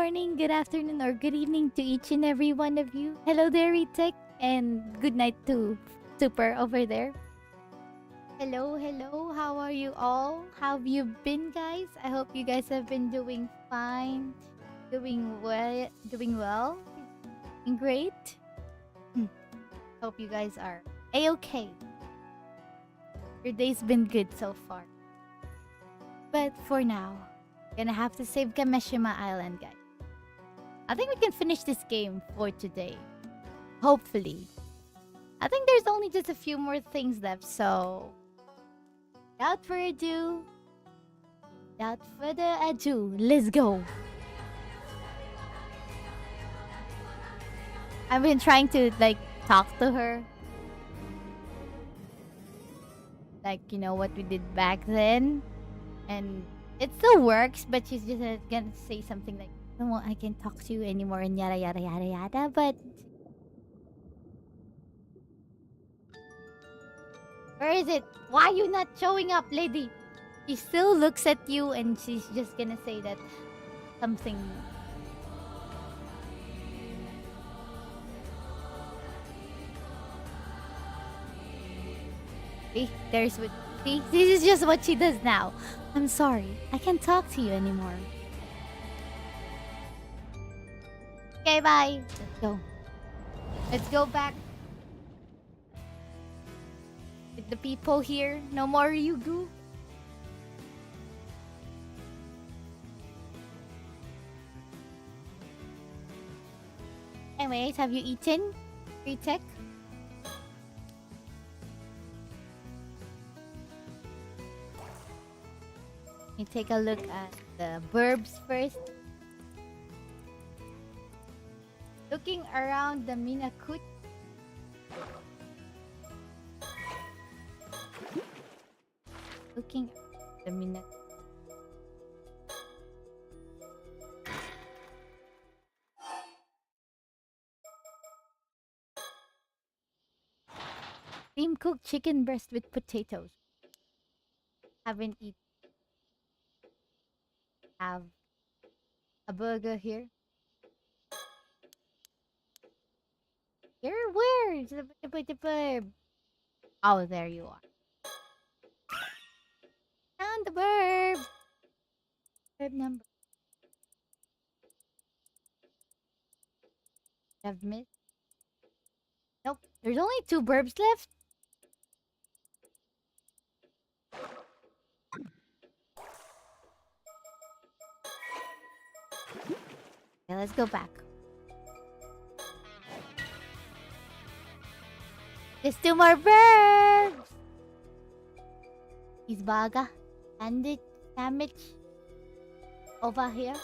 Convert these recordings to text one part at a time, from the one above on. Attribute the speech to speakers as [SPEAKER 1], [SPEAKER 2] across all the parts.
[SPEAKER 1] morning, good afternoon, or good evening to each and every one of you. Hello there, Ritek, and good night to Super over there. Hello, hello, how are you all? How have you been, guys? I hope you guys have been doing fine, doing well, and great. Hope you guys are a-okay. Your day's been good so far. But for now, gonna have to save Kameshima Island, guys. I think we can finish this game for today. Hopefully. I think there's only just a few more things left, so... Without further ado, let's go! I've been trying to, like, talk to her. Like, you know, what we did back then. And it still works, but she's just gonna say something like, "No, I can't talk to you anymore," and yada yada yada yada. But where is it? Why are you not showing up, lady? She still looks at you, and she's just gonna say that something. See, there's what. See, this is just what she does now. I'm sorry, I can't talk to you anymore. Okay, bye. Let's go. Let's go back with the people here. No more Ryugu. Anyways, have you eaten? Retech? You take a look at the burbs first. Looking around the Minakuchi. Looking at the Minakuchi. Steam cooked chicken breast with potatoes. Haven't eaten. Have a burger here. Here? Where? The burb. Oh, there you are. Found the burb. Burb number. I've missed. Nope. There's only 2 burbs left. Okay, let's go back. There's 2 more burbs. Isbaga. Bandit. Damage. Over here.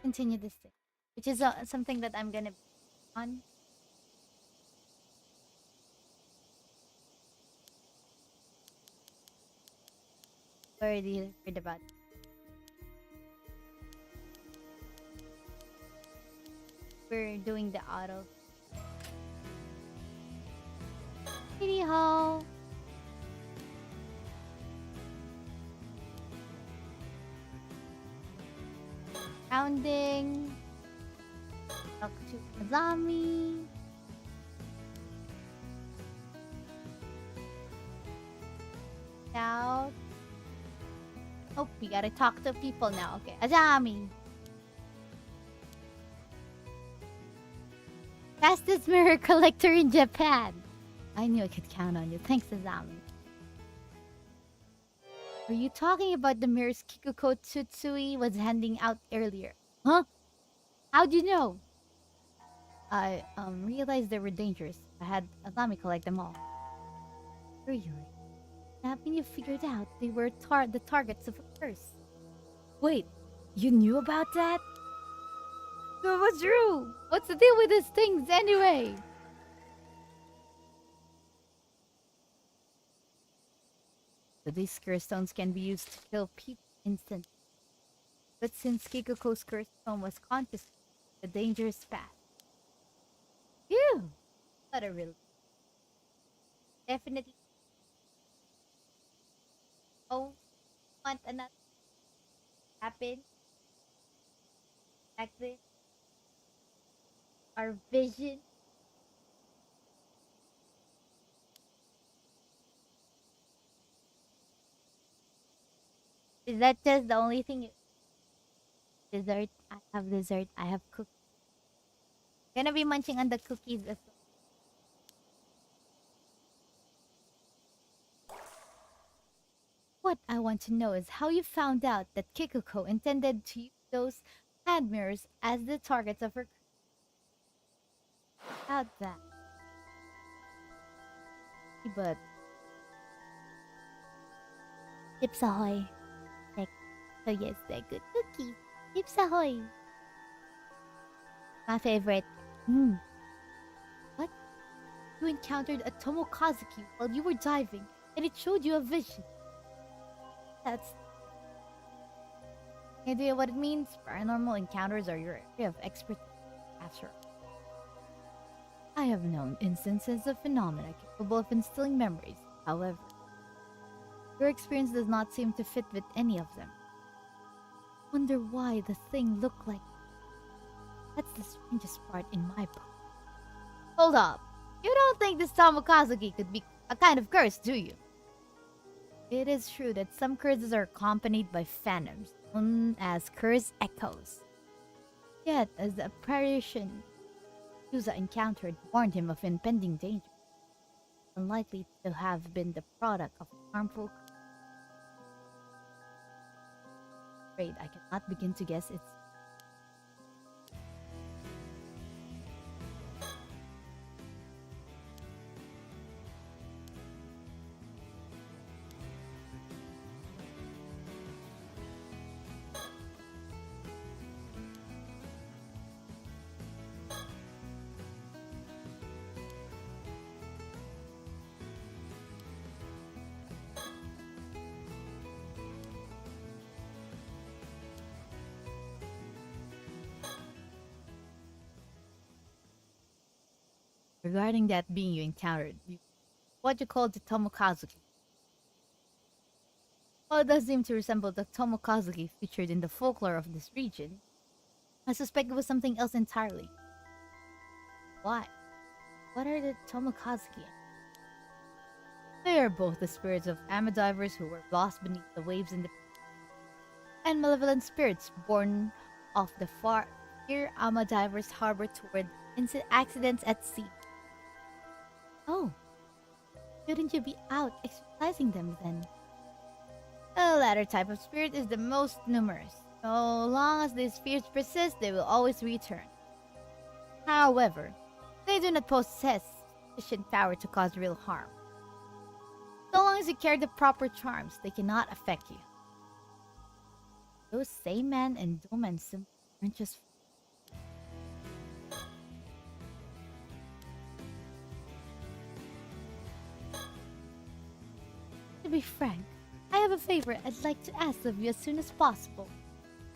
[SPEAKER 1] Continue this thing. Which is something that I'm gonna be on. Already heard about it. We're doing the auto. City Hall. Rounding. Talk to Azami. Out. Oh, we gotta talk to people now. Okay, Azami. Fastest mirror collector in Japan. I knew I could count on you. Thanks, Azami. Were you talking about the mirrors Kikuko Tsutsui was handing out earlier? Huh? How'd you know? I realized they were dangerous. I had Azami collect them all. Really? Haven't you figured out they were the targets of a curse? Wait, you knew about that? That was true. What's the deal with these things anyway? So these curse stones can be used to kill people instantly. But since Kikuko's curse stone was confiscated, the danger is past. Phew! What a relief. Definitely. Oh, want another happen? Like this, our vision. Is that just the only thing? Dessert. I have dessert. I have cookies. Gonna be munching on the cookies as well. What I want to know is how you found out that Kikuko intended to use those hand mirrors as the targets of her. How'd that? But Chips Ahoy. Like, so yes, they're good cookies. Chips Ahoy. My favorite. Hmm. What? You encountered a Tomokazuki while you were diving, and it showed you a vision. That's... Any idea what it means? Paranormal encounters are your area of expertise, after all. I have known instances of phenomena capable of instilling memories. However, your experience does not seem to fit with any of them. Wonder why the thing looked like... That's the strangest part in my book. Hold up. You don't think this Tomokazuki could be a kind of curse, do you? It is true that some curses are accompanied by phantoms, known as curse echoes. Yet, as the apparition Yuza encountered warned him of impending danger, unlikely to have been the product of harmful... Afraid I cannot begin to guess its... Regarding that being you encountered, what you call the Tomokazuki. While it does seem to resemble the Tomokazuki featured in the folklore of this region, I suspect it was something else entirely. Why? What are the Tomokazuki? They are both the spirits of Amadivers who were lost beneath the waves in the... and malevolent spirits born of the far here Amadivers harbor toward accidents at sea. Oh, shouldn't you be out exercising them then? The latter type of spirit is the most numerous. So long as these spirits persist, they will always return. However, they do not possess sufficient power to cause real harm. So long as you carry the proper charms, they cannot affect you. Those Seiman and Doman simply aren't just... To be frank, I have a favor I'd like to ask of you as soon as possible.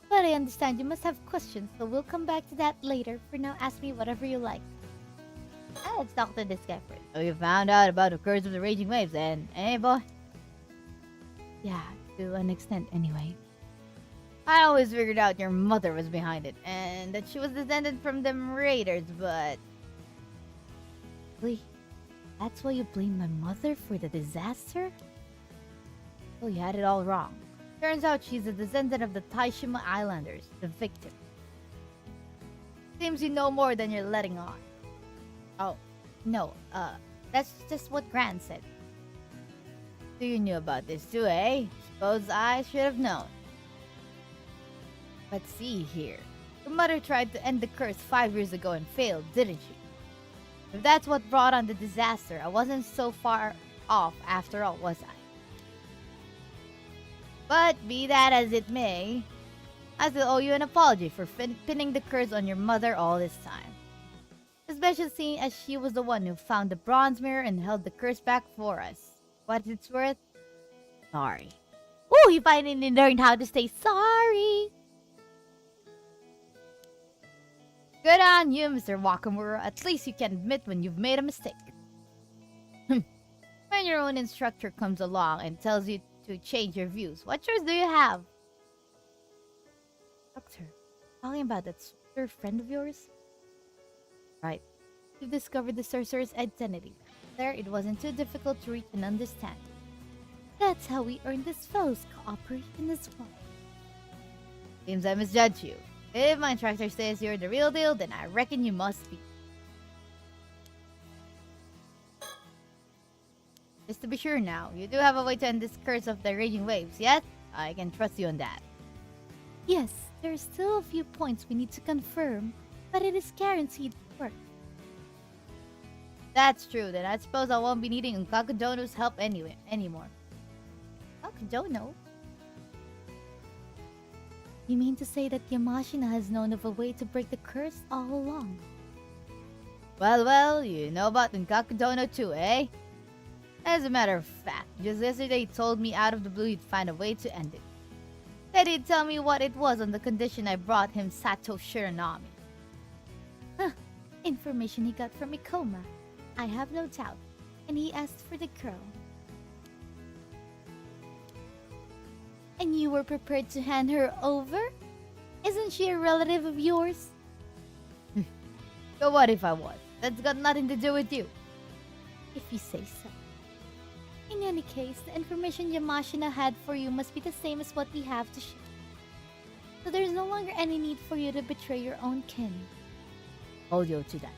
[SPEAKER 1] But I understand you must have questions, so we'll come back to that later. For now, ask me whatever you like. Let's talk to this guy first. So you found out about the curse of the raging waves, and hey, boy? Yeah, to an extent anyway. I always figured out your mother was behind it, and that she was descended from them raiders, but... Really? That's why you blame my mother for the disaster? Well, you had it all wrong. Turns out she's a descendant of the Taishima Islanders, the victim. Seems you know more than you're letting on. Oh, no, that's just what Gran said. So you knew about this too, eh? Suppose I should have known. But see here. Your mother tried to end the curse 5 years ago and failed, didn't she? If that's what brought on the disaster, I wasn't so far off after all, was I? But be that as it may, I still owe you an apology for pinning the curse on your mother all this time. Especially seeing as she was the one who found the bronze mirror and held the curse back for us. What it's worth? Sorry. Ooh, he finally learned how to say sorry! Good on you, Mr. Wakamura. At least you can admit when you've made a mistake. When your own instructor comes along and tells you to change your views, what choice do you have? Doctor, Talking about that sorcerer friend of yours? Right. You've discovered the sorcerer's identity. There, it wasn't too difficult to reach and understand. That's how we earn this foe's cooperation as well. Seems I misjudged you. If my tractor says you're the real deal, then I reckon you must be. Just to be sure now, you do have a way to end this curse of the raging waves, yes? I can trust you on that. Yes, there are still a few points we need to confirm, but it is guaranteed to work. That's true, then I suppose I won't be needing Unkakudono's help anymore. Unkakudono? You mean to say that Yamashina has known of a way to break the curse all along? Well, you know about Unkakudono too, eh? As a matter of fact, just yesterday he told me out of the blue he'd find a way to end it. Said he'd tell me what it was on the condition I brought him Sato Shiranami. Huh, information he got from Ikoma. I have no doubt. And he asked for the girl. And you were prepared to hand her over? Isn't she a relative of yours? So what if I was? That's got nothing to do with you. If you say so. In any case, the information Yamashina had for you must be the same as what we have to share. So there's no longer any need for you to betray your own kin. Hold you to that.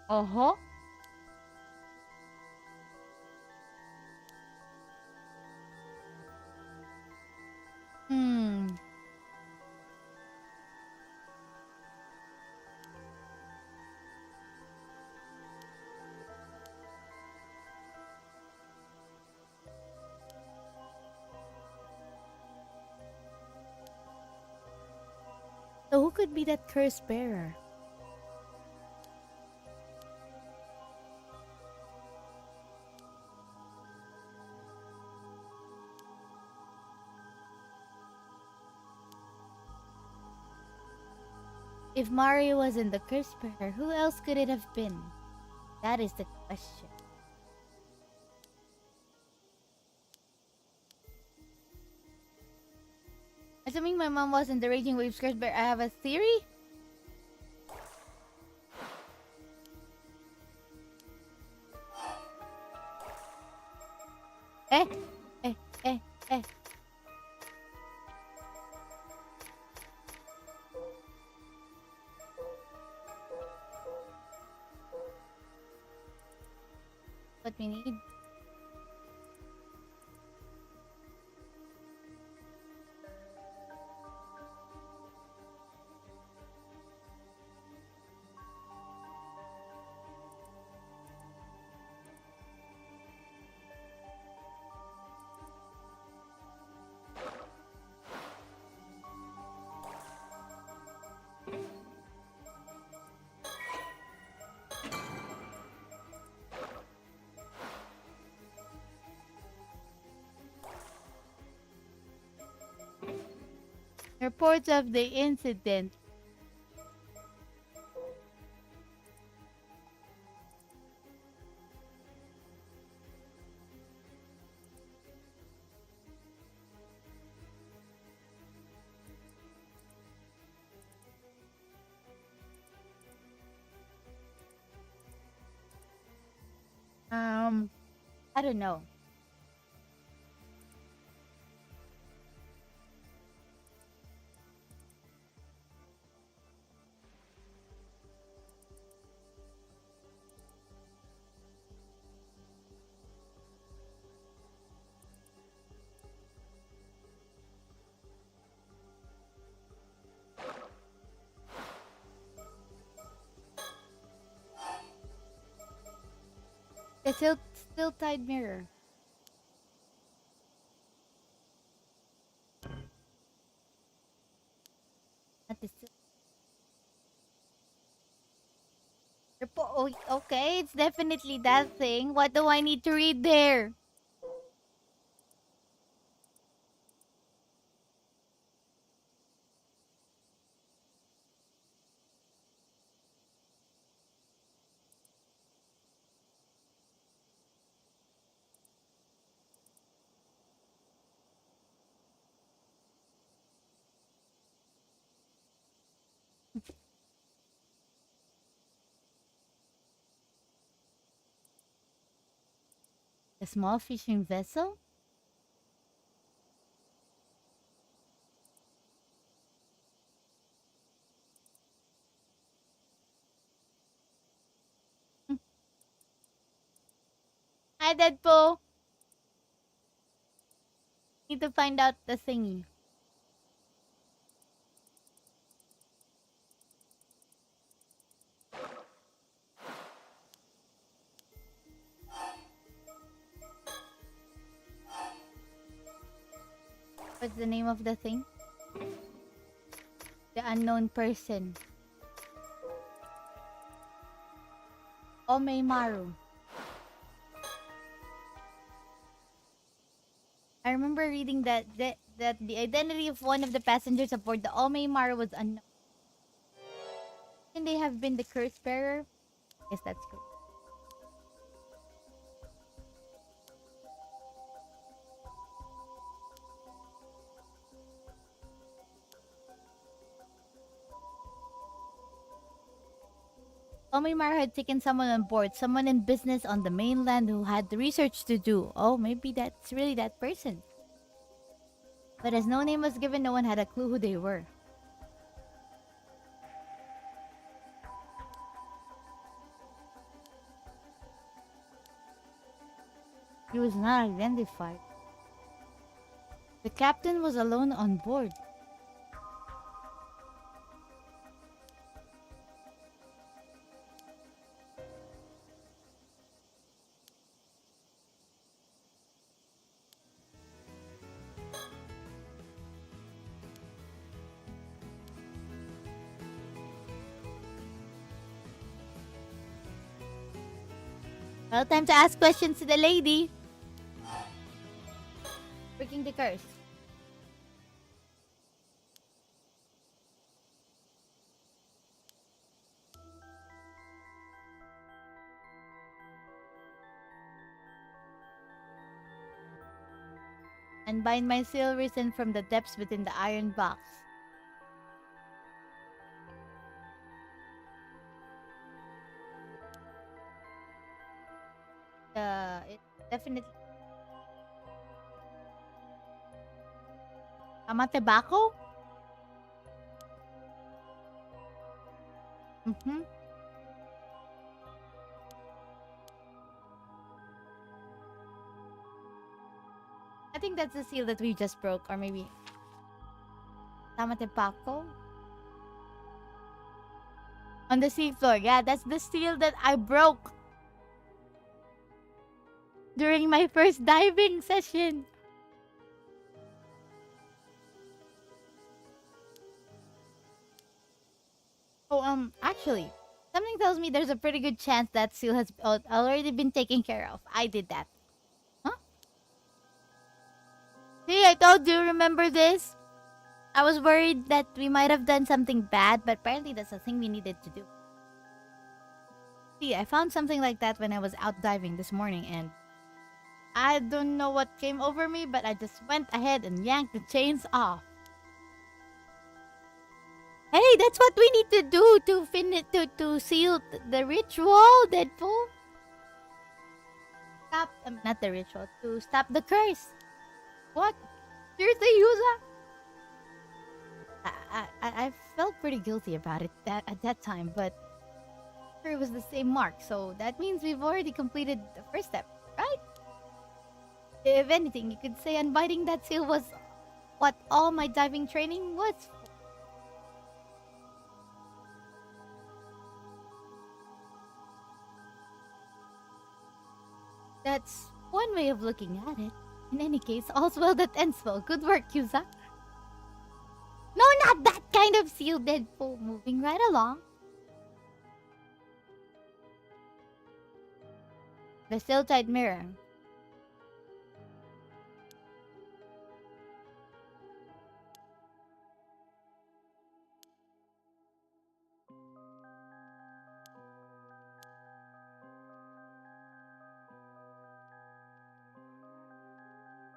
[SPEAKER 1] Uh-huh. Hmm. So who could be that curse bearer? If Mario wasn't the curse bearer, who else could it have been? That is the question. Assuming my mom wasn't the Raging Waves curse bearer, I have a theory? Eh? Eh? Eh? Eh? What we need? Reports of the incident. I don't know. The still tied mirror. Not the oh, okay, it's definitely that thing. What do I need to read there? A small fishing vessel? Hmm. Hi, Deadpool. Need to find out the thingy. What's the name of the thing? The unknown person. Omeimaru. I remember reading that the identity of one of the passengers aboard the Omeimaru was unknown. Can they have been the curse bearer? Yes, that's correct. Omeimaru had taken someone on board, someone in business on the mainland who had the research to do. Oh, maybe that's really that person. But as no name was given, no one had a clue who they were. He was not identified. The captain was alone on board. Well, time to ask questions to the lady. Breaking the curse. Unbind my seal risen from the depths within the iron box. It definitely. Amatebako? Mm-hmm. I think that's the seal that we just broke, or maybe Tamatepako? On the seafloor. Yeah, that's the seal that I broke during my first diving session. Oh, actually, something tells me there's a pretty good chance that seal has already been taken care of. I did that. Huh? See, I told you, remember this? I was worried that we might have done something bad, but apparently that's the thing we needed to do. See, I found something like that when I was out diving this morning, and I don't know what came over me, but I just went ahead and yanked the chains off. Hey, that's what we need to do to finish to seal the ritual, Deadpool. Stop, not the ritual, to stop the curse. What? Seriously, Yuza? I felt pretty guilty about it at that time, but it was the same mark, so that means we've already completed the first step, right? If anything, you could say unbinding that seal was what all my diving training was. That's one way of looking at it. In any case, all's well that ends well. Good work, Yuza. No, not that kind of seal, Deadpool. Moving right along. The still-tight mirror.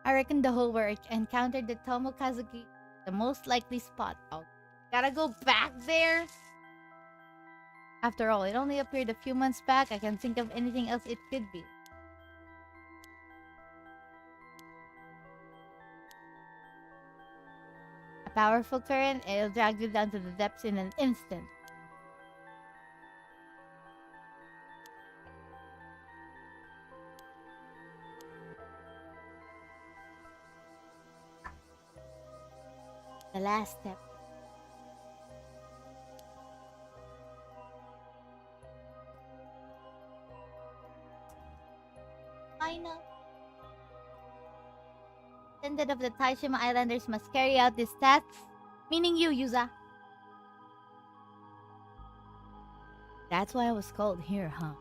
[SPEAKER 1] I reckon the hole where I encountered the Tomokazuki, the most likely spot. Oh, gotta go back there? After all, it only appeared a few months back. I can't think of anything else it could be. powerful current, it'll drag you down to the depths in an instant. The last step. Final. Descendant of the Taishima Islanders must carry out these tasks, meaning you, Yuza. That's why I was called here, huh?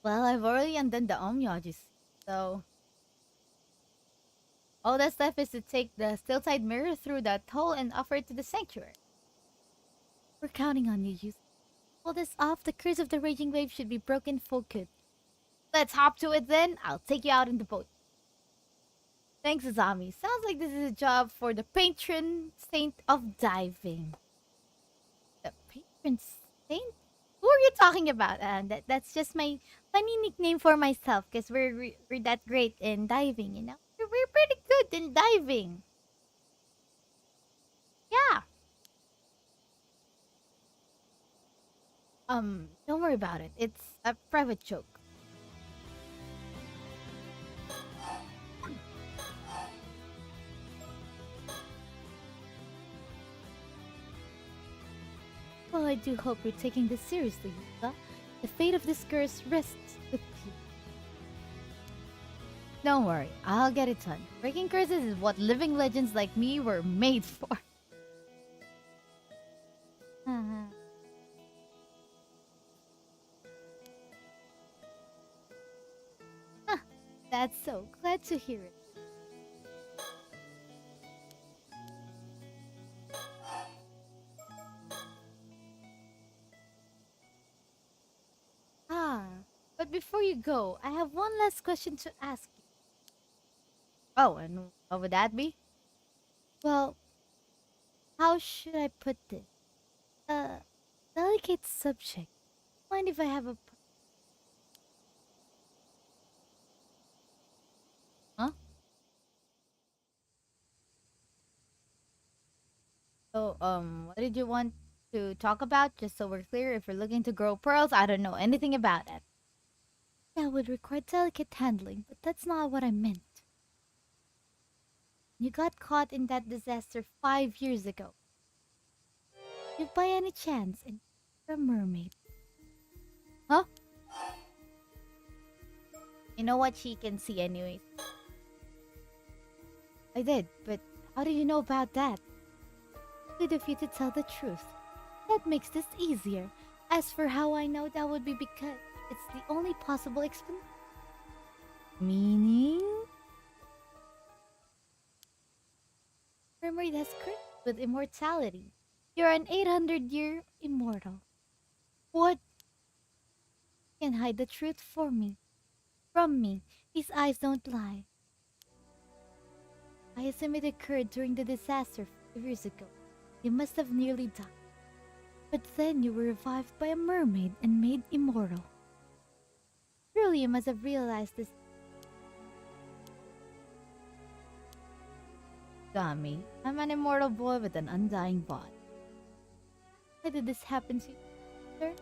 [SPEAKER 1] Well, I've already undone the Omyajis, so all that's left is to take the still-side mirror through that hole and offer it to the sanctuary. We're counting on you, Yuza. Pull this off, the curse of the raging wave should be broken for good. Let's hop to it then. I'll take you out in the boat. Thanks, Azami. Sounds like this is a job for the patron saint of diving. The patron saint? Who are you talking about? That's just my funny nickname for myself because we're that great in diving, you know? We're pretty good in diving. Yeah. Don't worry about it. It's a private joke. Well, I do hope you're taking this seriously, Yuza. The fate of this curse rests with you. Don't worry, I'll get it done. Breaking curses is what living legends like me were made for. That's so glad to hear it. But before you go, I have one last question to ask you. Oh, and what would that be? Well, how should I put this? Delicate subject. Mind if I have a... Huh? So, what did you want to talk about? Just so we're clear, if you're looking to grow pearls, I don't know anything about it. That would require delicate handling, but that's not what I meant. You got caught in that disaster 5 years ago. If by any chance you're a mermaid. Huh? You know what she can see anyways. I did, but how do you know about that? Good of you to tell the truth. That makes this easier. As for how I know, that would be because it's the only possible explanation. Meaning? Mermaid has cursed with immortality. You're an 800-year immortal. What? You can hide the truth for me. From me. These eyes don't lie. I assume it occurred during the disaster 5 years ago. You must have nearly died. But then you were revived by a mermaid and made immortal. Surely you must have realized this. Tommy, I'm an immortal boy with an undying body. Why did this happen to you, sir?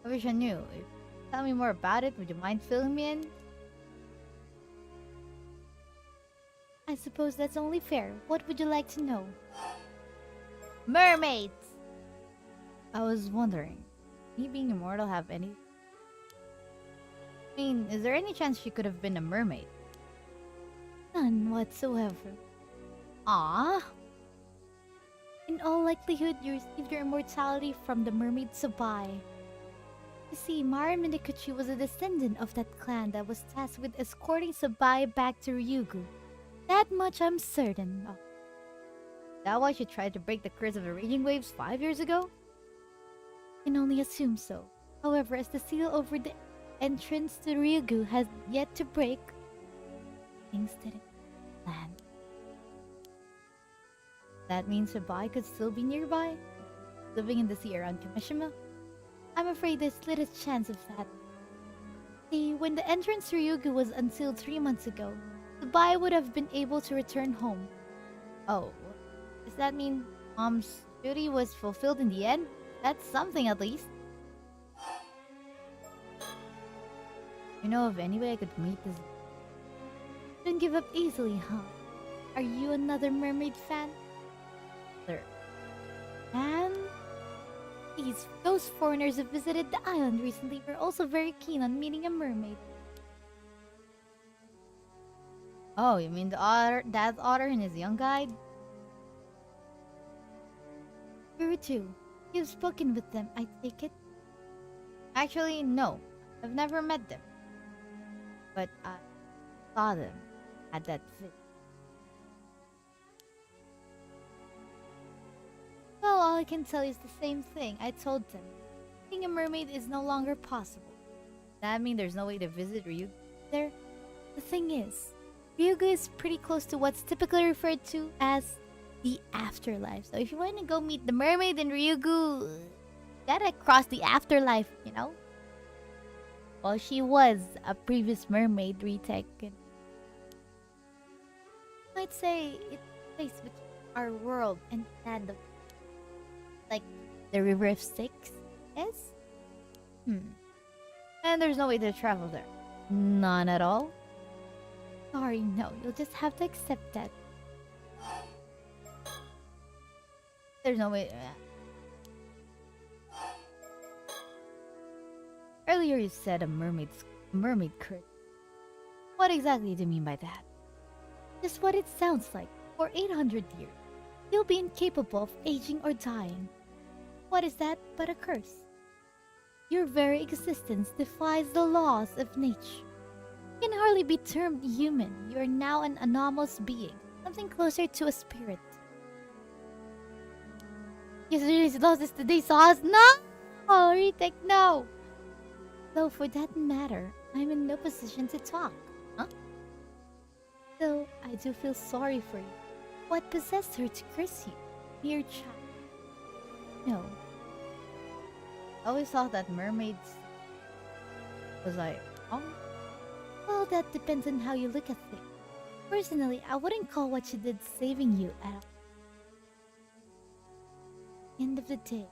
[SPEAKER 1] I wish I knew. If you tell me more about it, would you mind filling me in? I suppose that's only fair. What would you like to know? Mermaids! I was wondering, me being immortal have any... I mean, is there any chance she could have been a mermaid? None whatsoever. Ah. In all likelihood, you received your immortality from the Mermaids of Ise. You see, Yuza Minakuchi was a descendant of that clan that was tasked with escorting Sabai back to Ryugu. That much I'm certain of. Is that why she tried to break the curse of the raging waves 5 years ago? I can only assume so. However, as the seal over the entrance to Ryugu has yet to break, things didn't plan. That means Sabai could still be nearby, living in the sea around Kameshima? I'm afraid there's little chance of that. See, when the entrance to Ryugu was unsealed 3 months ago, Goodbye would have been able to return home. Oh, does that mean Mom's duty was fulfilled in the end? That's something at least. You know of any way I could meet this? Don't give up easily, huh? Are you another mermaid fan? Sir. And those foreigners who visited the island recently were also very keen on meeting a mermaid. Oh, you mean the otter, that otter and his young guide? True too. You've spoken with them, I take it? Actually, no. I've never met them. But I saw them at that visit. Well, all I can tell you is the same thing I told them. Being a mermaid is no longer possible. That mean there's no way to visit Ryugu there? The thing is, Ryugu is pretty close to what's typically referred to as the afterlife. So if you want to go meet the mermaid in Ryugu, gotta cross the afterlife, you know? Well, she was a previous mermaid retake. I'd say it's a place between our world and land of, like, the River of Styx is? And there's no way to travel there. None at all? Sorry, no. You'll just have to accept that. There's no way. Earlier you said a mermaid curse. What exactly do you mean by that? Just what it sounds like. For 800 years, you'll be incapable of aging or dying. What is that but a curse? Your very existence defies the laws of nature. You can hardly be termed human. You are now an anomalous being, something closer to a spirit. You seriously lost this today, Sauce? No! Retake, no! Though for that matter, I'm in no position to talk. Huh? Though I do feel sorry for you. What possessed her to curse you? Mere child. No. I always thought that mermaids was like, oh? Well, that depends on how you look at things. Personally, I wouldn't call what she did saving you at all. End of the day,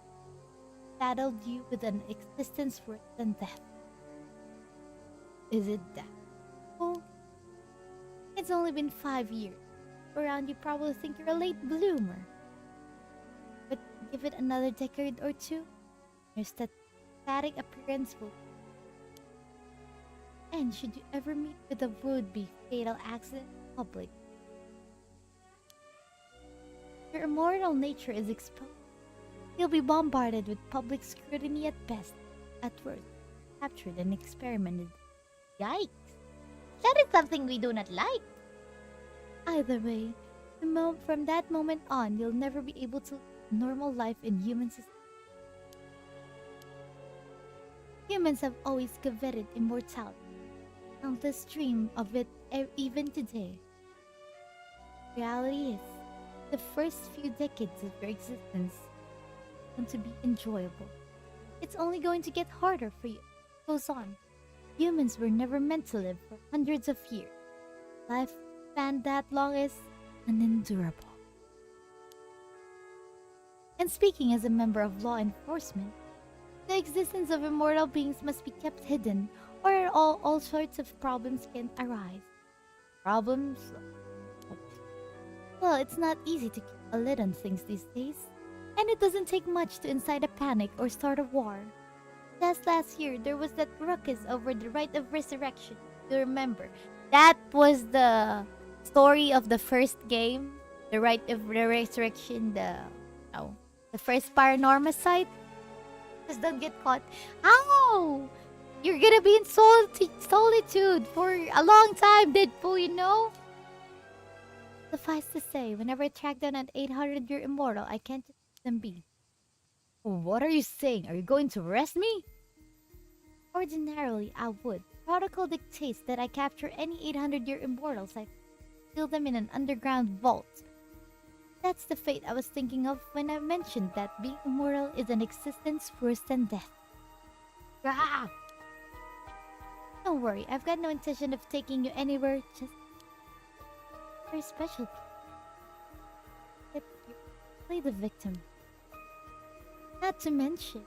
[SPEAKER 1] battled you with an existence worse than death. Is it that? Oh, it's only been 5 years. Around you probably think you're a late bloomer. But give it another decade or two, your static appearance will. And should you ever meet with a would-be fatal accident in public, your immortal nature is exposed. You'll be bombarded with public scrutiny at best, at worst, captured and experimented. Yikes! That is something we do not like. Either way, from that moment on, you'll never be able to live a normal life in human society. Humans have always coveted immortality. Countless dream of it even today. Reality is, the first few decades of your existence going to be enjoyable. It's only going to get harder for you. It goes on. Humans were never meant to live for hundreds of years. Life span that long is unendurable. And speaking as a member of law enforcement, the existence of immortal beings must be kept hidden, or all sorts of problems can arise. Problems? Well, it's not easy to keep a lid on things these days. And it doesn't take much to incite a panic or start a war. Just last year, there was that ruckus over the right of resurrection. You remember, that was the story of the first game. The right of the resurrection, the first PARANORMASIGHT. Just don't get caught. Ow! You're gonna be in solitude for a long time, Deadpool, you know? Suffice to say, whenever I track down an 800-year immortal, I can't just let them be. What are you saying? Are you going to arrest me? Ordinarily, I would. Protocol dictates that I capture any 800-year immortals. I seal them in an underground vault. That's the fate I was thinking of when I mentioned that being immortal is an existence worse than death. Ah! Don't worry, I've got no intention of taking you anywhere. Just very special. Yet you play the victim. Not to mention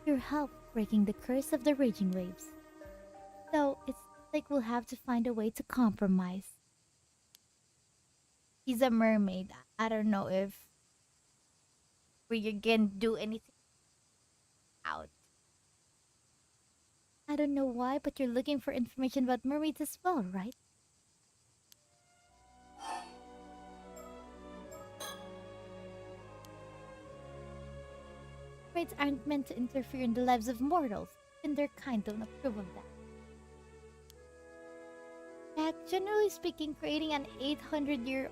[SPEAKER 1] your help breaking the curse of the raging waves. So it's like we'll have to find a way to compromise. He's a mermaid. I don't know if we can do anything out. I don't know why, but you're looking for information about mermaids as well, right? Mermaids aren't meant to interfere in the lives of mortals, and their kind don't approve of that. Heck, generally speaking, creating an 800-year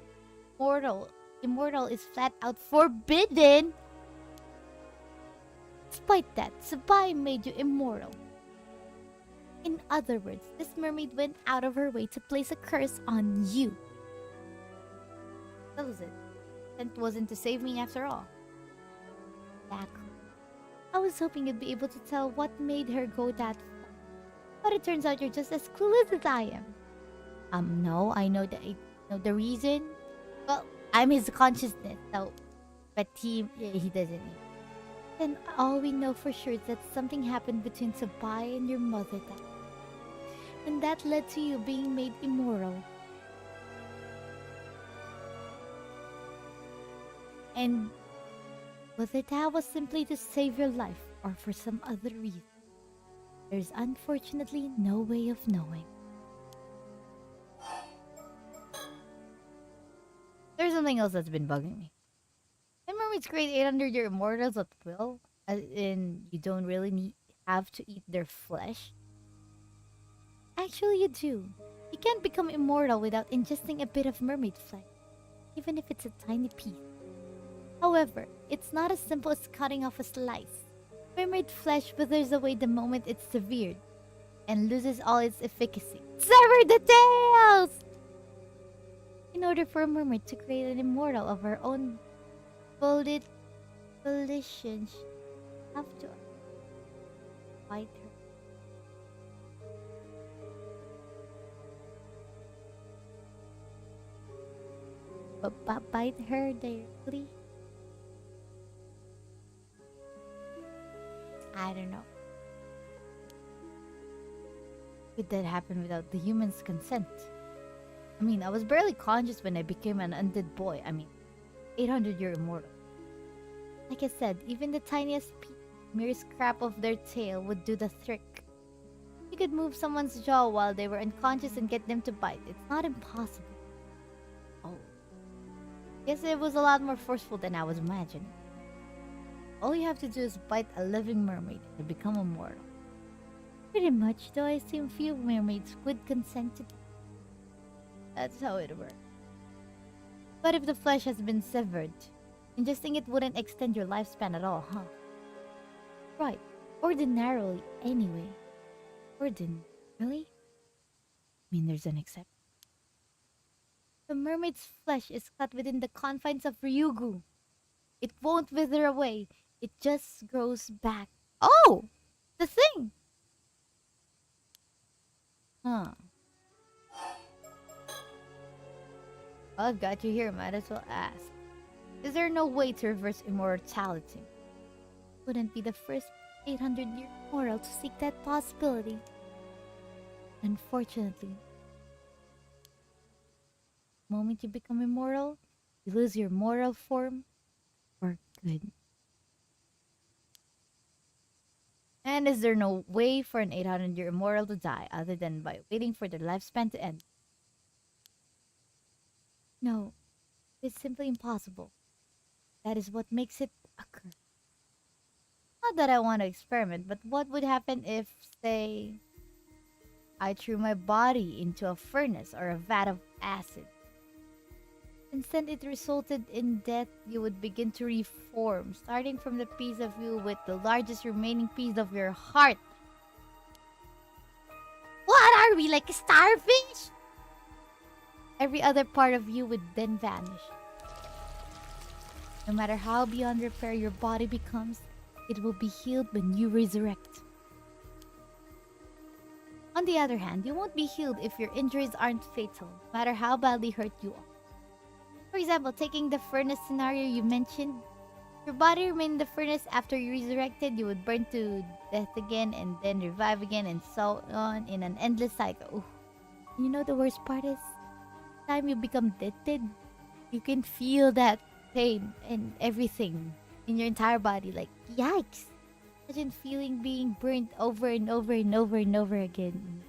[SPEAKER 1] immortal is flat out forbidden. Despite that, Sabai made you immortal. In other words, this mermaid went out of her way to place a curse on you. That was it. It wasn't to save me after all. Exactly. I was hoping you'd be able to tell what made her go that far. But it turns out you're just as clueless as I am. No, I know the reason. Well, I'm his consciousness, so... But he doesn't. Then all we know for sure is that something happened between Sabai and your mother that... And that led to you being made immortal. And whether that was simply to save your life or for some other reason, there's unfortunately no way of knowing. There's something else that's been bugging me. Can mermaids create 800-year immortals at will? As in, you don't really have to eat their flesh? Actually, you do. You can't become immortal without ingesting a bit of mermaid flesh, even if it's a tiny piece. However, it's not as simple as cutting off a slice. Mermaid flesh withers away the moment it's severed and loses all its efficacy. Sever the tails! In order for a mermaid to create an immortal of her own volition, she have to bite her. But bite her directly? I don't know. Could that happen without the human's consent? I mean, I was barely conscious when I became an undead boy. 800-year immortal. Like I said, even the tiniest mere scrap of their tail would do the trick. You could move someone's jaw while they were unconscious and get them to bite. It's not impossible. Oh. Guess it was a lot more forceful than I was imagining. All you have to do is bite a living mermaid and become immortal. Pretty much, though I assume few mermaids would consent to that. That's how it works. But if the flesh has been severed, ingesting it wouldn't extend your lifespan at all, huh? Right. Ordinarily, anyway. Ordinarily? There's an exception. The mermaid's flesh is cut within the confines of Ryugu. It won't wither away. It just grows back. Oh! The thing! Huh. Well, I've got you here. Might as well ask. Is there no way to reverse immortality? Wouldn't be the first 800-year immortal to seek that possibility. Unfortunately, the moment you become immortal, you lose your mortal form for good. And is there no way for an 800-year immortal to die other than by waiting for their lifespan to end? No, it's simply impossible. That is what makes it a curse. Not that I want to experiment, but what would happen if, say, I threw my body into a furnace or a vat of acid? Instead, it resulted in death. You would begin to reform, starting from the piece of you with the largest remaining piece of your heart. What are we, like a starfish? Every other part of you would then vanish. No matter how beyond repair your body becomes, it will be healed when you resurrect. On the other hand, you won't be healed if your injuries aren't fatal, no matter how badly hurt you are. For example, taking the furnace scenario you mentioned, your body remained in the furnace after you resurrected, you would burn to death again and then revive again and so on in an endless cycle. Ooh. You know the worst part is? Time you become dead, you can feel that pain and everything in your entire body. Like, yikes! Imagine feeling being burnt over and over and over and over again.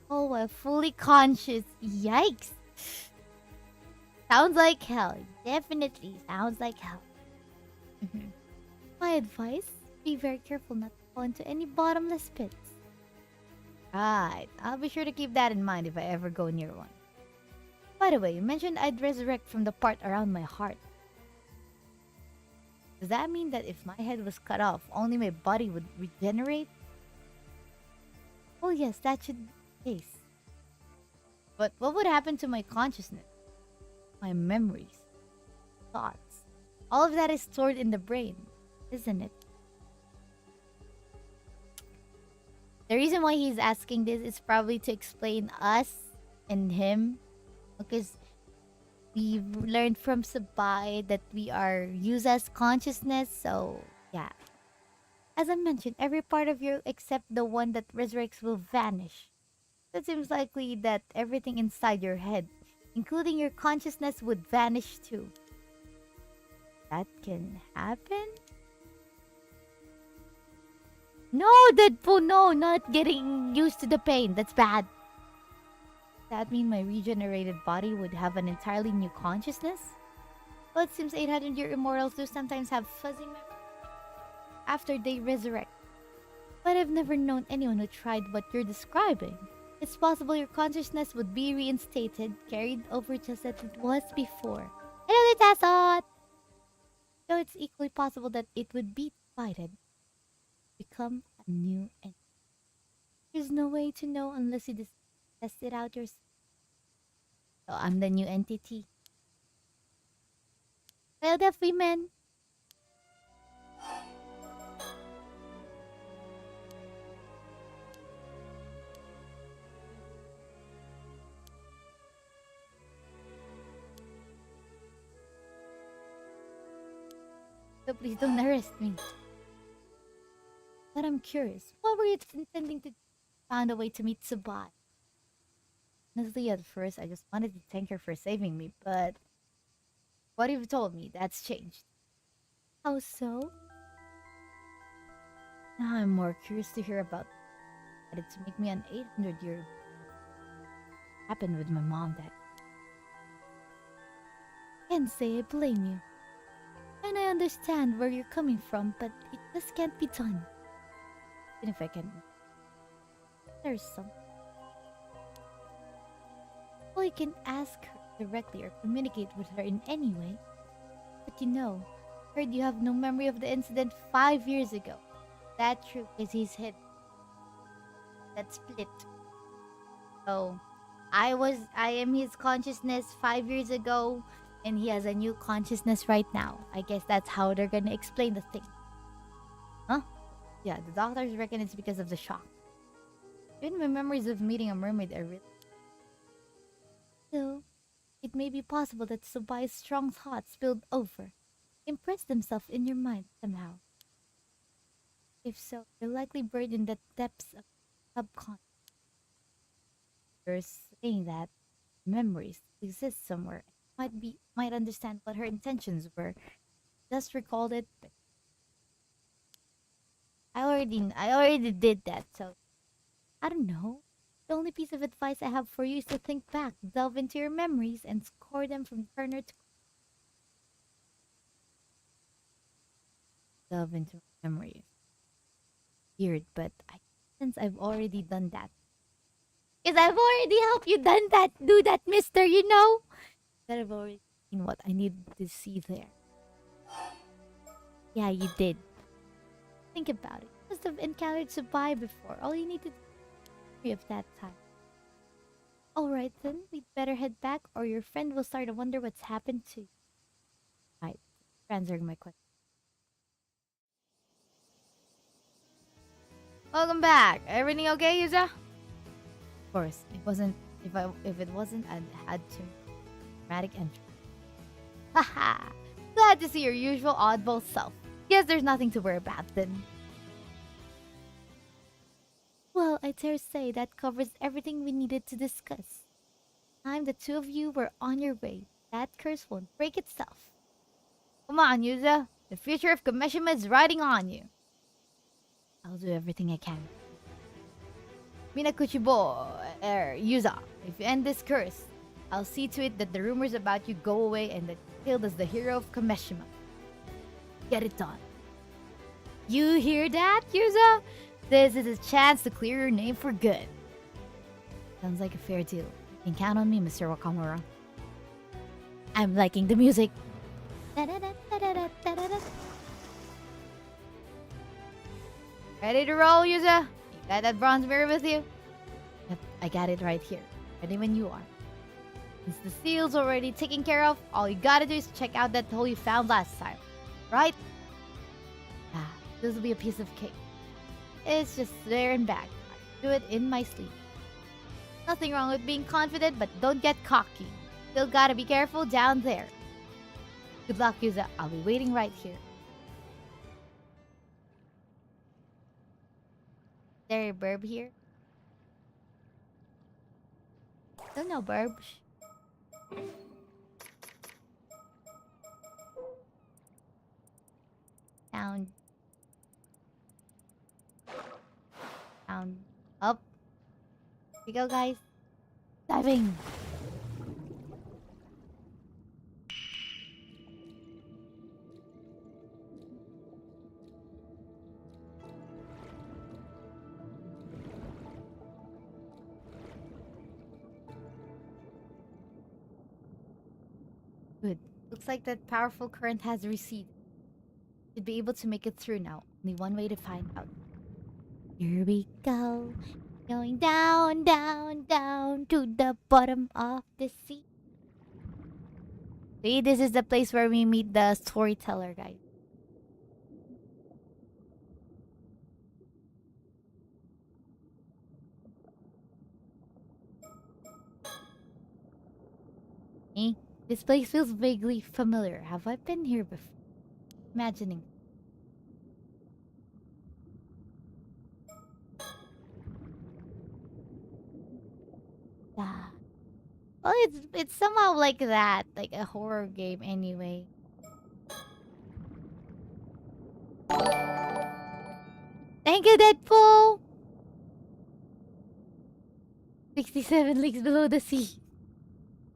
[SPEAKER 1] Oh, well, fully conscious. Yikes! Sounds like hell. Definitely sounds like hell. My advice, be very careful not to fall into any bottomless pits. Right, I'll be sure to keep that in mind if I ever go near one. By the way, you mentioned I'd resurrect from the part around my heart. Does that mean that if my head was cut off, only my body would regenerate? Oh yes, that should be the case. But what would happen to my consciousness? My memories, thoughts. All of that is stored in the brain, isn't it? The reason why he's asking this is probably to explain us and him. Because we've learned from Sabai that we are Yuza's consciousness, so yeah. As I mentioned, every part of you except the one that resurrects will vanish. It seems likely that everything inside your head, including your consciousness, would vanish too. That can happen? No, Deadpool, no, not getting used to the pain. That's bad. That mean my regenerated body would have an entirely new consciousness? Well, it seems 800-year immortals do sometimes have fuzzy memories after they resurrect. But I've never known anyone who tried what you're describing. It's possible your consciousness would be reinstated, carried over just as it was before. Hello there, Tassot! Though it's equally possible that it would be divided, become a new entity. There's no way to know unless you test it out yourself. So I'm the new entity. Well, the women. So please don't arrest me. But I'm curious, what were you intending to find a way to meet Sabai? Honestly, at first, I just wanted to thank her for saving me, but what you've told me, that's changed. How so? Now I'm more curious to hear about it to make me an 800-year happened with my mom that can't say I blame you. And I understand where you're coming from, but it just can't be done. Even if I can. There's some. Well, you can ask her directly or communicate with her in any way. But you know, heard you have no memory of the incident 5 years ago. That true is his head. That split. So, I am his consciousness 5 years ago, and he has a new consciousness right now. I guess that's how they're gonna explain the thing. Huh? Yeah, the doctors reckon it's because of the shock. Even my memories of meeting a mermaid are real. So, it may be possible that Subai's strong thoughts spilled over, impressed themselves in your mind somehow. If so, they're likely buried in the depths of subconscious. You're saying that memories exist somewhere. Might understand what her intentions were. Just recalled it. But I already did that, so I don't know. The only piece of advice I have for you is to think back, delve into your memories, and score them from corner to delve into memories. Weird, but since I've already done that. Because I've already helped you do that, mister, you know? That I've already seen what I need to see there. Yeah, you did. Think about it. You must have encountered Subai before. All you need to do of that time. Alright then, we'd better head back or your friend will start to wonder what's happened to you. Right, answering my question. Welcome back. Everything okay, Yuza? Of course, it wasn't. If it wasn't, I'd had to. dramatic entry. Haha! Glad to see your usual oddball self. Guess there's nothing to worry about then. Well, I dare say that covers everything we needed to discuss. Time the two of you were on your way. That curse won't break itself. Come on, Yuza. The future of Kameshima is riding on you. I'll do everything I can. Minakuchi boy, Yuza, if you end this curse, I'll see to it that the rumors about you go away and that you're hailed as the hero of Kameshima. Get it done. You hear that, Yuza? This is a chance to clear your name for good. Sounds like a fair deal. You can count on me, Mr. Wakamura. I'm liking the music. Ready to roll, Yuza? You got that bronze mirror with you? Yep, I got it right here. Ready when you are. Since the seal's already taken care of, all you gotta do is check out that hole you found last time. Right? Ah, this will be a piece of cake. It's just there and back. I do it in my sleep. Nothing wrong with being confident, but don't get cocky. Still gotta be careful down there. Good luck, Yuza. I'll be waiting right here. Is there a burb here? Don't know, burb. Down. Down. Up. Here we go, guys. Diving. Good. Looks like that powerful current has receded. Should be able to make it through now. Only one way to find out. Here we go. Going down, down, down to the bottom of the sea. See, this is the place where we meet the storyteller, guys. Me? This place feels vaguely familiar. Have I been here before? Imagining. Ah. Well, it's somehow like that, like a horror game anyway. Thank you, Deadpool! 67 leagues below the sea.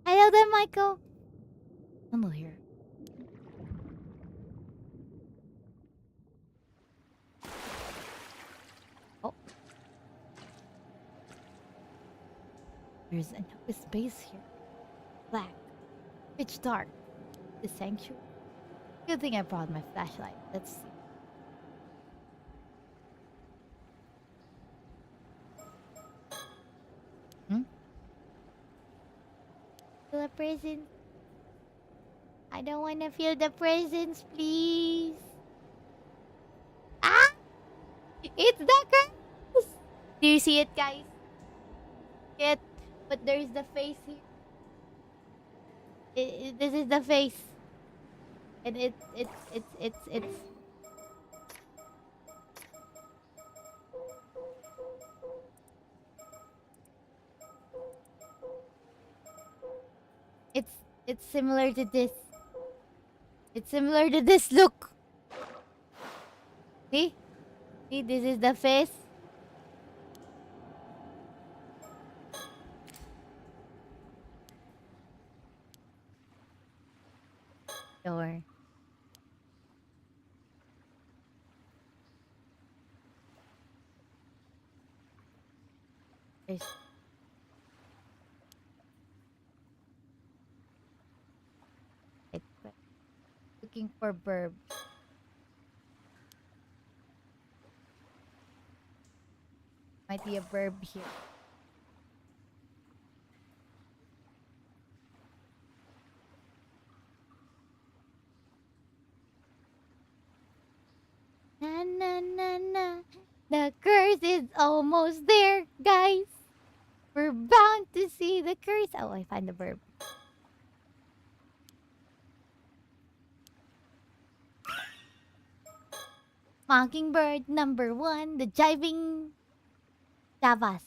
[SPEAKER 1] Hello there, Michael. Tunnel here. Oh. There's an open space here. Black. Pitch dark. The sanctuary. Good thing I brought my flashlight. Let's see. Feel a presence. I don't want to feel the presence, please. Ah! It's the curse! Do you see it, guys? It, but there's the face here. This is the face. And it's it's similar to this. It's similar to this. Look. See? See, this is the face. Door. There's looking for burb. Might be a burb here. Na na na na. The curse is almost there, guys. We're bound to see the curse. Oh, I find the verb. Mockingbird number 1, the jiving Javas.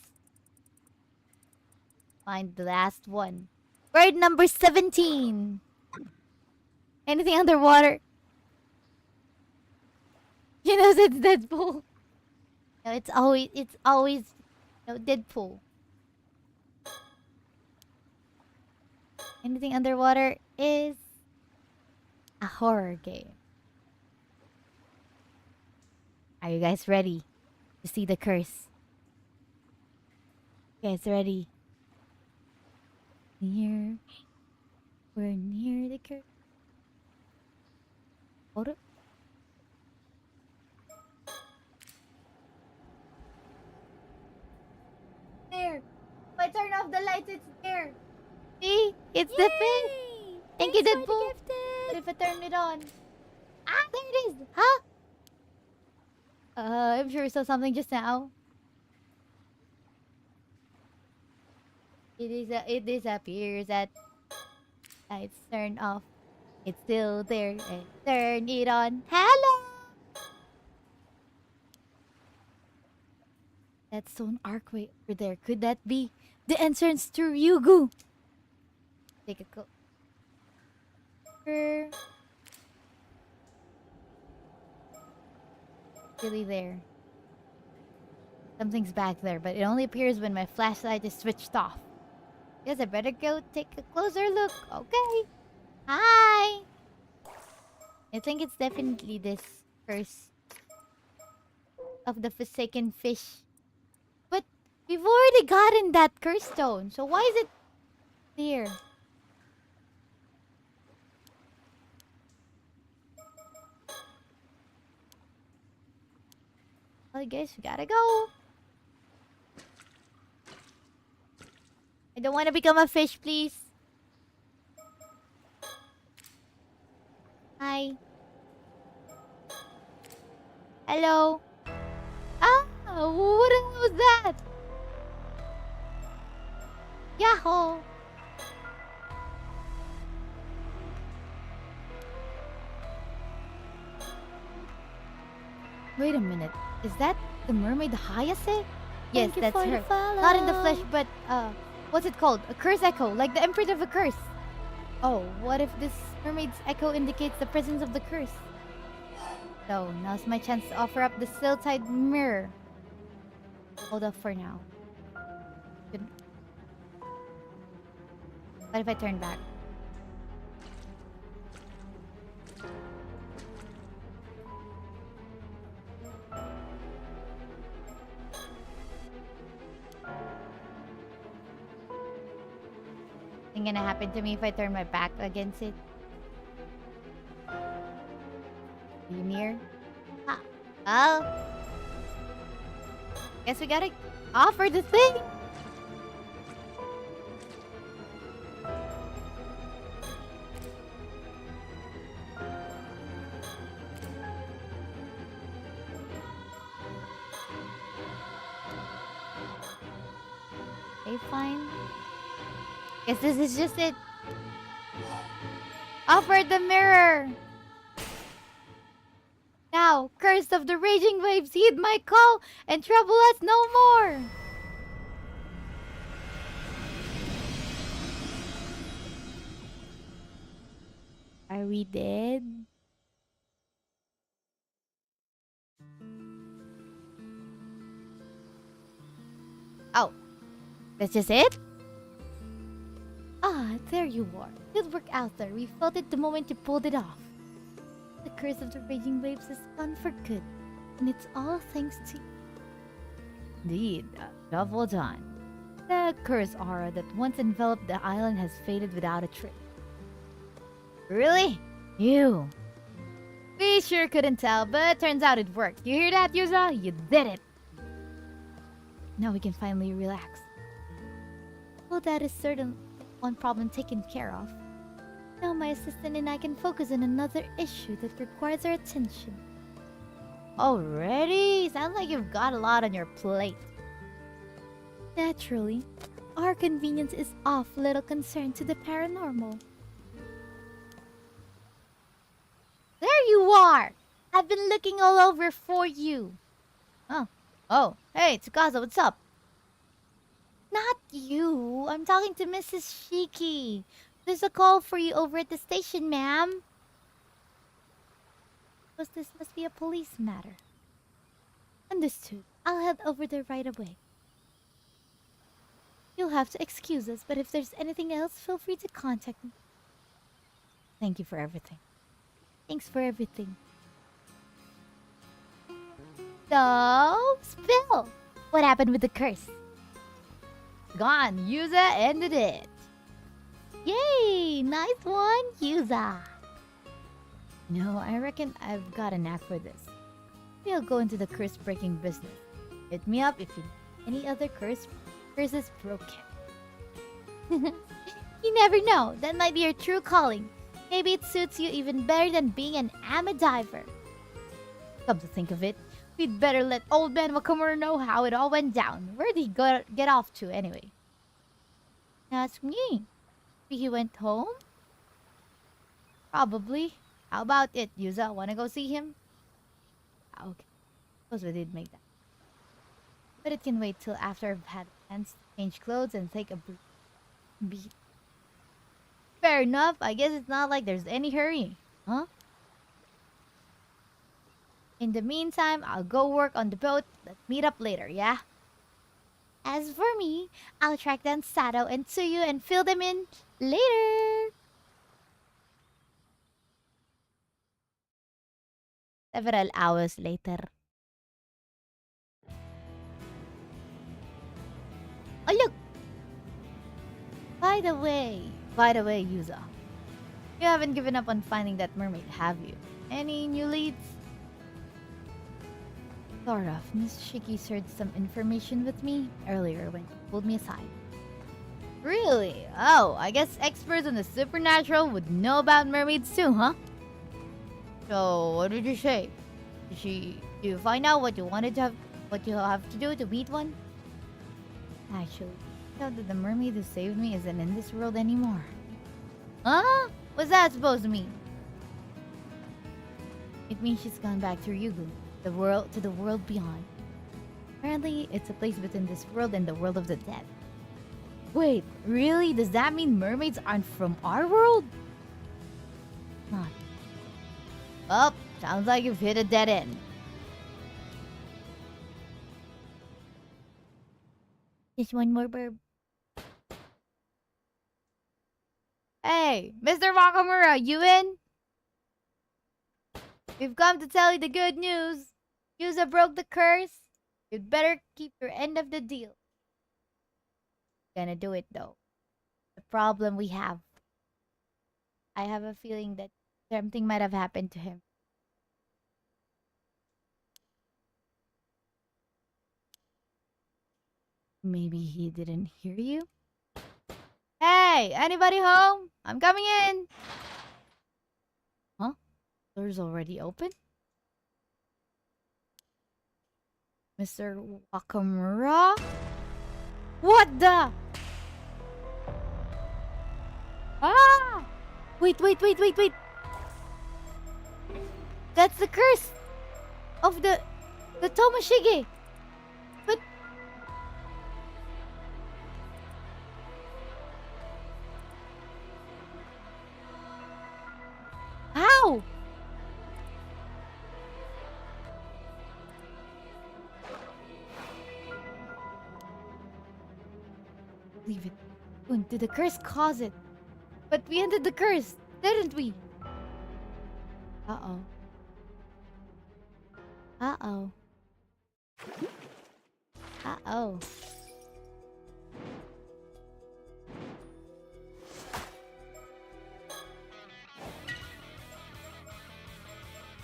[SPEAKER 1] Find the last one. Bird number 17. Anything underwater? He knows it's Deadpool. No, it's always no Deadpool. Anything underwater is a horror game. Are you guys ready to see the curse? You guys ready? We're near the curse. Hold up. There. If I turn off the lights, it's there. See? It's the fish. Thank you, Deadpool. But if I turn it on. Ah, there it is. Huh? I'm sure I saw something just now. It disappears at lights turn off. It's still there and turn it on. Hello! That stone archway over there. Could that be the entrance to Ryugu? Take a go. Really there. Something's back there, but it only appears when my flashlight is switched off. Guess I better go take a closer look. Okay. Hi! I think it's definitely this curse of the forsaken fish. But we've already gotten that curse stone, so why is it here? Well, I guess we gotta go. I don't want to become a fish, please. Hi. Hello. Ah, what was that? Yahoo! Wait a minute. Is that the mermaid Ise? Yes, that's her. Not in the flesh, but what's it called? A curse echo, like the imprint of a curse. Oh, what if this mermaid's echo indicates the presence of the curse? So, now's my chance to offer up the still-tide mirror. Hold up for now. Good. What if I turn back? What's gonna happen to me if I turn my back against it? Are you near? Ah. Oh. Guess we gotta offer the thing. Okay, fine. Guess this is just it. Offer the mirror. Now, curse of the raging waves, heed my call and trouble us no more. Are we dead? Oh, that's just it? Ah, there you are. Good work out there. We felt it the moment you pulled it off. The curse of the raging waves is gone for good, and it's all thanks to you. Indeed, double done. The curse aura that once enveloped the island has faded without a trace. Really? You? We sure couldn't tell, but turns out it worked. You hear that, Yuza? You did it! Now we can finally relax. Well, that is certainly one problem taken care of. Now my assistant and I can focus on another issue that requires our attention. Already? Sounds like you've got a lot on your plate. Naturally, our convenience is of little concern to the paranormal. There you are! I I've been looking all over for you. Oh. Oh, hey, Tsukasa, what's up? Not you. I'm talking to Mrs. Shiki. There's a call for you over at the station, ma'am. Suppose this must be a police matter. Understood. I'll head over there right away. You'll have to excuse us, but if there's anything else, feel free to contact me. Thank you for everything. Thanks for everything. So, spill! What happened with the curse? Gone. Yuza ended it. Yay! Nice one, Yuza. No, I reckon I've got a knack for this. Maybe I'll go into the curse-breaking business. Hit me up if you need any other curses broken. You never know. That might be your true calling. Maybe it suits you even better than being an ama diver. Come to think of it, we'd better let old man Wakamura know how it all went down. Where'd he get off to anyway? Ask me. Maybe he went home? Probably. How about it, Yuza? Wanna go see him? Okay. Suppose we did make that. But it can wait till after I've had a chance to change clothes and take a beat. Fair enough. I guess it's not like there's any hurry. Huh? In the meantime, I'll go work on the boat. Let's meet up later, yeah? As for me, I'll track down Sato and Tsuyu and fill them in later. Several hours later. Oh, look! By the way, Yuza. You haven't given up on finding that mermaid, have you? Any new leads? Sort of. Miss Shiki shared some information with me earlier when she pulled me aside. Really? Oh, I guess experts in the supernatural would know about mermaids too, huh? So, what did you say? Did you find out what you have to do to meet one? Actually, I thought that the mermaid who saved me isn't in this world anymore. Huh? What's that supposed to mean? It means she's gone back to Ryugu, the world beyond. Apparently, it's a place between this world and the world of the dead. Wait, really? Does that mean mermaids aren't from our world? Not. Oh, sounds like you've hit a dead end. Just one more burb. Hey, Mr. Wakamura, you in? We've come to tell you the good news. Yuza broke the curse. You'd better keep your end of the deal. Gonna do it though. The problem we have. I have a feeling that something might have happened to him. Maybe he didn't hear you? Hey, anybody home? I'm coming in. Huh? Door's already open? Mr. Wakamura? What the? Ah! Wait. That's the curse of the Tomoshige. But how? Leave it. When did the curse cause it? But we ended the curse, didn't we? Uh-oh. Uh-oh. Uh-oh.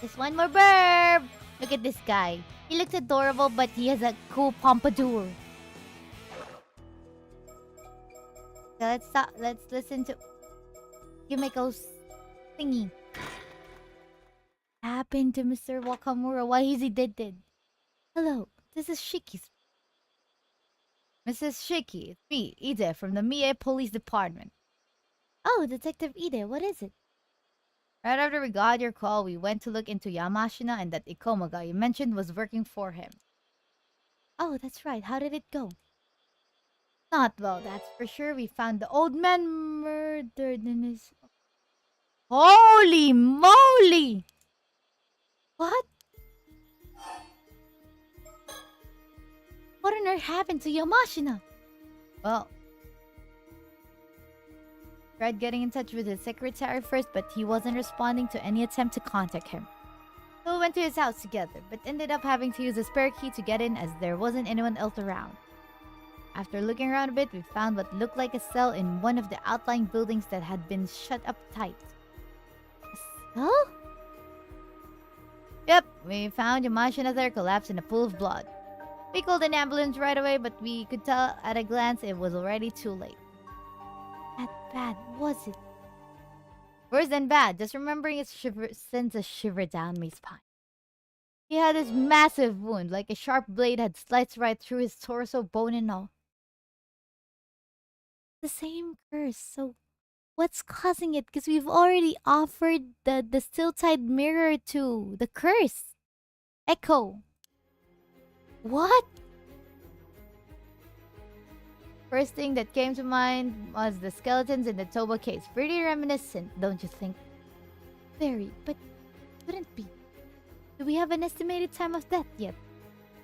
[SPEAKER 1] Just one more burp! Look at this guy. He looks adorable, but he has a cool pompadour. So let's listen to Yumiko's thingy. Happened to Mr. Wakamura. Why is he dead? Hello, this is Shiki's. Mrs. Shiki, it's me, Ide, from the Mie Police Department. Oh, Detective Ide, what is it? Right after we got your call, we went to look into Yamashina, and that Ikoma guy you mentioned was working for him. Oh, that's right. How did it go? Not well, that's for sure. We found the old man murdered in his... Holy moly! What? What on earth happened to Yamashina? Well, tried getting in touch with his secretary first, but he wasn't responding to any attempt to contact him. So we went to his house together, but ended up having to use a spare key to get in as there wasn't anyone else around. After looking around a bit, we found what looked like a cell in one of the outlying buildings that had been shut up tight. A cell? Yep, we found Yamashina there collapsed in a pool of blood. We called an ambulance right away, but we could tell at a glance it was already too late. That bad, was it? Worse than bad. Just remembering it sends a shiver down my spine. He had this massive wound, like a sharp blade had sliced right through his torso, bone and all. The same curse, so what's causing it? Because we've already offered the still-tied mirror to the curse. Echo. What? First thing that came to mind was the skeletons in the Toba case. Pretty reminiscent, don't you think? Very, but couldn't be. Do we have an estimated time of death yet?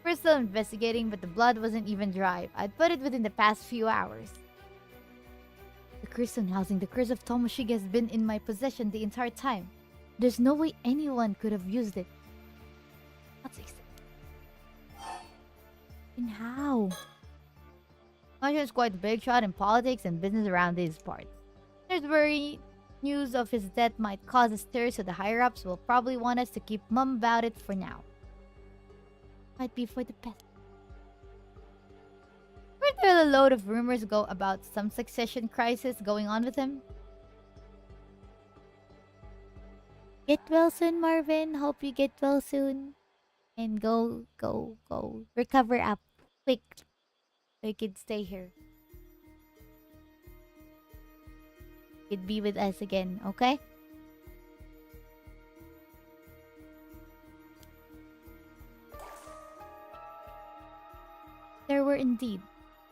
[SPEAKER 1] We're still investigating, but the blood wasn't even dry. I'd put it within the past few hours. The crystal housing the curse of Tomoshige has been in my possession the entire time. There's no way anyone could have used it. That's exactly. And how? Masha is quite a big shot in politics and business around these parts. There's worry news of his death might cause a stir, so the higher-ups will probably want us to keep mum about it for now. Might be for the best. Weren't there a load of rumors go about some succession crisis going on with him? Get well soon, Marvin. Hope you get well soon. And go. Recover up. Quick. So you can stay here. You can be with us again, okay? There were indeed.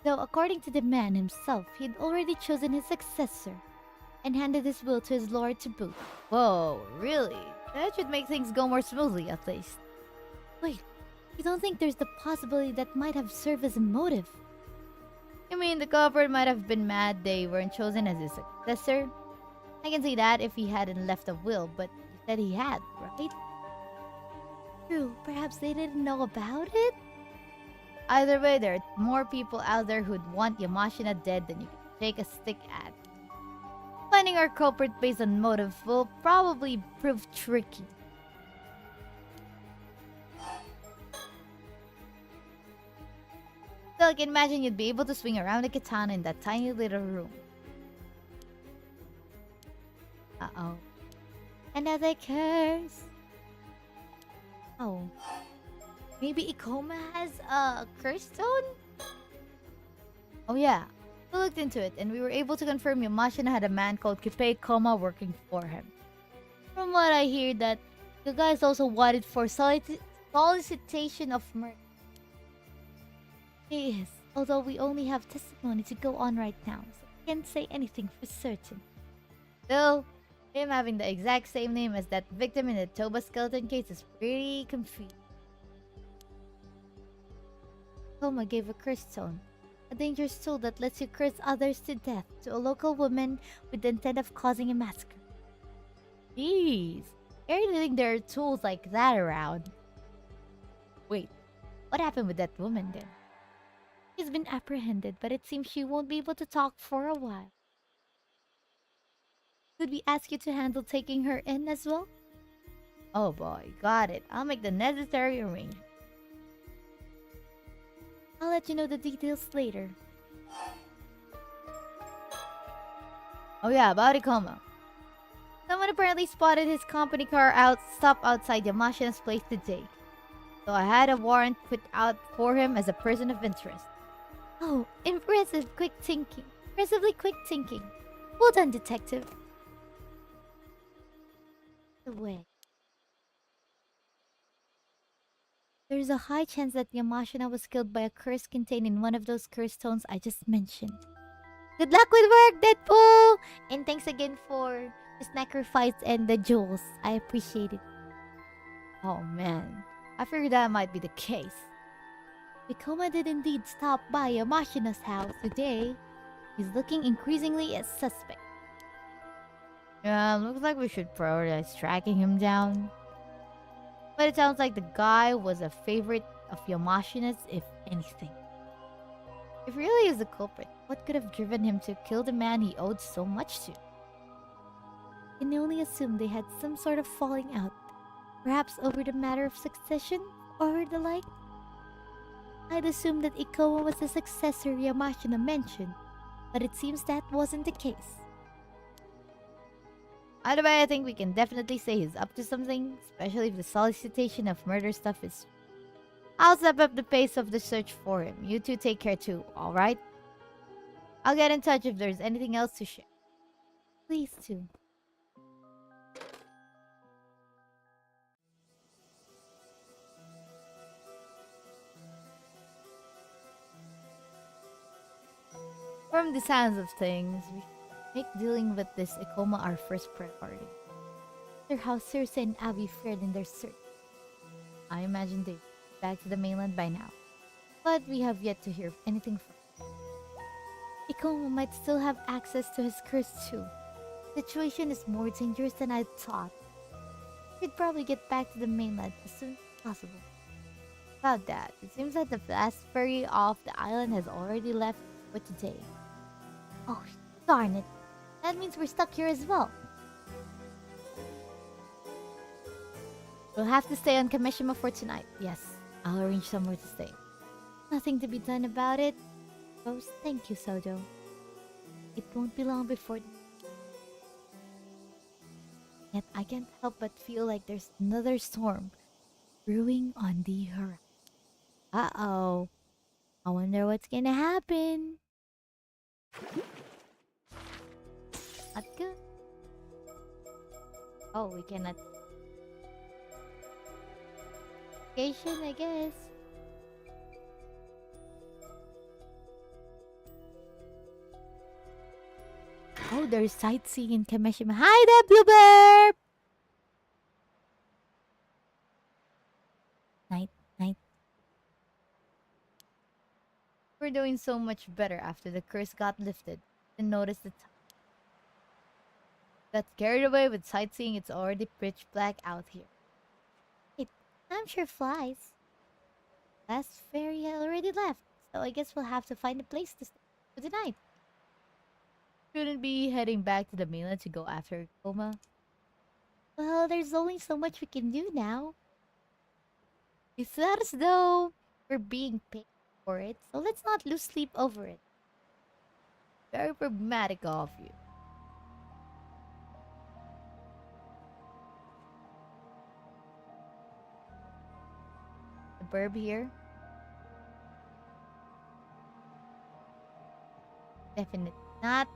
[SPEAKER 1] Though according to the man himself, he'd already chosen his successor and handed his will to his lord to boot. Whoa, really? That should make things go more smoothly, at least. Wait, you don't think there's the possibility that might have served as a motive? You mean the culprit might have been mad they weren't chosen as his successor? I can see that if he hadn't left a will, but you said he had, right? True, perhaps they didn't know about it? Either way, there are more people out there who'd want Yamashina dead than you can shake a stick at. Finding our culprit based on motive will probably prove tricky. Still, I can imagine you'd be able to swing around a katana in that tiny little room. Uh-oh. Another curse. Oh. Maybe Ikoma has a curse stone? Oh yeah. We looked into it and we were able to confirm Yamashina had a man called Kipei Koma working for him. From what I hear, that the guy is also wanted for solicitation of murder. He is, although we only have testimony to go on right now, so I can't say anything for certain. Still, him having the exact same name as that victim in the Toba skeleton case is pretty confusing. Koma gave a curse stone, a dangerous tool that lets you curse others to death, to a local woman with the intent of causing a massacre. Jeez, I really think there are tools like that around. Wait, what happened with that woman then? She's been apprehended, but it seems she won't be able to talk for a while. Could we ask you to handle taking her in as well? Oh boy, got it. I'll make the necessary arrangements. I'll let you know the details later. Oh yeah, about Ikoma. Someone apparently spotted his company car stopped outside Yamashina's place today. So I had a warrant put out for him as a person of interest. Oh, impressive quick thinking. Impressively quick thinking. Well done, detective. way. There's a high chance that Yamashina was killed by a curse contained in one of those curse stones I just mentioned. Good luck with work, Deadpool! And thanks again for the sacrifice and the jewels. I appreciate it. Oh man, I figured that might be the case. Bikoma did indeed stop by Yamashina's house today. He's looking increasingly a suspect. Yeah, looks like we should prioritize tracking him down. But it sounds like the guy was a favorite of Yamashina's, if anything. If really is the culprit, what could have driven him to kill the man he owed so much to? I can only assume they had some sort of falling out, perhaps over the matter of succession or the like. I'd assumed that Ikoma was the successor Yamashina mentioned, but it seems that wasn't the case. Either way, I think we can definitely say he's up to something, especially if the solicitation of murder stuff is... I'll step up the pace of the search for him. You two take care too, alright? I'll get in touch if there's anything else to share. Please too. From the sounds of things, we should make dealing with this Ikoma our first priority. Their how Circe and Abby fared in their search. I imagine they'd be back to the mainland by now, but we have yet to hear anything from them. Ikoma might still have access to his curse too. The situation is more dangerous than I thought. We'd probably get back to the mainland as soon as possible. About that, it seems that the last ferry off the island has already left for today. Oh, darn it. That means we're stuck here as well. We'll have to stay on Kameshima for tonight. Yes, I'll arrange somewhere to stay. Nothing to be done about it. Rose, thank you, Sojo. It won't be long before... Yet I can't help but feel like there's another storm brewing on the horizon. Uh-oh. I wonder what's gonna happen. Not good. Oh, we cannot... Vacation, I guess. Oh, there's sightseeing in Kameshima. Hi there, Bluebird! Night, night. We're doing so much better after the curse got lifted. And notice the time. Got carried away with sightseeing. It's already pitch black out here. Wait, I'm sure flies. Last ferry had already left, so I guess we'll have to find a place to stay for the night. Shouldn't be heading back to the mainland to go after Koma. Well, there's only so much we can do now. It's not as though we're being paid for it, so let's not lose sleep over it. Very pragmatic of you. The burb here. Definitely not.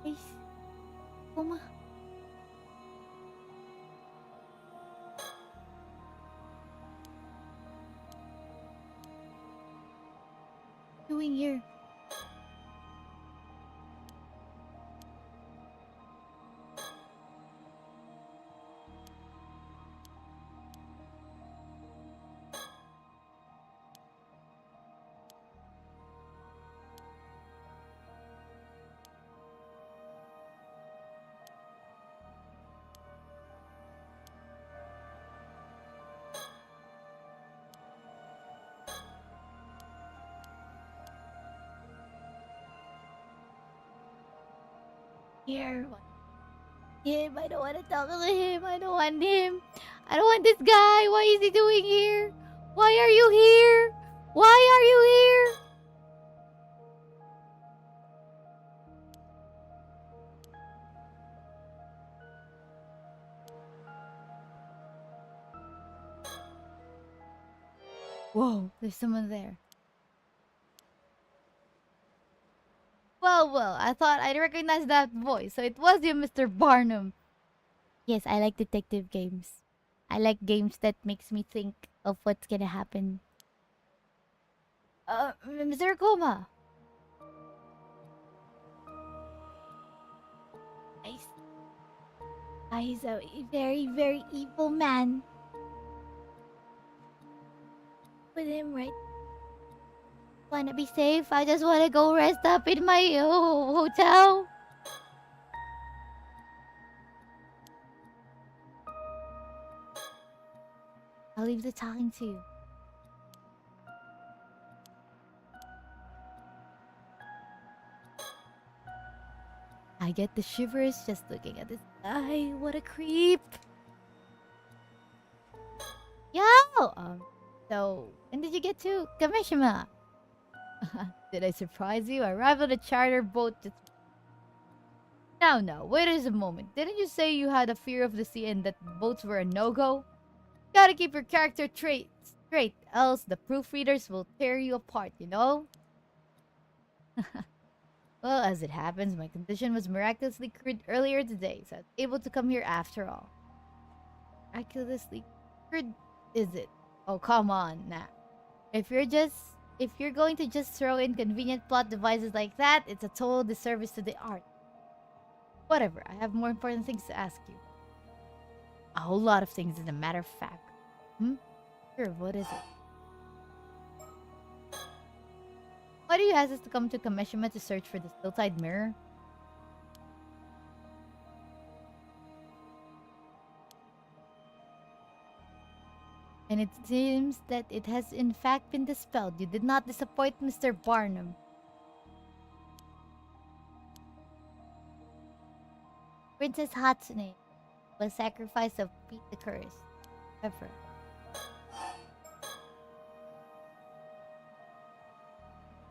[SPEAKER 1] Please. Koma. Doing here? Here. Him. I don't want to talk to him. I don't want him. I don't want this guy. What is he doing here? Why are you here? Why are you here? Whoa, there's someone there. Well, I thought I'd recognize that voice, so it was you, Mr. Barnum. Yes, I like detective games. I like games that makes me think of what's gonna happen. Mr. Kuma. I He's a very, very evil man. With him, right? Wanna be safe? I just wanna go rest up in my hotel. I'll leave the talking to you. I get the shivers just looking at this guy. What a creep. Yo! So, when did you get to Kameshima? Did I surprise you? I arrived on a charter boat just... Now, wait a moment. Didn't you say you had a fear of the sea and that boats were a no-go? Gotta keep your character traits straight, else the proofreaders will tear you apart, you know? Well, as it happens, my condition was miraculously cured earlier today, so I was able to come here after all. Miraculously cured, is it? Oh, come on, nah. If you're going to just throw in convenient plot devices like that, it's a total disservice to the art. Whatever, I have more important things to ask you. A whole lot of things, as a matter of fact. Sure, what is it? Why do you ask us to come to Kameshima to search for the still-tide mirror? And it seems that it has in fact been dispelled. You did not disappoint Mr. Barnum. Princess Hatsune was sacrificed of beat the curse. Ever.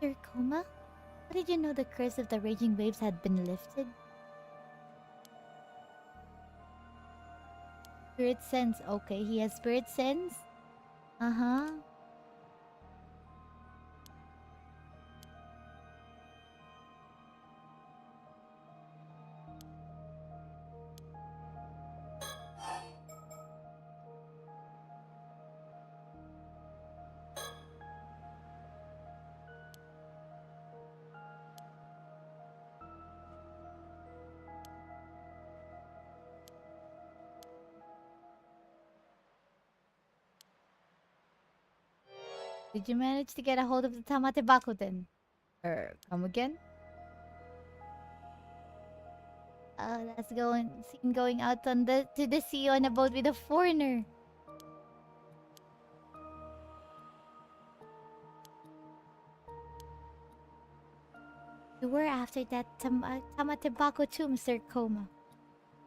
[SPEAKER 1] Mr. Koma? How did you know the curse of the raging waves had been lifted? Spirit sense. Okay, he has spirit sense? Uh-huh. Did you manage to get a hold of the Tamate Bakuten? Come again? That's seen going out on to the sea on a boat with a foreigner. You were after that Tamate Bako too, Mr. Koma.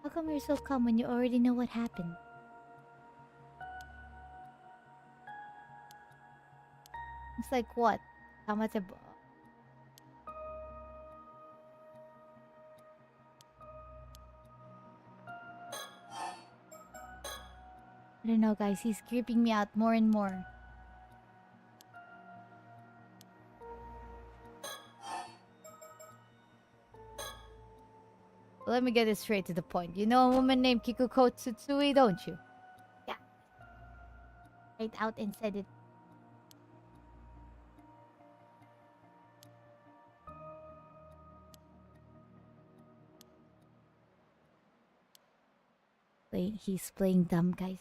[SPEAKER 1] How come you're so calm when you already know what happened? It's like what? Tamate I don't know, guys. He's creeping me out more and more. Well, let me get this straight to the point. You know a woman named Kikuko Tsutsui, don't you? Yeah. Right out and said it. He's playing dumb, guys.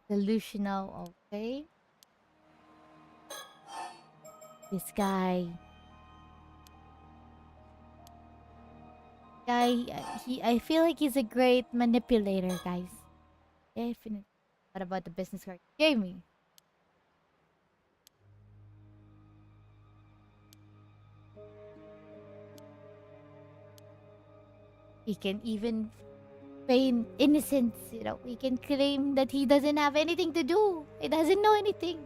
[SPEAKER 1] Delusional, okay. This guy. I feel like he's a great manipulator, guys. Definitely. What about the business card you gave me? He can even feign innocence, you know. He can claim that he doesn't have anything to do. He doesn't know anything.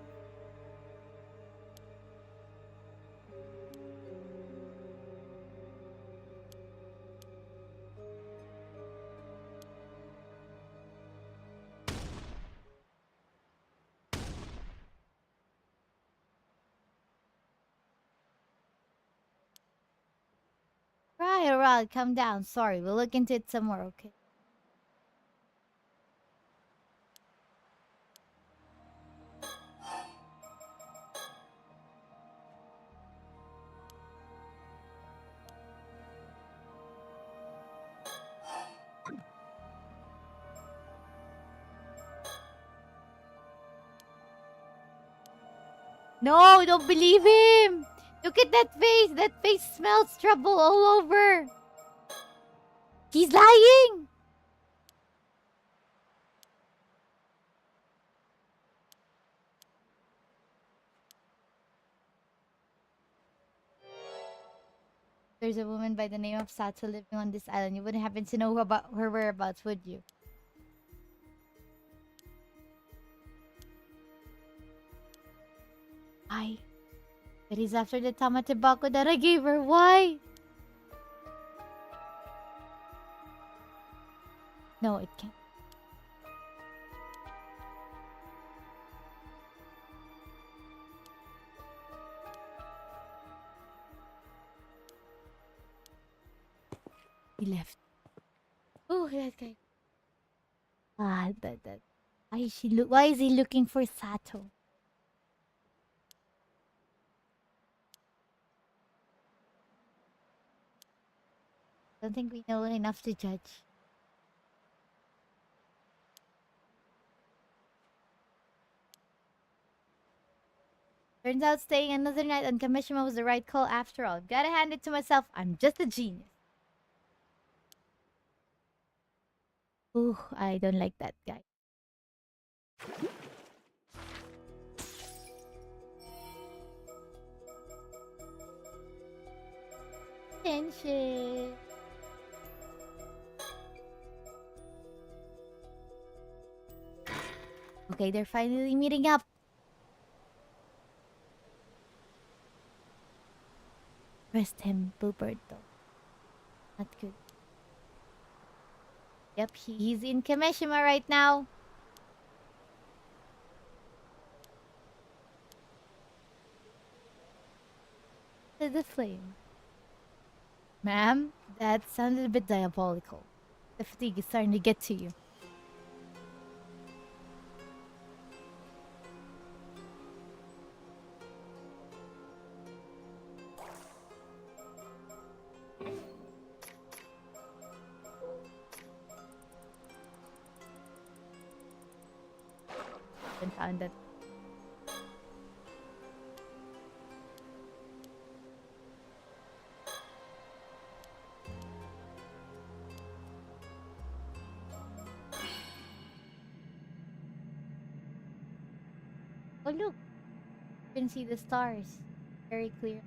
[SPEAKER 1] Right, calm down. Sorry, we'll look into it some more, okay? No, don't believe him! Look at that face! That face smells trouble all over! He's lying! There's a woman by the name of Sato living on this island. You wouldn't happen to know about her whereabouts, would you? Why? It is after the tamatebako that I gave her. Why? No, it can't. He left. Oh, that guy. That. Why is he looking for Sato? Don't think we know enough to judge. Turns out staying another night on Kameshima was the right call after all. Gotta hand it to myself, I'm just a genius. Ooh, I don't like that guy. Tension. Okay, they're finally meeting up. Rest him, Booberto. Not good. Yep, he's in Kameshima right now. To the flame. Ma'am, that sounded a bit diabolical. The fatigue is starting to get to you. And found that. Oh look, you can see the stars very clear.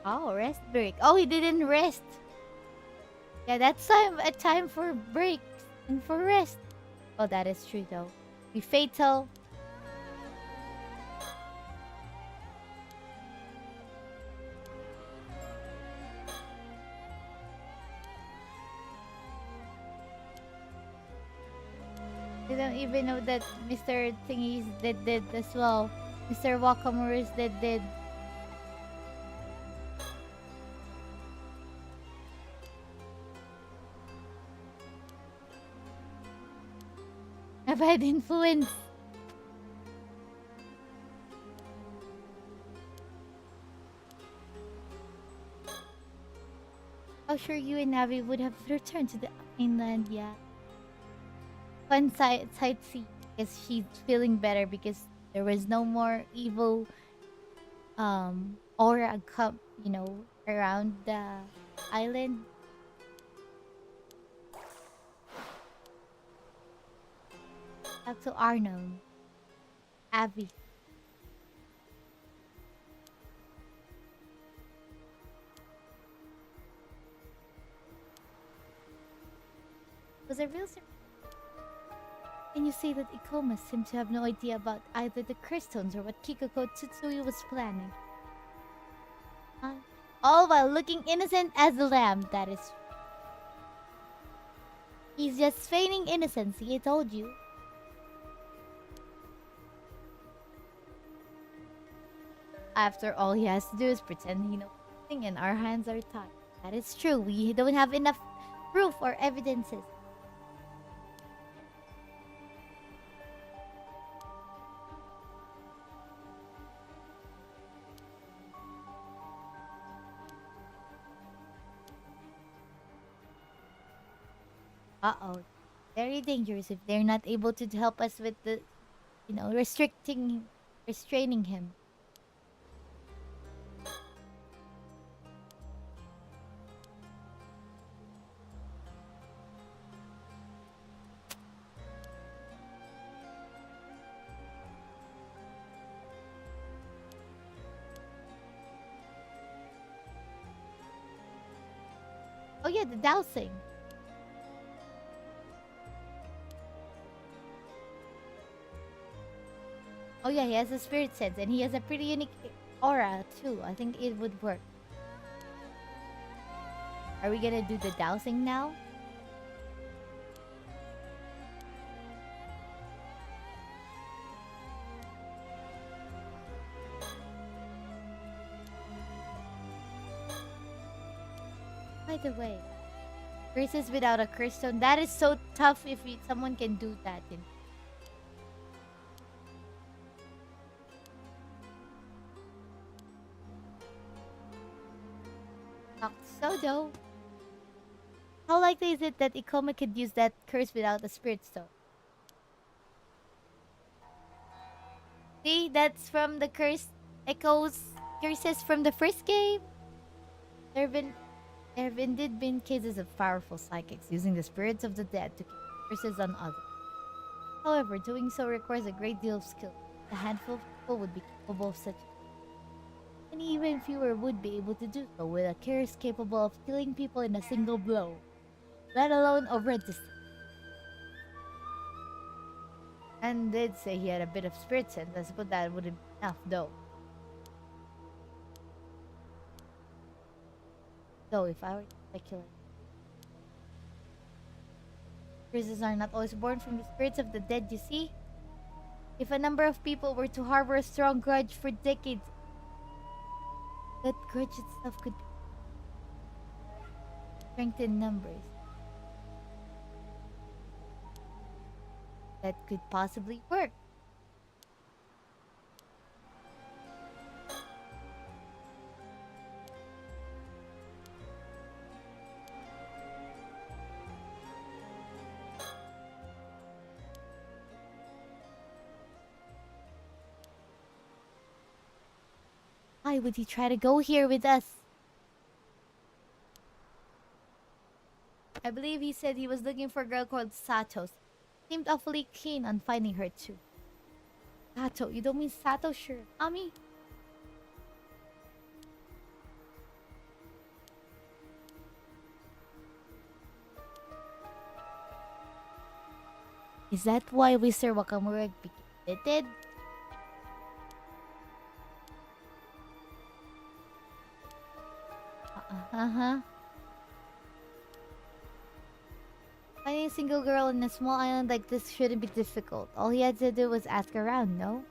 [SPEAKER 1] Oh, rest break. Oh, he didn't rest. Yeah, that's a time for breaks and for rest. Oh, that is true though. Be fatal. You don't even know that Mr. Thingy's dead as well. Mr. Wakamuru's dead. A bad influence. How sure you and Navi would have returned to the mainland, yeah. Fun sightsee because she's feeling better because There was no more evil aura around the island. Back to Arnold. Abby. Was a real Can you say that Ikoma seemed to have no idea about either the crystals or what Kikoko Tsutsui was planning? Huh? All while looking innocent as a lamb, that is. He's just feigning innocence, he told you. After all he has to do is pretend he knows nothing and our hands are tied. That is true, we don't have enough proof or evidences. Uh-oh. Very dangerous if they're not able to help us with the, restraining him. Oh yeah, the dowsing. Oh yeah, he has a spirit sense and he has a pretty unique aura too. I think it would work. Are we gonna do the dowsing now? By the way, curses without a curse stone. That is so tough if someone can do that. So though, how likely is it that Ikoma could use that curse without a spirit stone? See, that's from the echoes curses from the first game. There have indeed been cases of powerful psychics using the spirits of the dead to cast curses on others. However, doing so requires a great deal of skill. A handful of people would be capable of such, and even fewer would be able to do so with a curse capable of killing people in a single blow, let alone over a distance. And did say he had a bit of spirit sense. I suppose that wouldn't be enough, though. Though, if I were to speculate, curses are not always born from the spirits of the dead, you see? If a number of people were to harbor a strong grudge for decades, that grudge itself could strengthen numbers. That could possibly work. Why would he try to go here with us? I believe he said he was looking for a girl called Sato. Seemed awfully keen on finding her too. Sato? You don't mean Sato? Sure. Ami? Is that why Mr. Wakamura became dead? Uh-huh. Finding a single girl in a small island like this shouldn't be difficult. All he had to do was ask around, no?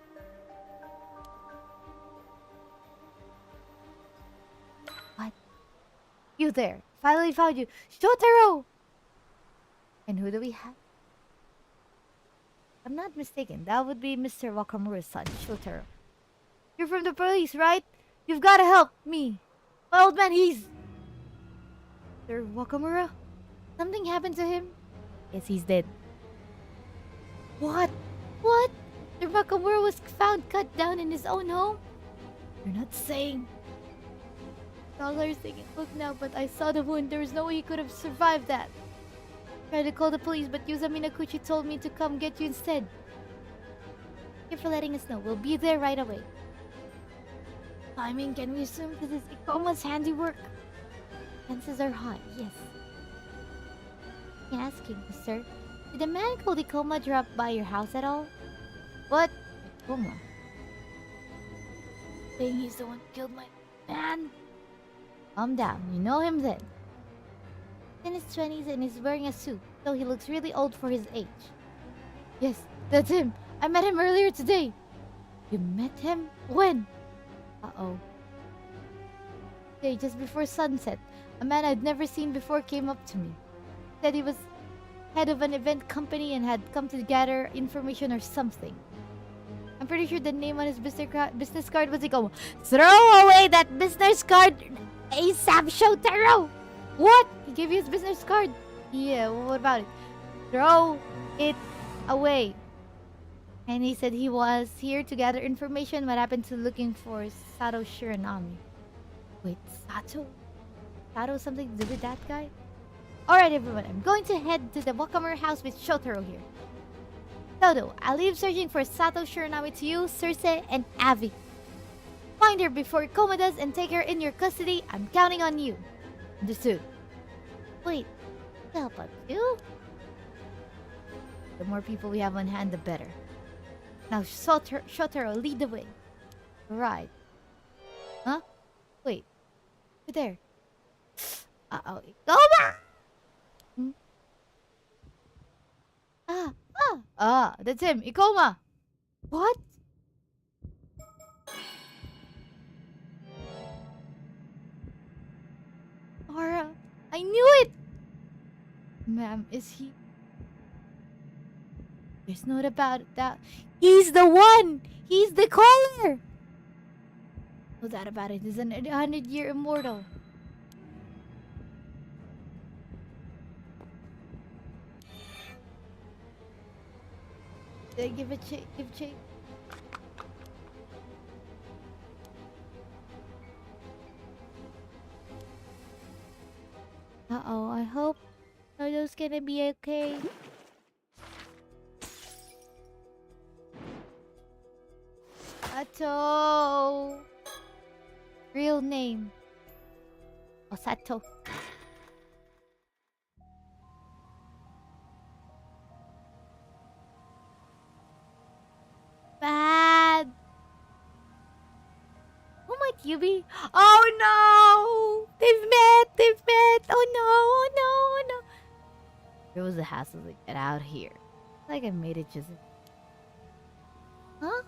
[SPEAKER 1] What? You there. Finally found you. Shotaro! And who do we have? If I'm not mistaken, that would be Mr. Wakamura's son, Shotaro. You're from the police, right? You've got to help me. My old man, he's... Mr. Wakamura? Something happened to him? Yes, he's dead. What? What? Their Nakamura was found cut down in his own home? You're not saying. Scholars thinking, look now, but I saw the wound. There was no way he could have survived that. Tried to call the police, but Yuza Minakuchi told me to come get you instead. Thank you for letting us know. We'll be there right away. I mean, can we assume this is Ikoma's handiwork? Chances are high, yes. Asking, sir, did a man called Ikoma drop by your house at all? What? Ikoma? Saying he's the one who killed my man? Calm down, you know him then. He's in his 20s and he's wearing a suit, so he looks really old for his age. Yes, that's him. I met him earlier today. You met him? When? Uh-oh. Today, just before sunset, a man I'd never seen before came up to me. Said he was head of an event company and had come to gather information or something. I'm pretty sure the name on his business card was Ikoma. Throw away that business card! ASAP, Shotaro! What? He gave you his business card? Yeah, what about it? Throw it away. And he said he was here to gather information what happened to looking for Sato Shiranami. Wait, Sato? Sato something to do with that guy? Alright everyone, I'm going to head to the Wakamura house with Shotaro here. Toto, I'll leave searching for Sato Shiranami to you, Circe, and Avi. Find her before Ikoma does and take her in your custody. I'm counting on you. Understood. Wait, help us too? The more people we have on hand, the better. Now Shotaro, lead the way. Right. Huh? Wait. Over there. Uh-oh. Ikoma! That's him, Ikoma! What? Aura, I knew it! Ma'am, is he... There's no doubt about that. He's the one! He's the caller! No doubt about it. He's an 100-year immortal. Give a check. Give a check. Uh-oh, I hope Nodo's gonna be okay. Sato! Real name. Oh, Sato. Bad. Who might you be? Oh no! They've met! They've met! Oh no! Oh no! Oh no! There was a hassle to get out here. Like I made it just... Huh?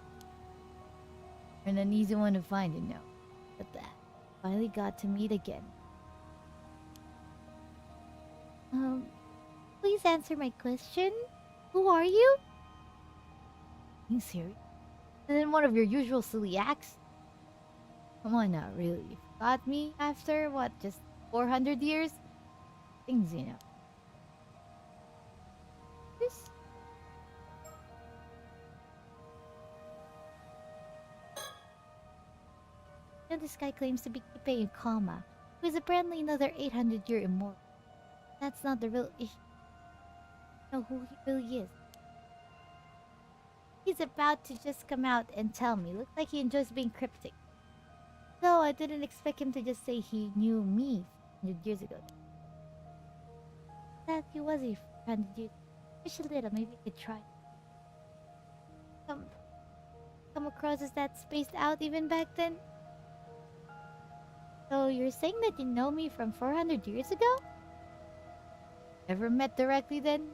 [SPEAKER 1] You're an easy one to find, you know. But that finally got to meet again. Please answer my question. Who are you? Being serious? Isn't one of your usual silly acts? Come on now, really. You forgot me after, what, just 400 years? Things, you know. This... You know, this guy claims to be Kippei Ikoma, who is apparently another 800-year immortal. That's not the real issue. You know who he really is. He's about to just come out and tell me. Looks like he enjoys being cryptic. Though I didn't expect him to just say he knew me 100 years ago. Exactly was he 100 years? Wish a little, maybe I could try. Come across as that spaced out even back then? So you're saying that you know me from 400 years ago? Never met directly then?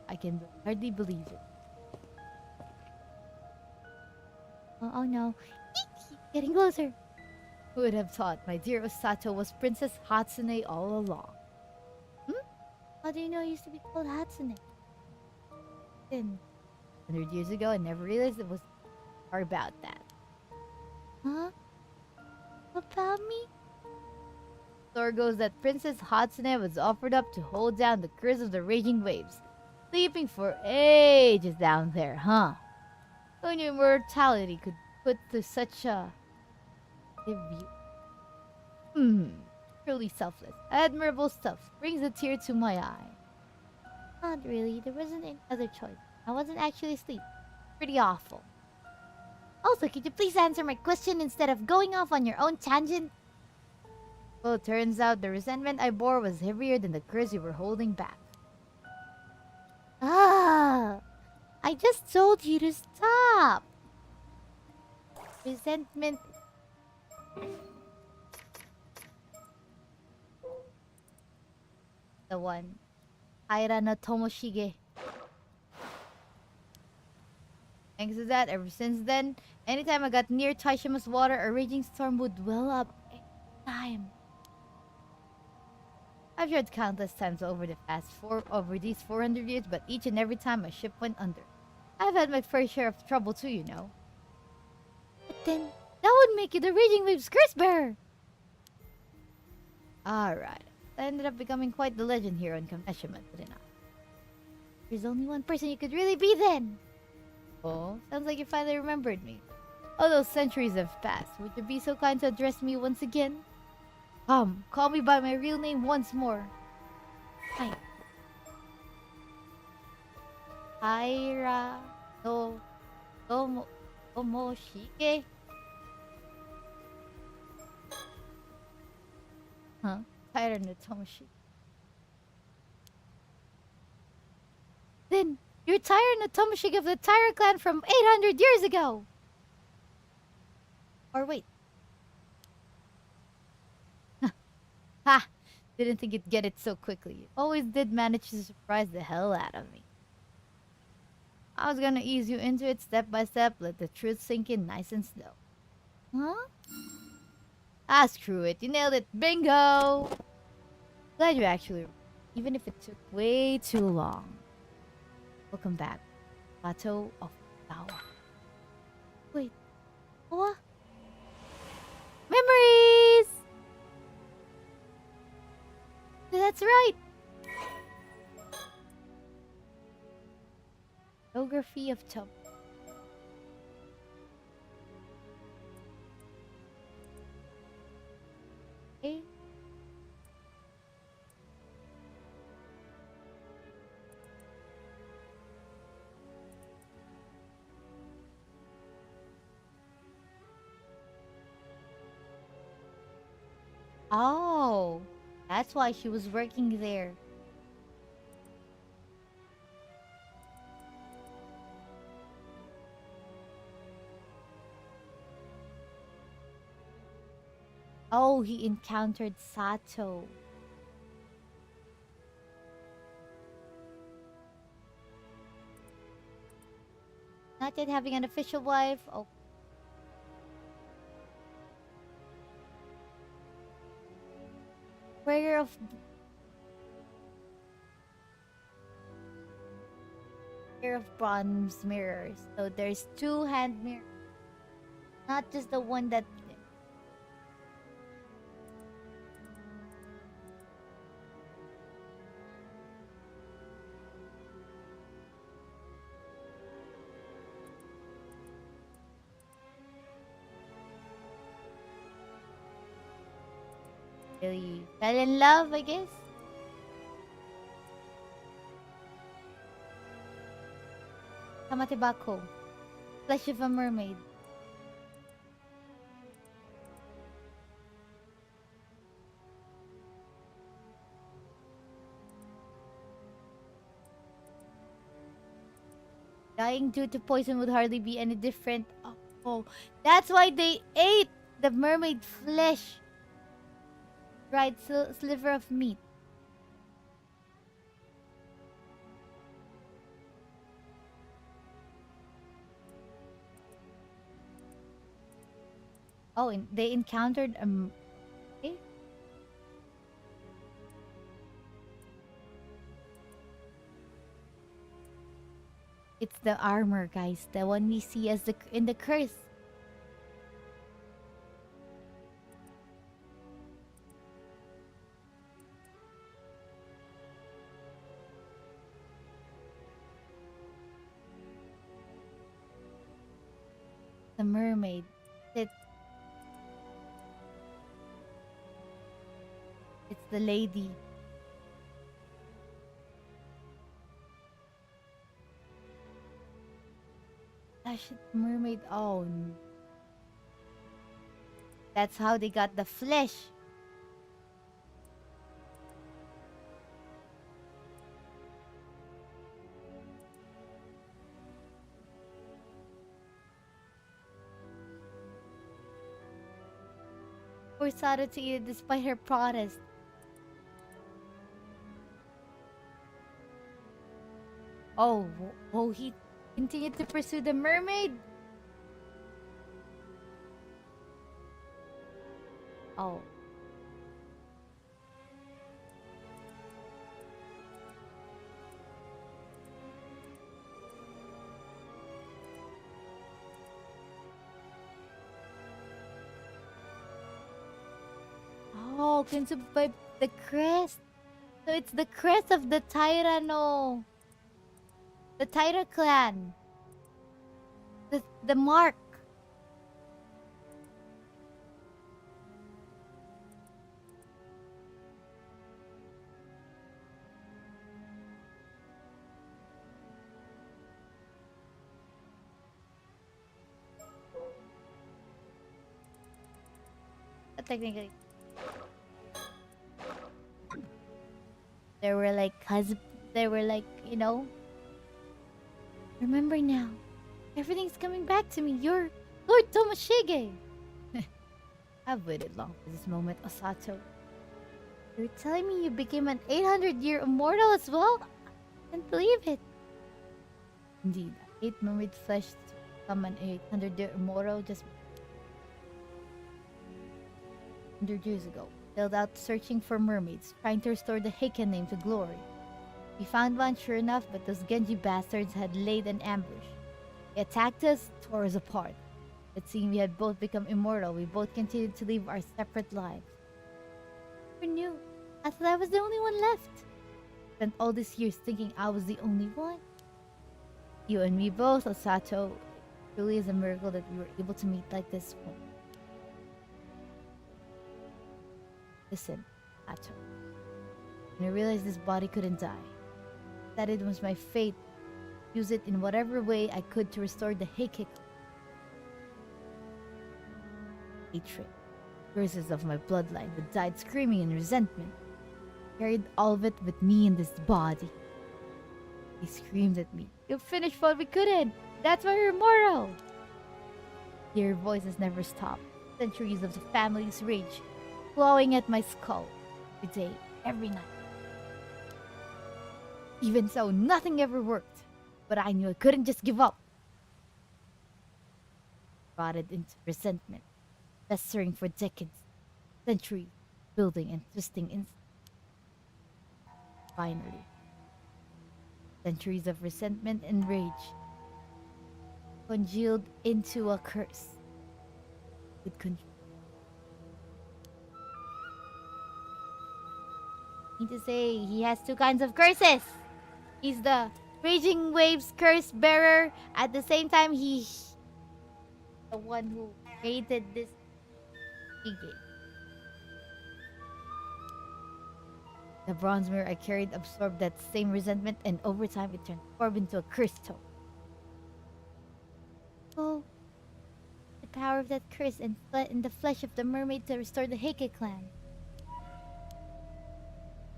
[SPEAKER 1] I can hardly believe it. Oh no. Getting closer. Who would have thought my dear Osato was Princess Hatsune all along? How do you know I used to be called Hatsune? Then, 100 years ago, I never realized it was more about that. Huh? About me? Story goes that Princess Hatsune was offered up to hold down the curse of the raging waves. Sleeping for ages down there, huh? Who knew mortality could put to such a view? Truly selfless. Admirable stuff. Brings a tear to my eye. Not really. There wasn't any other choice. I wasn't actually asleep. Pretty awful. Also, could you please answer my question instead of going off on your own tangent? Well, it turns out the resentment I bore was heavier than the curse you were holding back. Ah! I just told you to stop! Resentment... The one. Aira no Tomoshige. Thanks to that, ever since then, anytime I got near Taishima's water, a raging storm would well up anytime. I've heard countless times over these 400 years, but each and every time my ship went under. I've had my fair share of trouble too, you know. But then, that would make you the Raging Waves curse bearer! Alright. I ended up becoming quite the legend here on Kameshima, didn't I? There's only one person you could really be then! Oh, sounds like you finally remembered me. Although centuries have passed, would you be so kind to address me once again? Call me by my real name once more. Hi. Aira no Tomoshige? Huh? Aira no Tomoshige. Then, you're Taira no Tomoshige of the Taira clan from 800 years ago! Or wait. Ha! Didn't think you'd get it so quickly. You always did manage to surprise the hell out of me. I was gonna ease you into it step by step, let the truth sink in nice and slow. Huh? Ah, screw it. You nailed it. Bingo! Glad you actually... Even if it took way too long. Welcome back. Plateau of Tawa. Wait. What? Memories! That's right! Geography of Tub. Okay. Oh, that's why she was working there. Oh, he encountered Sato. Not yet having an official wife. Oh. Prayer of... Prayer of bronze mirrors. So there's 2 hand mirrors. Not just the one that... Really fell in love, I guess. Kamatebako. Flesh of a mermaid. Dying due to poison would hardly be any different. Oh, that's why they ate the mermaid flesh. Dried sliver of meat. Oh, and they encountered okay. It's the armor, guys. The one we see as in the curse. The mermaid. It's it's the lady. Gosh, it's mermaid. Oh, that's how they got the flesh. Forced Sato to eat it despite her protest. Oh, he continued to pursue the mermaid. Oh. Oh, consumed by the crest. So it's the crest of the Tyranno. The Tyra clan. The mark. Technically. There were like you know. Remember now. Everything's coming back to me. You're Lord Tomoshige. I've waited long for this moment, Osato. You're telling me you became an 800-year immortal as well? I can't believe it. Indeed, I ate mermaid flesh to become an 800-year immortal just 100 years ago. Sailed out searching for mermaids, trying to restore the Heiken name to glory. We found one, sure enough, but those Genji bastards had laid an ambush. They attacked us, tore us apart. It seemed we had both become immortal. We both continued to live our separate lives. Who knew? I thought I was the only one left. Spent all these years thinking I was the only one. You and me both, Osato. It truly is a miracle that we were able to meet like this one. Listen, Osato. When I realized this body couldn't die, that it was my fate to use it in whatever way I could to restore the Heike. Hatred. Curses of my bloodline that died screaming in resentment. Carried all of it with me in this body. They screamed at me. You finished what we couldn't! That's why we're immortal! Their voices never stopped. Centuries of the family's rage clawing at my skull. Every day, every night. Even so, nothing ever worked. But I knew I couldn't just give up. Rotted into resentment. Festering for decades. Centuries. Building and twisting in. Finally. Centuries of resentment and rage. Congealed into a curse. With control. Need to say he has two kinds of curses. He's the Raging Waves curse bearer. At the same time, he's the one who created this game. The bronze mirror I carried absorbed that same resentment, and over time it transformed into a cursed tome. Oh, the power of that curse and in the flesh of the mermaid to restore the Heike clan.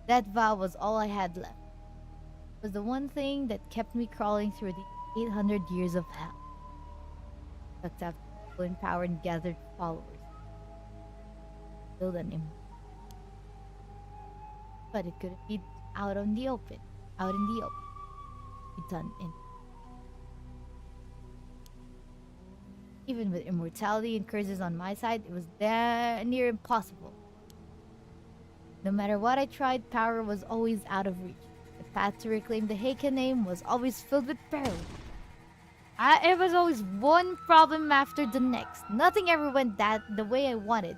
[SPEAKER 1] That vow was all I had left. It was the one thing that kept me crawling through the 800 years of hell. Sucked out people in power and gathered followers. Build an empire. But it couldn't be out in the open. Be done in. Even with immortality and curses on my side, it was near impossible. No matter what I tried, power was always out of reach. The path to reclaim the Heike name was always filled with peril. It was always one problem after the next. Nothing ever went the way I wanted.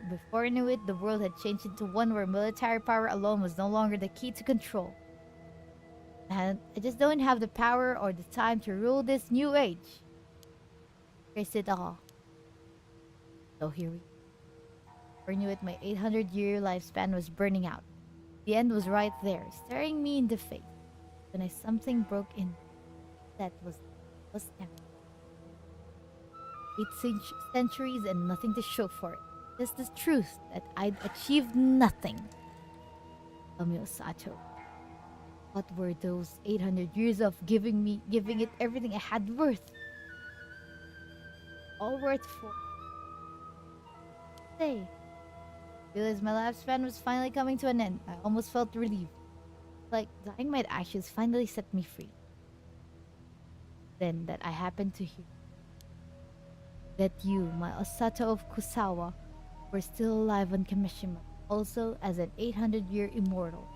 [SPEAKER 1] Before I knew it, the world had changed into one where military power alone was no longer the key to control. And I just don't have the power or the time to rule this new age. Face it all. So here we I knew it, my 800-year lifespan was burning out. The end was right there, staring me in the face. When something broke in, that was empty. 8 centuries and nothing to show for it. Just the truth that I'd achieved nothing. Sato. What were those 800 years of giving it everything I had worth? All worth for. Say, realized my lifespan was finally coming to an end. I almost felt relieved. Like dying might actions finally set me free. Then that I happened to hear that you, my Osato of Kusawa, were still alive on Kameshima, also as an 800-year immortal.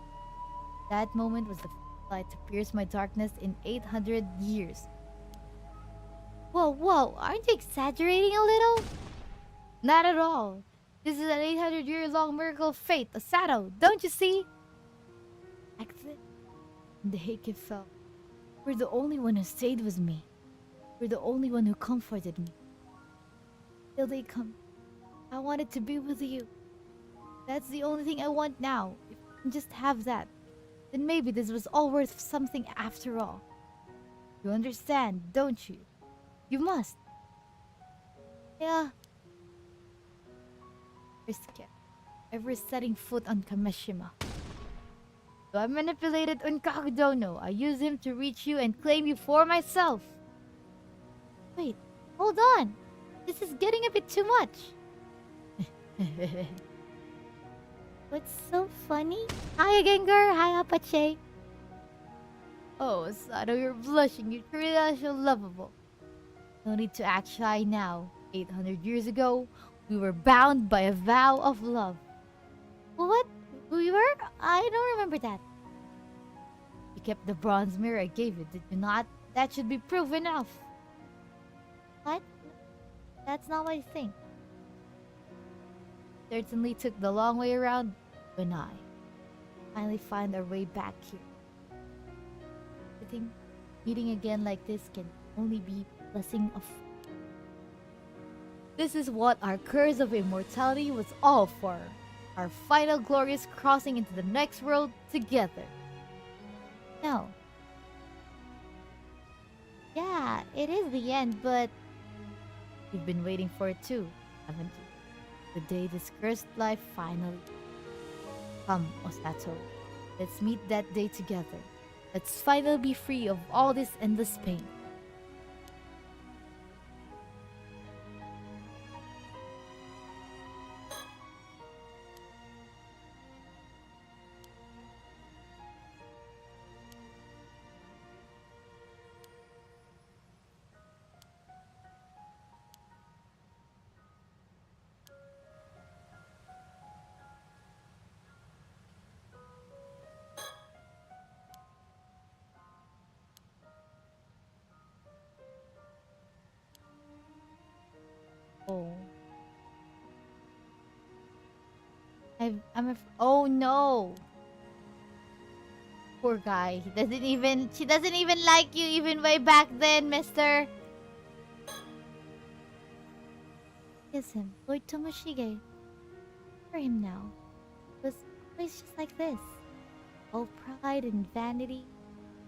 [SPEAKER 1] That moment was the first light to pierce my darkness in 800 years. Whoa, aren't you exaggerating a little? Not at all. This is an 800-year-long miracle of fate, Osato, don't you see? Exit. And the Heike fell. You're the only one who stayed with me. You're the only one who comforted me. Till they come, I wanted to be with you. That's the only thing I want now. If I can just have that, then maybe this was all worth something after all. You understand, don't you? You must. Yeah. Risk it. Ever setting foot on Kameshima. So I manipulated Unkakudono. I used him to reach you and claim you for myself. Wait, hold on. This is getting a bit too much. What's so funny? Hi, Gengar. Hi, Apache. Oh, Sato, you're blushing. You truly are so lovable. No need to act shy now. 800 years ago, we were bound by a vow of love. What? We were? I don't remember that. You kept the bronze mirror I gave you, did you not? That should be proof enough. What? That's not what I think. Certainly took the long way around when I finally find our way back here. I think meeting again like this can only be a blessing of. This is what our curse of immortality was all for. Our final glorious crossing into the next world together. No. Yeah, it is the end, but you've been waiting for it too, haven't you? The day this cursed life finally. Come, Osato. Let's meet that day together. Let's finally be free of all this endless pain. Oh. Oh no. Poor guy. She doesn't even like you even way back then, mister. Kiss him. Lord Tomoshige. For him now. It was always just like this. All pride and vanity.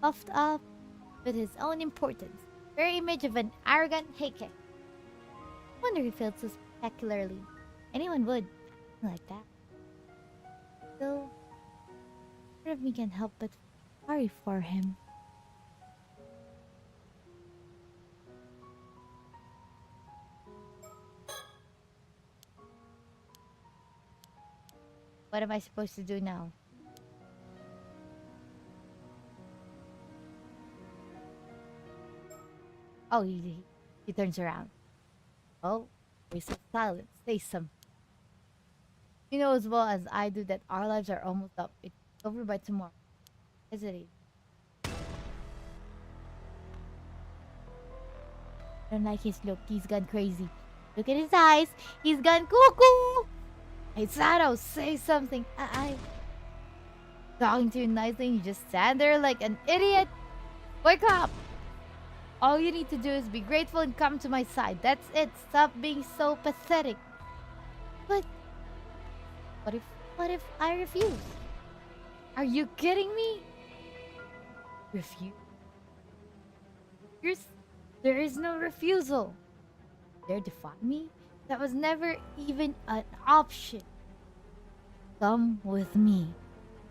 [SPEAKER 1] Puffed up with his own importance. Very image of an arrogant heike. Wonder he felt so spectacularly. Anyone would. Like that. Still, part of me can't help but worry for him. What am I supposed to do now? Oh, he turns around. Oh, waste of silence. Say some. You know as well as I do that our lives are almost up. It's over by tomorrow. Hesitate. I don't like his look. He's gone crazy. Look at his eyes. He's gone cuckoo. Hey, Sato, say something. Talking to you nicely and you just stand there like an idiot. Wake up! All you need to do is be grateful and come to my side. That's it. Stop being so pathetic. But what if I refuse? Are you kidding me? Refuse? There is no refusal. Dare defy me? That was never even an option. Come with me.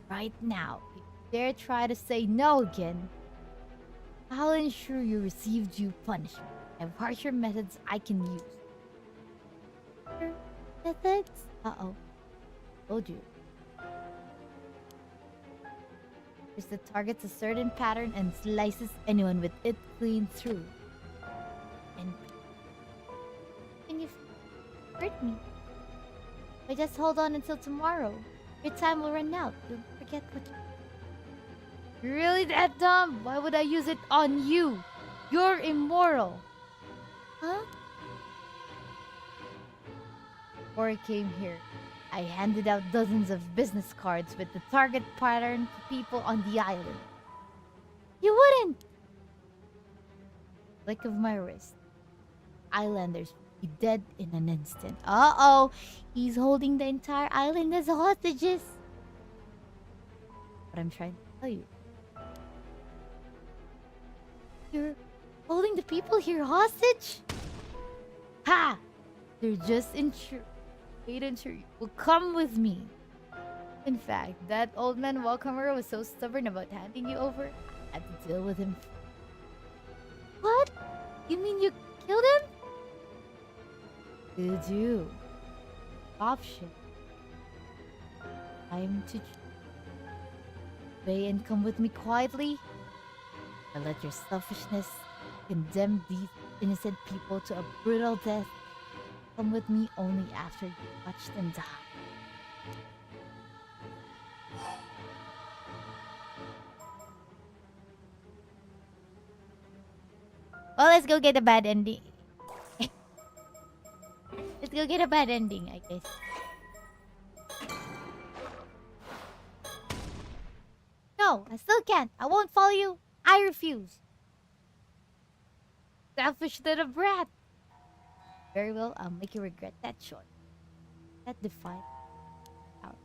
[SPEAKER 1] Right now. If you dare try to say no again, I'll ensure you receive due punishment. I have harsher methods I can use. Methods? Uh-oh. Told you. First, it targets a certain pattern and slices anyone with it clean through. And you hurt me. But just hold on until tomorrow. Your time will run out. You'll forget what you're really that dumb? Why would I use it on you? You're immoral. Huh? Before I came here, I handed out dozens of business cards with the target pattern to people on the island. You wouldn't! Flick of my wrist. Islanders would be dead in an instant. Uh-oh! He's holding the entire island as hostages. But I'm trying to tell you. You're holding the people here hostage? Ha! They're just wait until you will come with me. In fact, that old man welcomer was so stubborn about handing you over, I had to deal with him. What? You mean you killed him? Did you? Option. Time to obey and come with me quietly. Or let your selfishness condemn these innocent people to a brutal death. Come with me only after you watch them die. Well, let's go get a bad ending. Let's go get a bad ending, I guess. No, I still can't. I won't follow you. I refuse. Selfish little brat. Very well, I'll make you regret that choice. That defiant power.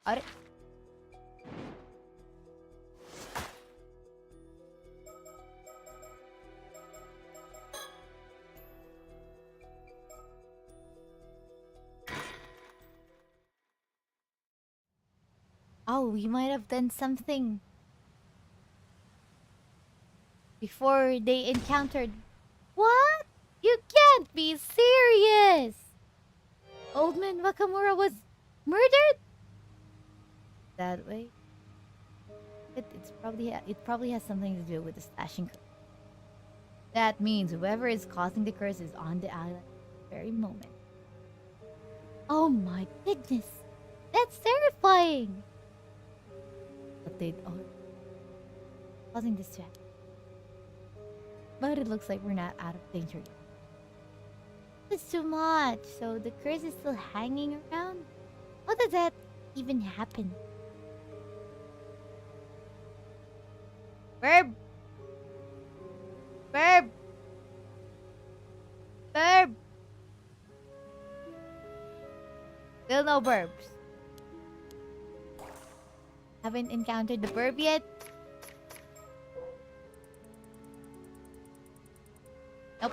[SPEAKER 1] Are Oh, we might have done something before they encountered. What? You can't be serious! Old man Wakamura was murdered? That way? It probably has something to do with the slashing curse. That means whoever is causing the curse is on the island at the very moment. Oh my goodness! That's terrifying! But they'd all causing this to happen. But it looks like we're not out of danger yet. It's too much. So the curse is still hanging around? How did that even happen? Burb! Burb! Burb! Still no burbs. Haven't encountered the burb yet? Nope.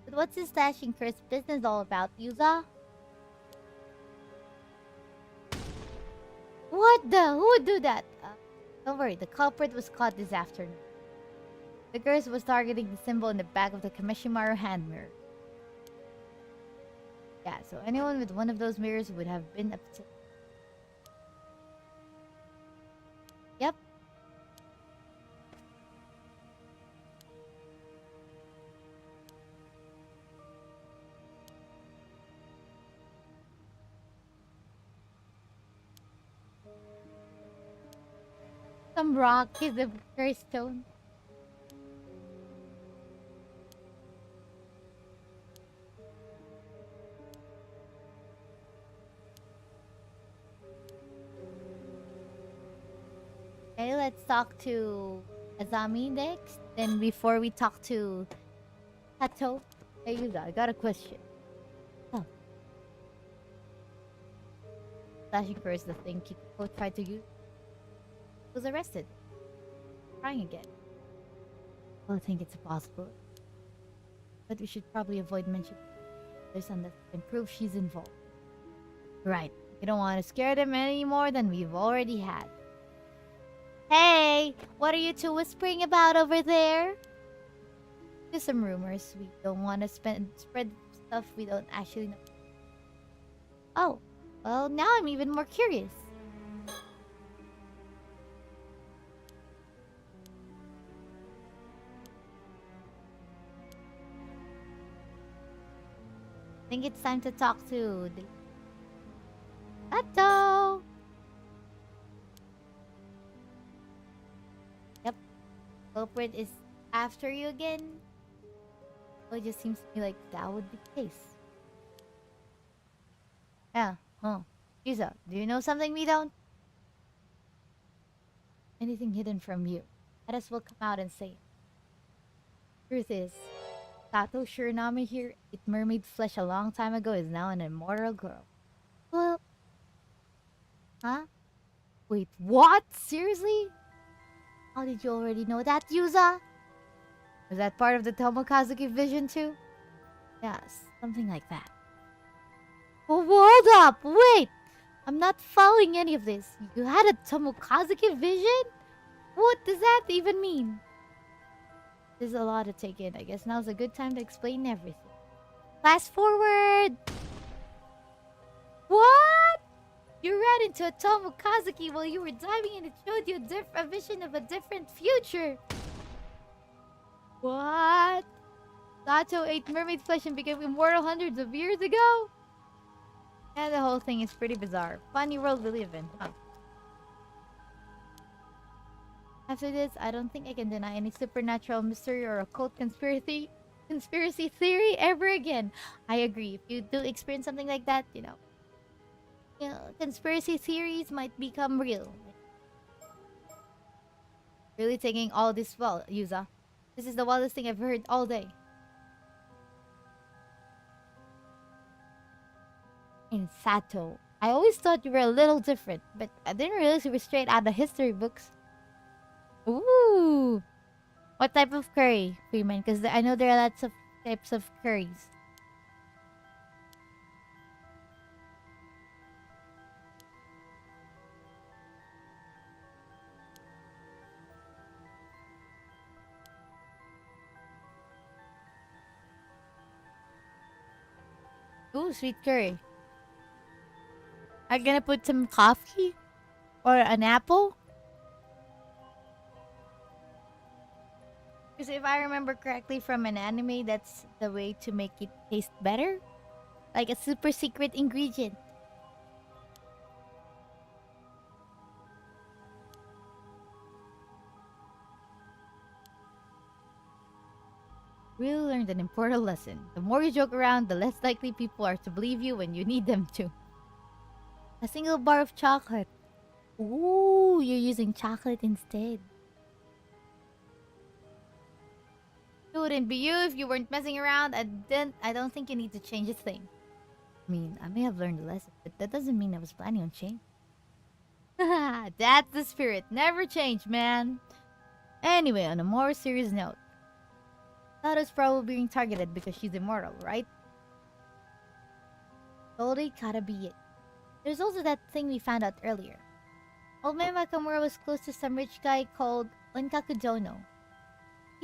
[SPEAKER 1] But what's this slashing curse business all about, Yuza? What the? Who would do that? Don't worry, the culprit was caught this afternoon. The curse was targeting the symbol in the back of the Kameshima hand mirror. Yeah, so anyone with one of those mirrors would have been upset. Yep. Some rock is the curse stone. Okay, let's talk to Azami next. Then before we talk to Hato. Hey Yuza, I got a question. Oh. Flashing curse, the thing Kiko tried to use. Was arrested. Trying again. Well, I think it's possible. But we should probably avoid mentioning this unless we can prove she's involved. Right. We don't want to scare them any more than we've already had. Hey! What are you two whispering about over there? Just some rumors. We don't want to spread stuff we don't actually know. Oh. Well, now I'm even more curious. I think it's time to talk to the Atto. Yep. Culprit is after you again. Well, it just seems to me like that would be the case. Yeah, huh. Yuza, do you know something we don't? Anything hidden from you. Let us will come out and say it. Truth is, Sato Shiranami here ate mermaid flesh a long time ago is now an immortal girl. Well... Huh? Wait, what? Seriously? How did you already know that, Yuza? Was that part of the Tomokazuki vision too? Yes, something like that. Oh, hold up! Wait! I'm not following any of this. You had a Tomokazuki vision? What does that even mean? There's a lot to take in. I guess now's a good time to explain everything. Fast forward! What? You ran into a Tomokazuki while you were diving and it showed you a vision of a different future. What? Sato ate mermaid flesh and became immortal hundreds of years ago? And the whole thing is pretty bizarre. Funny world we live in, huh? After this, I don't think I can deny any supernatural mystery or occult conspiracy theory ever again. I agree. If you do experience something like that, you know, conspiracy theories might become real. Really taking all this well, Yuza. This is the wildest thing I've heard all day. In Sato, I always thought you were a little different, but I didn't realize you were straight out of history books. Ooh! What type of curry, Freeman? Because I know there are lots of types of curries. Ooh, sweet curry. I'm gonna put some coffee? Or an apple? Because if I remember correctly from an anime, that's the way to make it taste better. Like a super secret ingredient. Really learned an important lesson. The more you joke around, the less likely people are to believe you when you need them to. A single bar of chocolate. Ooh, you're using chocolate instead. It wouldn't be you if you weren't messing around. I don't think you need to change a thing. I mean, I may have learned a lesson, but that doesn't mean I was planning on change. That's the spirit. Never change, man. Anyway, on a more serious note. Sato's probably being targeted because she's immortal, right? Totally gotta be it. There's also that thing we found out earlier. Old man Nakamura was close to some rich guy called Unkaku Dono.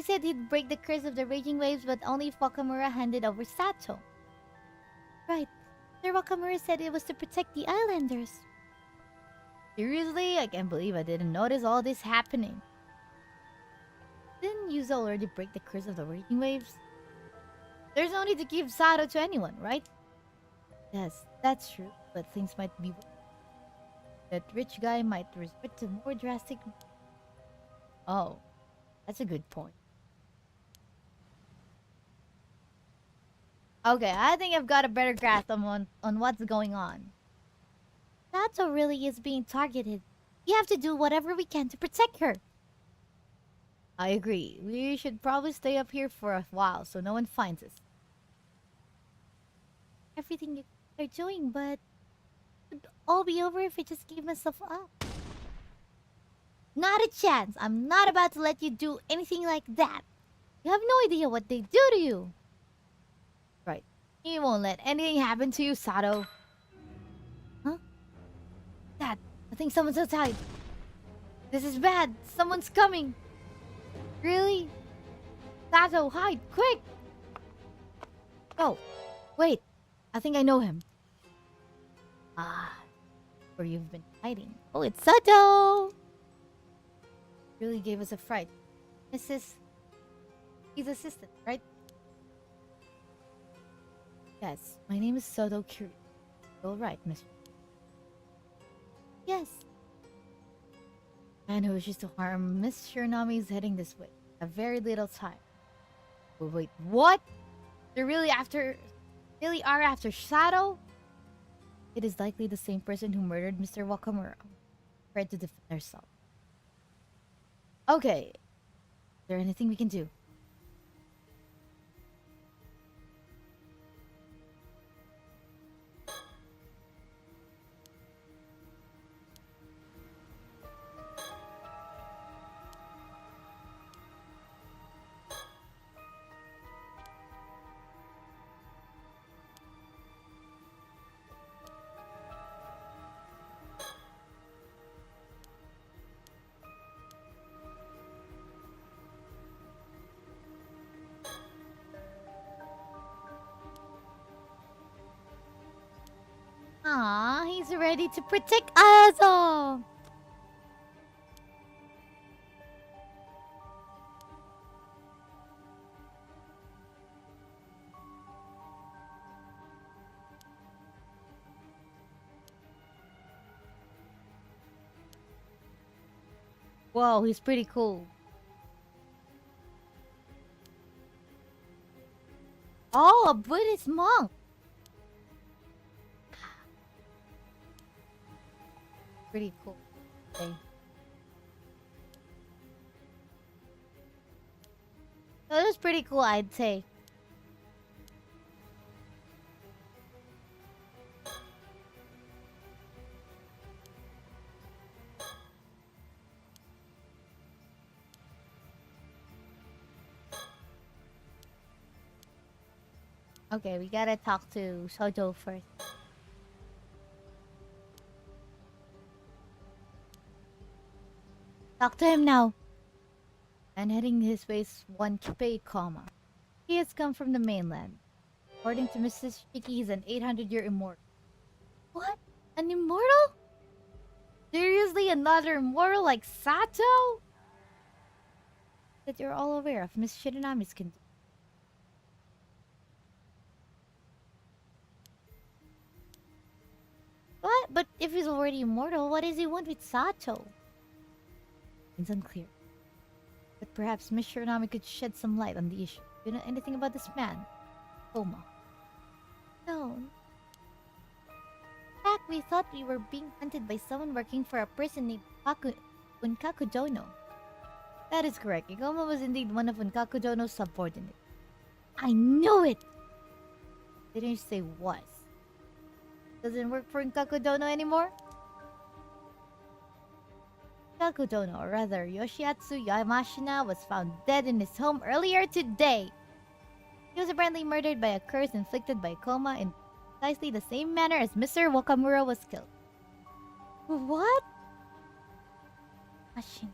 [SPEAKER 1] He said he'd break the curse of the raging waves, but only if Wakamura handed over Sato. Right. Sir Wakamura said it was to protect the islanders. Seriously? I can't believe I didn't notice all this happening. Didn't Yuza already break the curse of the raging waves? There's no need to give Sato to anyone, right? Yes, that's true, but things might be worse. That rich guy might resort to more drastic... Oh, that's a good point. Okay, I think I've got a better grasp on what's going on. Sato really is being targeted. We have to do whatever we can to protect her. I agree. We should probably stay up here for a while so no one finds us. Everything you're doing, but it would all be over if I just gave myself up. Not a chance. I'm not about to let you do anything like that. You have no idea what they do to you. Right. He won't let anything happen to you, Sato. Huh? Dad, I think someone's outside. This is bad. Someone's coming. Really? Sato, hide, quick! Oh, wait. I think I know him. Ah, where you've been hiding. Oh, it's Sato! Really gave us a fright. He's assistant, right? Yes, my name is Soto Kiri. All right, Miss. Yes. Man who wishes to harm Miss Shiranami is heading this way. A very little time. Oh, wait, what? They're really are after Shadow? It is likely the same person who murdered Mr. Wakamura. Tried to defend herself. Okay. Is there anything we can do? Ah, he's ready to protect us all. Whoa, he's pretty cool. Oh, a Buddhist monk. Pretty cool. Okay. That was pretty cool, I'd say. Okay, we gotta talk to Sojo first. Talk to him now. And heading his way is one Kippei Kama. He has come from the mainland. According to Mrs. Shiki, he's an 800-year immortal. What? An immortal? Seriously, another immortal like Sato? That you're all aware of Miss Shiranami's condition. What? But if he's already immortal, what does he want with Sato? It's unclear. But perhaps Miss Shiranami could shed some light on the issue. Do you know anything about this man? Koma. No. In fact, we thought we were being hunted by someone working for a person named Unkaku Dono. That is correct. Ikoma was indeed one of Unkaku Dono's subordinates. I knew it! Didn't you say was? Doesn't work for Unkaku Dono anymore? Unkaku Dono, or rather Yoshiatsu Yamashina, was found dead in his home earlier today. He was apparently murdered by a curse inflicted by Koma in precisely the same manner as Mr. Wakamura was killed. What? Machine.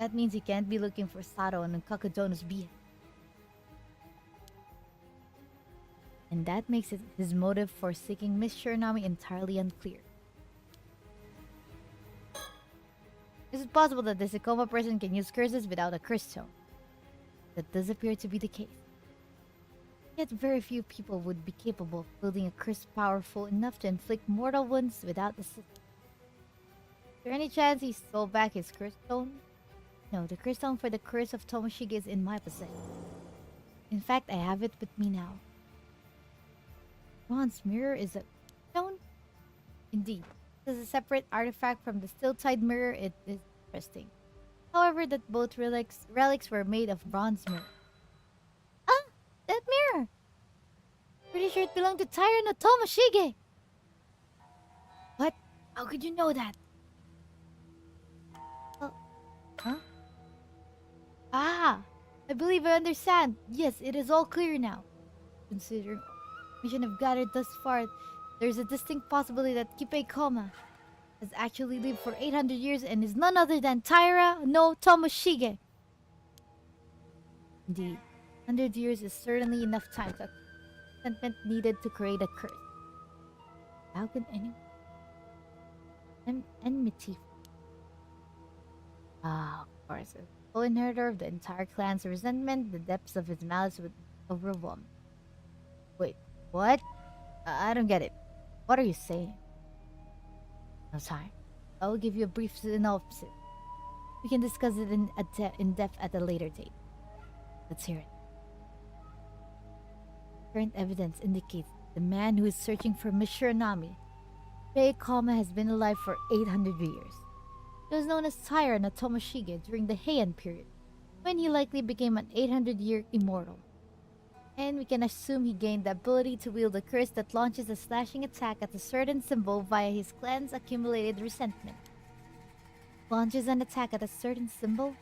[SPEAKER 1] That means he can't be looking for Saro and Kakudono's behalf. And that makes his motive for seeking Miss Shiranami entirely unclear. Is it possible that the Sekoma person can use curses without a curse stone? That does appear to be the case. Yet very few people would be capable of building a curse powerful enough to inflict mortal wounds without assistance. Is there any chance he stole back his curse stone? No, the curse stone for the curse of Tomoshige is in my possession. In fact, I have it with me now. Bronze mirror is a stone? Indeed. This is a separate artifact from the still-tide mirror. It is interesting. However, that both relics were made of bronze mirror. Ah! That mirror! Pretty sure it belonged to Taira no Tomoshige! What? How could you know that? Oh. Huh? Ah! I believe I understand. Yes, it is all clear now. Considering information I've gathered thus far, there's a distinct possibility that Kippei Koma has actually lived for 800 years and is none other than Taira no Tomoshige. Indeed, 100 years is certainly enough time to sentiment needed to create a curse. How can anyone enmity? Ah, of course. The full inheritor of the entire clan's resentment, the depths of his malice would overwhelm. Wait, what? I don't get it. What are you saying? No time. I will give you a brief synopsis. We can discuss it in depth at a later date. Let's hear it. Current evidence indicates the man who is searching for Miss Shiranami, Kippei Koma, has been alive for 800 years. He was known as Taira no Tomoshige during the Heian period, when he likely became an 800-year immortal. And we can assume he gained the ability to wield a curse that launches a slashing attack at a certain symbol via his clan's accumulated resentment. Launches an attack at a certain symbol?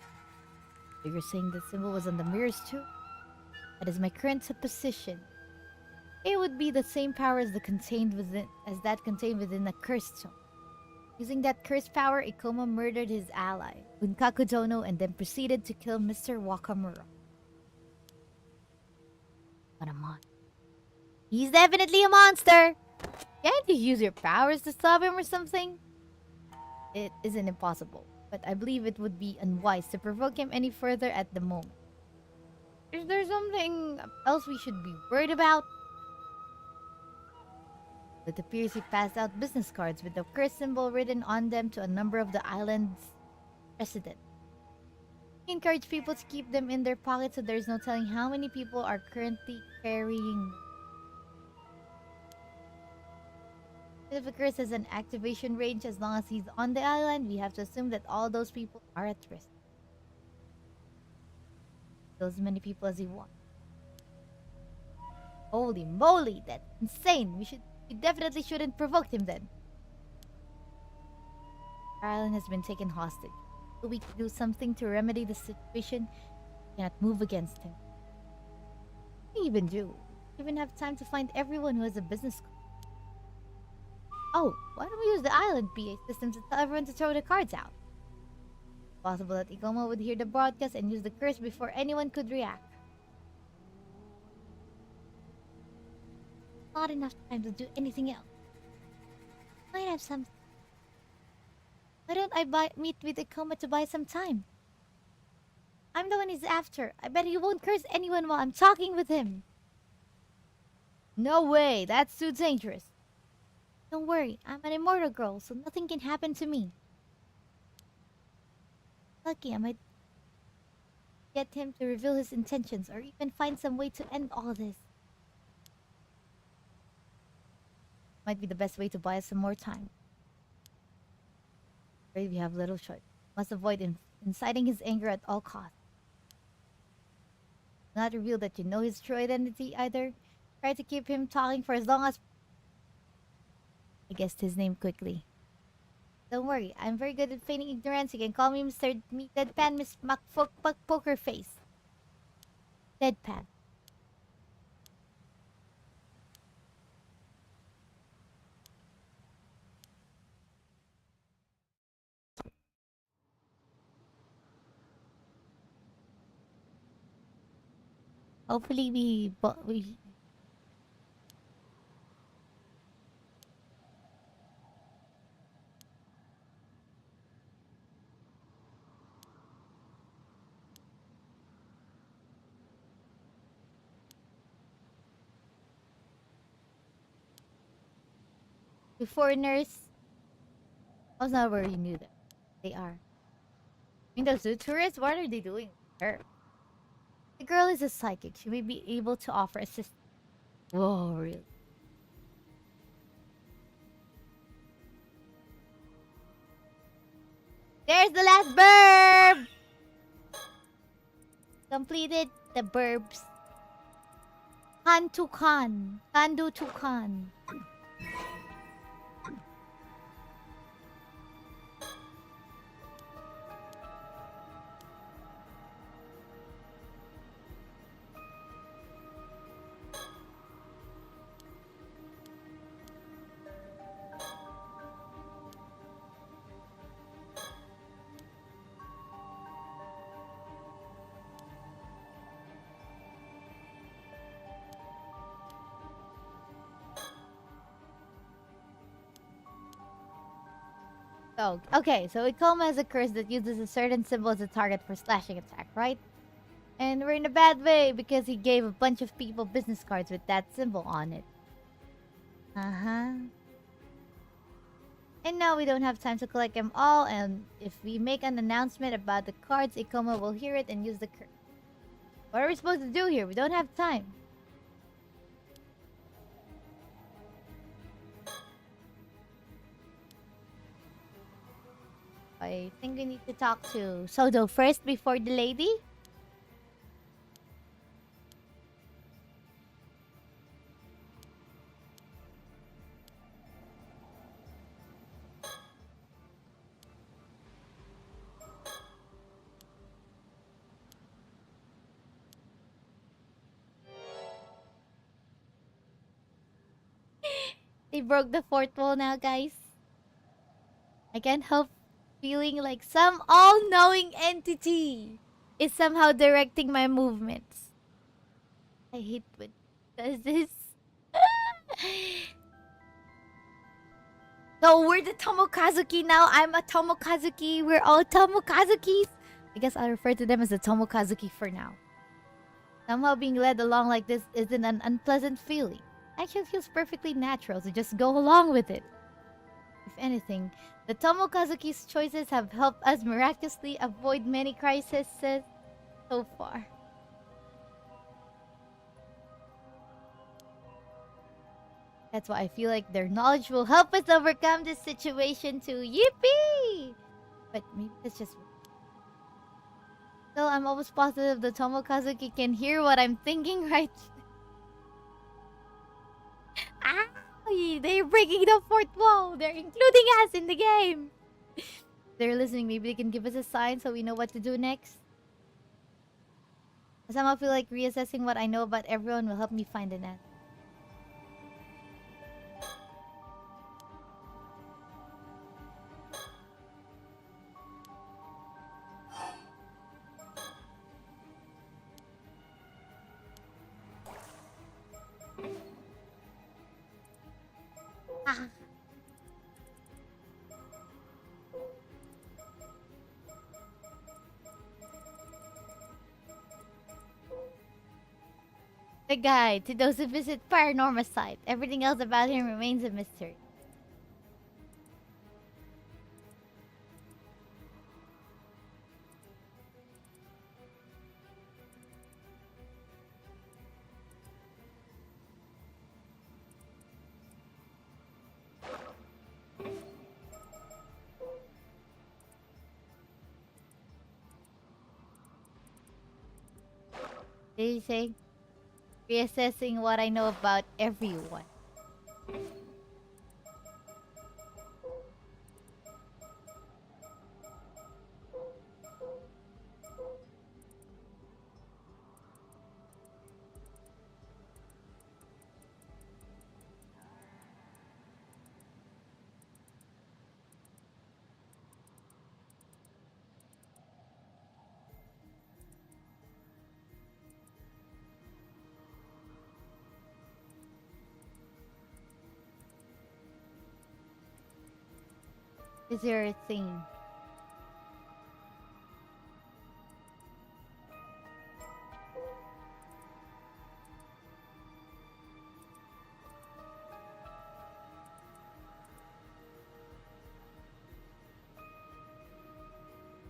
[SPEAKER 1] So you're saying the symbol was on the mirrors too? That is my current supposition. It would be the same power as that contained within a curse stone. Using that curse power, Ikoma murdered his ally, Bunkaku Dono, and then proceeded to kill Mr. Wakamura. What a monster. He's definitely a monster! Can't you use your powers to stop him or something? It isn't impossible, but I believe it would be unwise to provoke him any further at the moment. Is there something else we should be worried about? It appears he passed out business cards with the curse symbol written on them to a number of the island's residents. He encouraged people to keep them in their pockets so there's no telling how many people are currently carrying them. If a curse has an activation range, as long as he's on the island, we have to assume that all those people are at risk. Kill as many people as he wants. Holy moly, that's insane! We definitely shouldn't provoke him then. Our island has been taken hostage. So we can do something to remedy the situation. We cannot move against him. What do we even do? We even have time to find everyone who has a business card. Oh, why don't we use the island PA system to tell everyone to throw the cards out? It's possible that Ikoma would hear the broadcast and use the curse before anyone could react. Not enough time to do anything else. Might have some. Why don't I meet with Ikoma to buy some time? I'm the one he's after. I bet he won't curse anyone while I'm talking with him. No way, that's too dangerous. Don't worry, I'm an immortal girl, so nothing can happen to me. Lucky I might get him to reveal his intentions or even find some way to end all this. Might be the best way to buy us some more time. Afraid we have little choice. Must avoid inciting his anger at all costs. Do not reveal that you know his true identity either. Try to keep him talking for as long as... I guessed his name quickly. Don't worry, I'm very good at feigning ignorance. You can call me Mr. Deadpan, Miss Poker Face. Deadpan. Hopefully we the foreigners. I was not already knew them. They are. I mean, those zoo tourists. What are they doing with her? The girl is a psychic. She may be able to offer assistance. Whoa, really? There's the last burb! Completed the burbs. Kan to kan. Kandu to kan. So, okay, so Ikoma is a curse that uses a certain symbol as a target for slashing attack, right? And we're in a bad way because he gave a bunch of people business cards with that symbol on it. Uh-huh. And now we don't have time to collect them all, and if we make an announcement about the cards, Ikoma will hear it and use the curse. What are we supposed to do here? We don't have time. I think we need to talk to Sodo first before the lady. They broke the fourth wall now, guys. I can't help feeling like some all-knowing entity is somehow directing my movements. I hate when it does this. So we're the Tomokazuki now. I'm a Tomokazuki. We're all Tomokazukis. I guess I'll refer to them as the Tomokazuki for now. Somehow being led along like this isn't an unpleasant feeling. Actually feels perfectly natural to just go along with it. If anything, the Tomokazuki's choices have helped us miraculously avoid many crises so far. That's why I feel like their knowledge will help us overcome this situation too. Yippee! But maybe that's just... Still, I'm almost positive the Tomokazuki can hear what I'm thinking right. Ah! They're breaking the fourth wall! They're including us in the game! They're listening. Maybe they can give us a sign so we know what to do next. I somehow feel like reassessing what I know about everyone will help me find an answer. Ah. The guide to those who visit Paranormasight. Everything else about him remains a mystery. Did you say? Reassessing what I know about everyone. Is there a thing?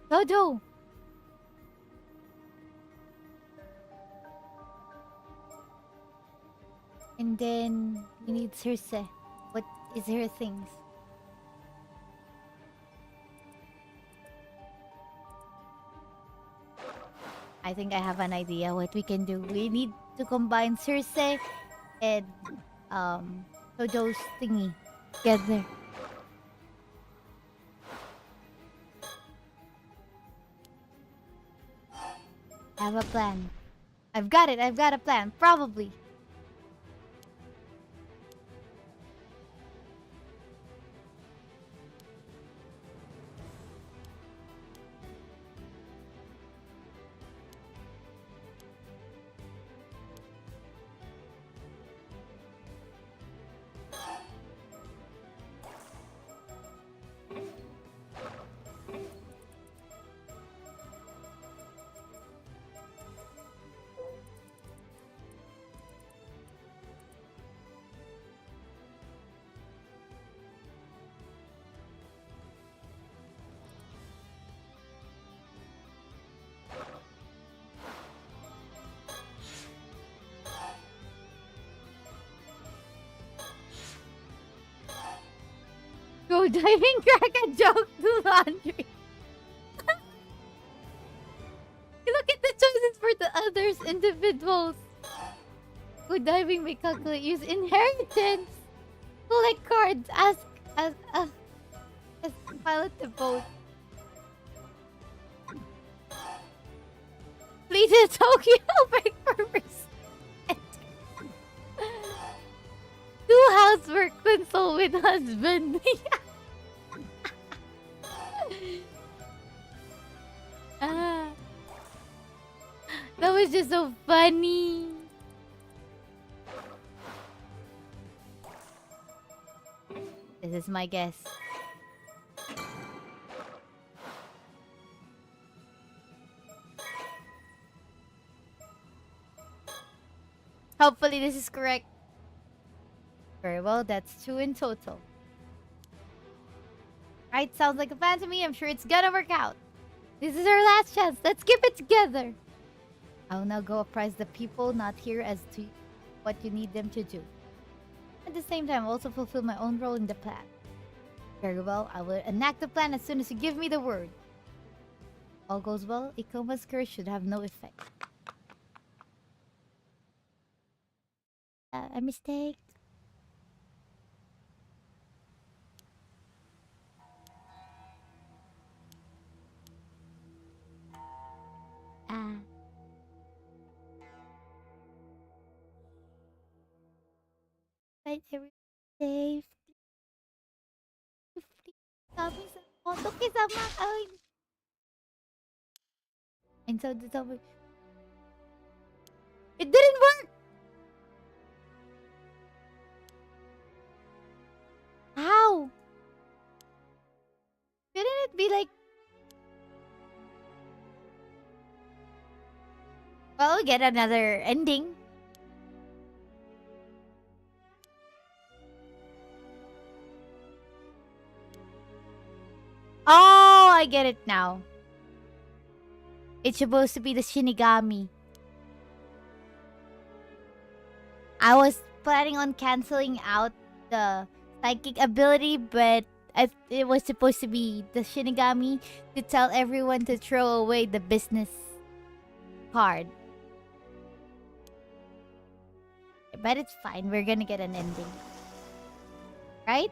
[SPEAKER 1] Jojo! And then we need Circe. What is her things? I think I have an idea what we can do. We need to combine Circe and Jojo's thingy together. I have a plan. I've got it. I've got a plan. Probably. Go diving, crack a joke, do laundry. Look at the choices for the others individuals. Go diving, may calculate, use inheritance, collect cards, ask pilot the boat. Flee to Tokyo, break for respect. Do housework, consult with husband. That was just so funny. This is my guess. Hopefully this is correct. Very well, that's 2 in total. Right, sounds like a plan to me. I'm sure it's gonna work out. This is our last chance. Let's keep it together. I will now go apprise the people not here as to what you need them to do. At the same time, also fulfill my own role in the plan. Very well, I will enact the plan as soon as you give me the word. All goes well, Ikoma's curse should have no effect. A mistake. Right, everything safe. And so the double. It didn't work! How? Shouldn't it be like... Well, we get another ending. Oh, I get it now. It's supposed to be the Shinigami. I was planning on canceling out the psychic ability, but it was supposed to be the Shinigami to tell everyone to throw away the business card. But it's fine. We're gonna get an ending. Right?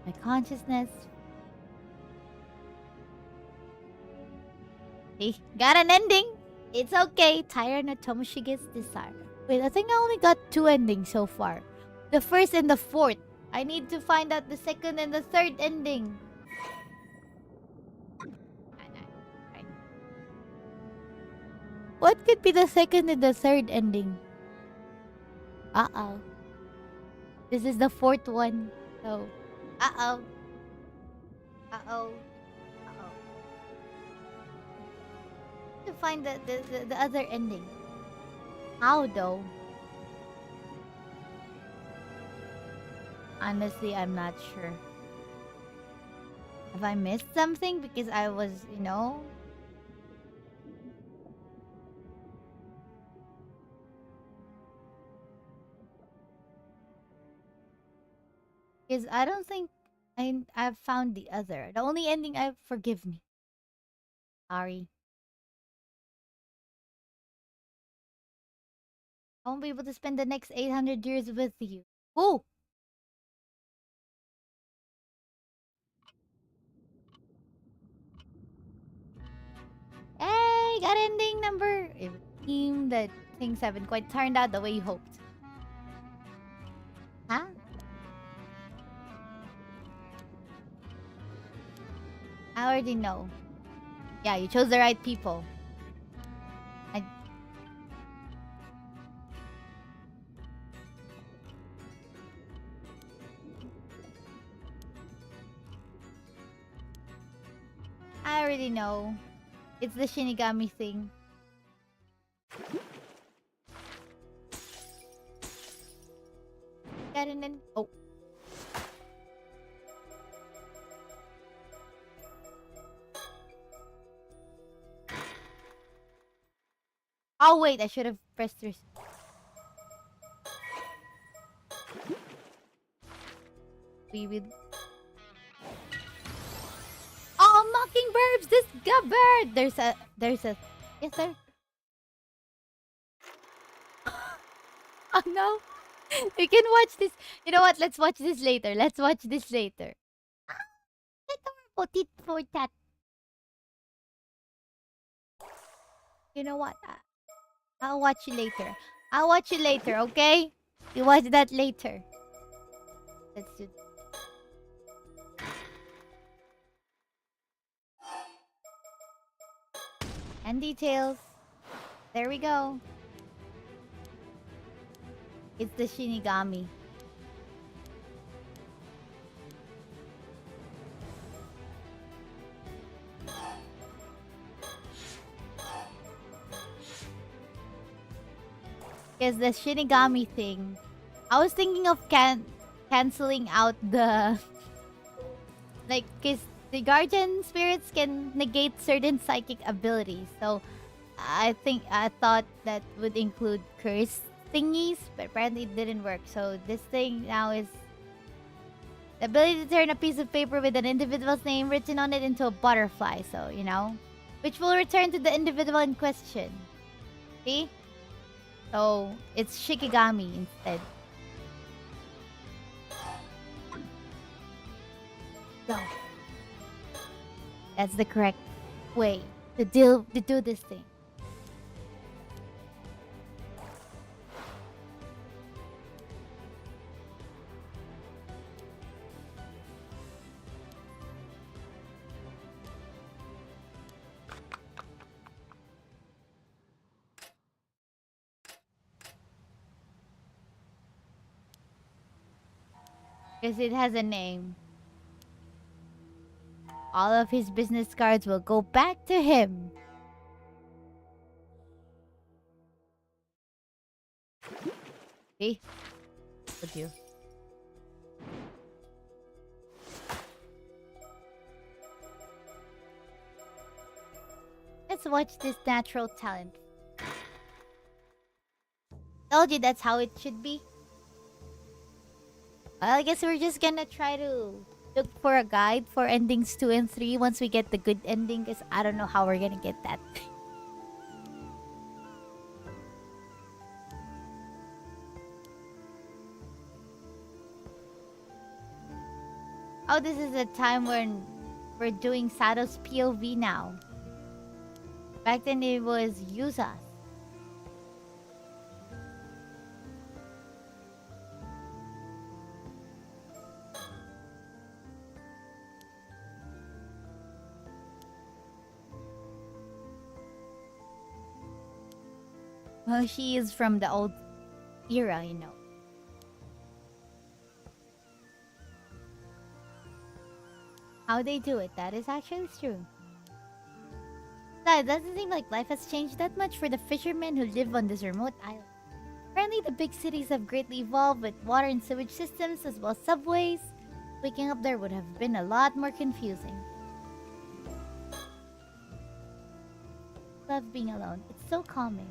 [SPEAKER 1] My consciousness. Hey, got an ending. It's okay. Tyra no Tomoshige's desire. Wait, I think I only got 2 endings so far. The first and the fourth, I need to find out the second and the third ending. Right. What could be the second and the third ending? Uh-oh. This is the fourth one. So, uh-oh. Uh-oh. Uh-oh. To find the other ending. How though? Honestly, I'm not sure. Have I missed something? Because I was, you know... Because I don't think I've found the other. The only ending forgive me. Sorry. I won't be able to spend the next 800 years with you. Oh! Hey! Got ending number... It would seem that things haven't quite turned out the way you hoped. Huh? I already know. Yeah, you chose the right people. I already know. It's the Shinigami thing. Got an end. Oh. Oh wait, I should have pressed this. We will. Oh, mockingbirds discovered. There's a. Yes, sir. Oh no, we can watch this. You know what? Let's watch this later. Let's watch this later. Adorable tit for tat. You know what? I'll watch you later. I'll watch you later. Okay? You watch that later. Let's do. And details. There we go. It's the Shinigami. Because the Shinigami thing, I was thinking of canceling out the... Like, because the guardian spirits can negate certain psychic abilities. So, I thought that would include curse thingies, but apparently it didn't work. So, this thing now is the ability to turn a piece of paper with an individual's name written on it into a butterfly. So, you know, which will return to the individual in question. See? So, it's Shikigami instead. So, that's the correct way to do this thing. Because it has a name. All of his business cards will go back to him. See? Would you? Let's watch this natural talent. Told you that's how it should be. Well, I guess we're just gonna try to look for a guide for endings 2 and 3 once we get the good ending, because I don't know how we're gonna get that. Oh, this is a time when we're doing Sato's POV now. Back then it was Yuza. Well, she is from the old era, you know. How they do it, that is actually true. But it doesn't seem like life has changed that much for the fishermen who live on this remote island. Apparently, the big cities have greatly evolved with water and sewage systems as well as subways. Waking up there would have been a lot more confusing. Love being alone. It's so calming.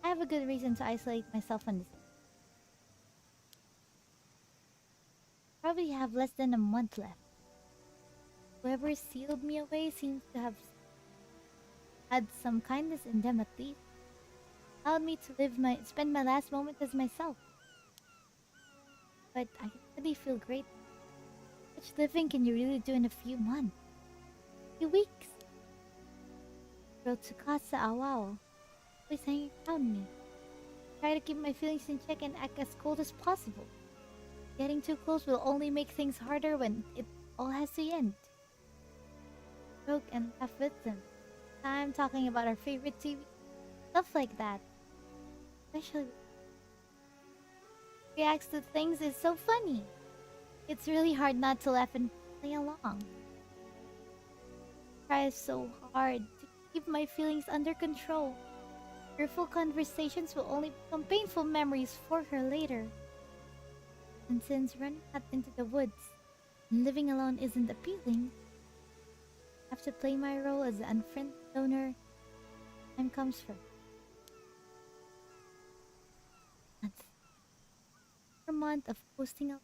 [SPEAKER 1] I have a good reason to isolate myself on this. Probably have less than a month left. Whoever sealed me away seems to have had some kindness in them at least. Allowed me to spend my last moment as myself. But I really feel great. How much living can you really do in a few months? A few weeks? Wrote to Casa Awao. Always hanging around me. Try to keep my feelings in check and act as cold as possible. Getting too close will only make things harder when it all has to end. Joke and laugh with them. Time talking about our favorite TV. Stuff like that. Especially reacts to things is so funny. It's really hard not to laugh and play along. Try so hard to keep my feelings under control. Tearful conversations will only become painful memories for her later. And since running out into the woods and living alone isn't appealing, I have to play my role as the unfriendly loner. Time comes for a month of posting up.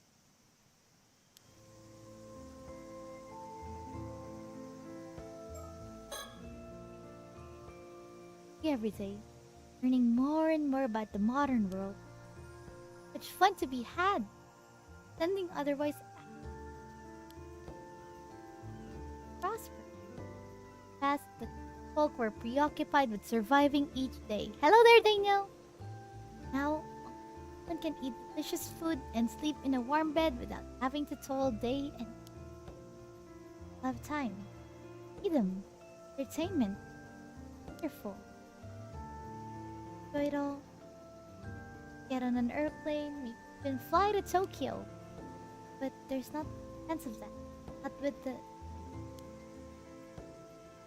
[SPEAKER 1] Every day, learning more and more about the modern world. Such fun to be had. Sending otherwise prosper. Past the folk were preoccupied with surviving each day. Hello there, Daniel! Now, one can eat delicious food and sleep in a warm bed without having to toil day and have time. Freedom, entertainment, wonderful. Enjoy it all. Get on an airplane, maybe even fly to Tokyo. But there's not a sense of that. Not with the...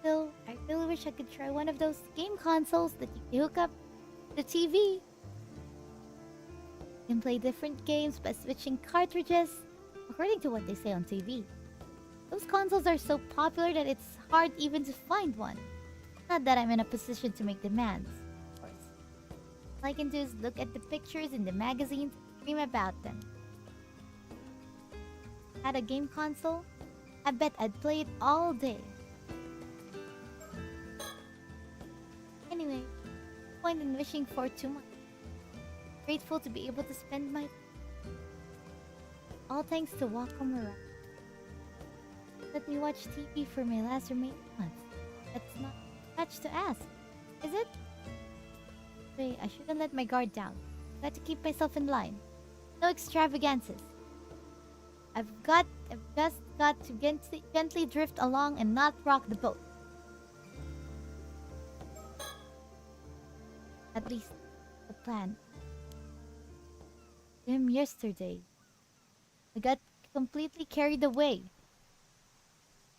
[SPEAKER 1] Still, I really wish I could try one of those game consoles that you can hook up the TV. You can play different games by switching cartridges, according to what they say on TV. Those consoles are so popular that it's hard even to find one. Not that I'm in a position to make demands, of course. All I can do is look at the pictures in the magazines and dream about them. Had a game console, I bet I'd play it all day. Anyway, no point in wishing for too much. Grateful to be able to spend my... All thanks to Wacom Around. Let me watch TV for my last remaining month. That's not much to ask, is it? Wait, I shouldn't let my guard down. Got to keep myself in line. No extravagances. I've just got to gently drift along and not rock the boat. At least, the plan. Him yesterday. I got completely carried away.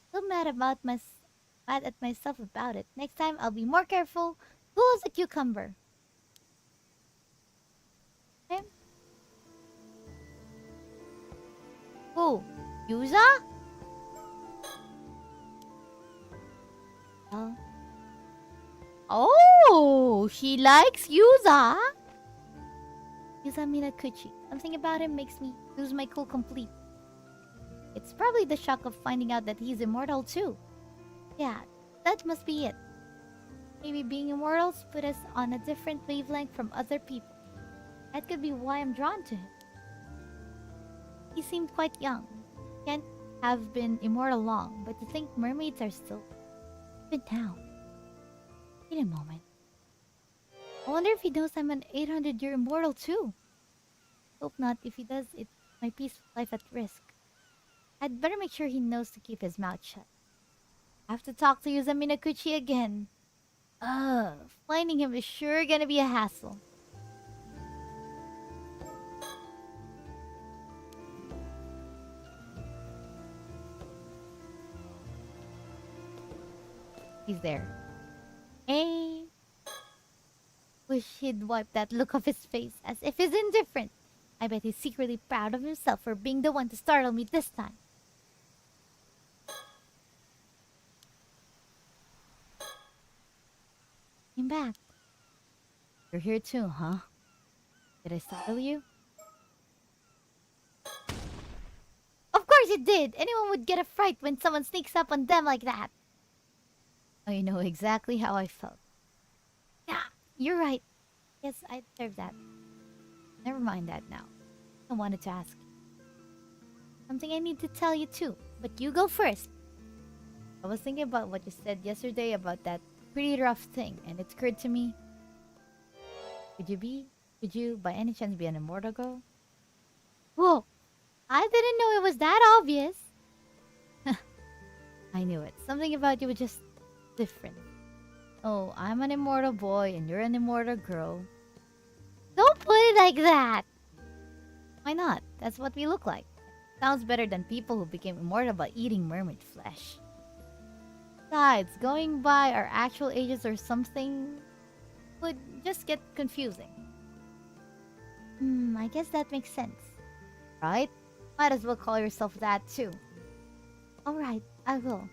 [SPEAKER 1] Still mad at myself about it. Next time I'll be more careful. Cool as a cucumber. Okay? Who? Yuza? Oh, she likes Yuza. Yuza Minakuchi. Something about him makes me lose my cool completely. It's probably the shock of finding out that he's immortal too. Yeah, that must be it. Maybe being immortals put us on a different wavelength from other people. That could be why I'm drawn to him. He seemed quite young. Can't have been immortal long, but to think mermaids are still... Even now. Wait a moment. I wonder if he knows I'm an 800-year immortal too. Hope not. If he does, it's my peaceful life at risk. I'd better make sure he knows to keep his mouth shut. I have to talk to Yuza Minakuchi again. Finding him is sure gonna be a hassle. He's there. Hey. Wish he'd wipe that look off his face as if he's indifferent. I bet he's secretly proud of himself for being the one to startle me this time. I'm back. You're here too, huh? Did I startle you? Of course it did! Anyone would get a fright when someone sneaks up on them like that. I know exactly how I felt. Yeah, you're right. Yes, I deserve that. Never mind that now. I wanted to ask you. Something I need to tell you too, but you go first. I was thinking about what you said yesterday about that pretty rough thing, and it occurred to me. Could you by any chance be an immortal girl? Whoa! I didn't know it was that obvious. I knew it. Something about you was just different. Oh, I'm an immortal boy and you're an immortal girl. Don't put it like that! Why not? That's what we look like. Sounds better than people who became immortal by eating mermaid flesh. Besides, going by our actual ages or something would just get confusing. I guess that makes sense. Right? Might as well call yourself that too. Alright, I will.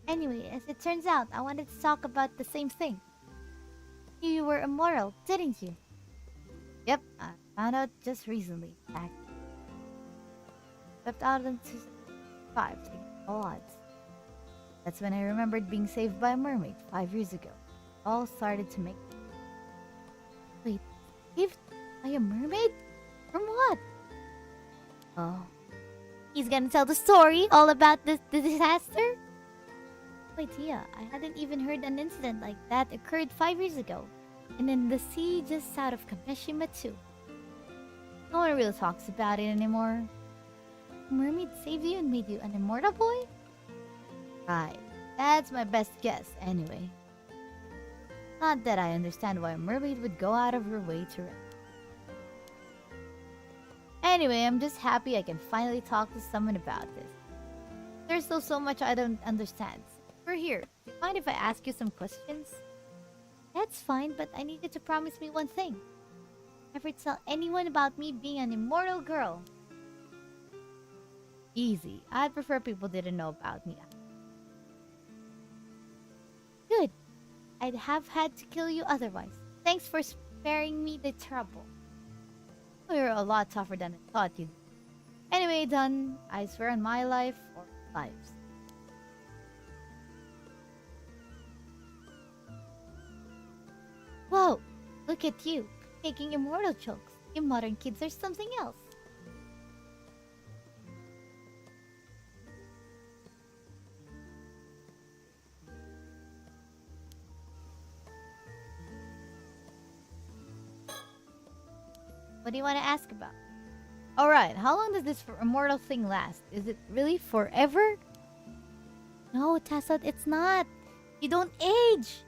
[SPEAKER 1] Anyway, as it turns out, I wanted to talk about the same thing. You were immortal, didn't you? Yep, I found out just recently. Stepped out into 5 all odds. That's when I remembered being saved by a mermaid 5 years ago. It all started to make. Wait, saved by a mermaid? From what? Oh. He's gonna tell the story all about the disaster? No idea. I hadn't even heard an incident like that occurred 5 years ago. And in the sea just south of Kameshima too. No one really talks about it anymore. A mermaid saved you and made you an immortal boy? Right. That's my best guess anyway. Not that I understand why a mermaid would go out of her way to rescue. Anyway, I'm just happy I can finally talk to someone about this. There's still so much I don't understand. We're here. Do you mind if I ask you some questions? That's fine, but I need you to promise me one thing. Never tell anyone about me being an immortal girl. Easy. I'd prefer people didn't know about me. Good. I'd have had to kill you otherwise. Thanks for sparing me the trouble. You're a lot tougher than I thought you'd be. Anyway, done. I swear on my life or lives. Whoa! Look at you, making immortal jokes. You modern kids are something else. What do you want to ask about? Alright, how long does this immortal thing last? Is it really forever? No, Tessa, it's not. You don't age.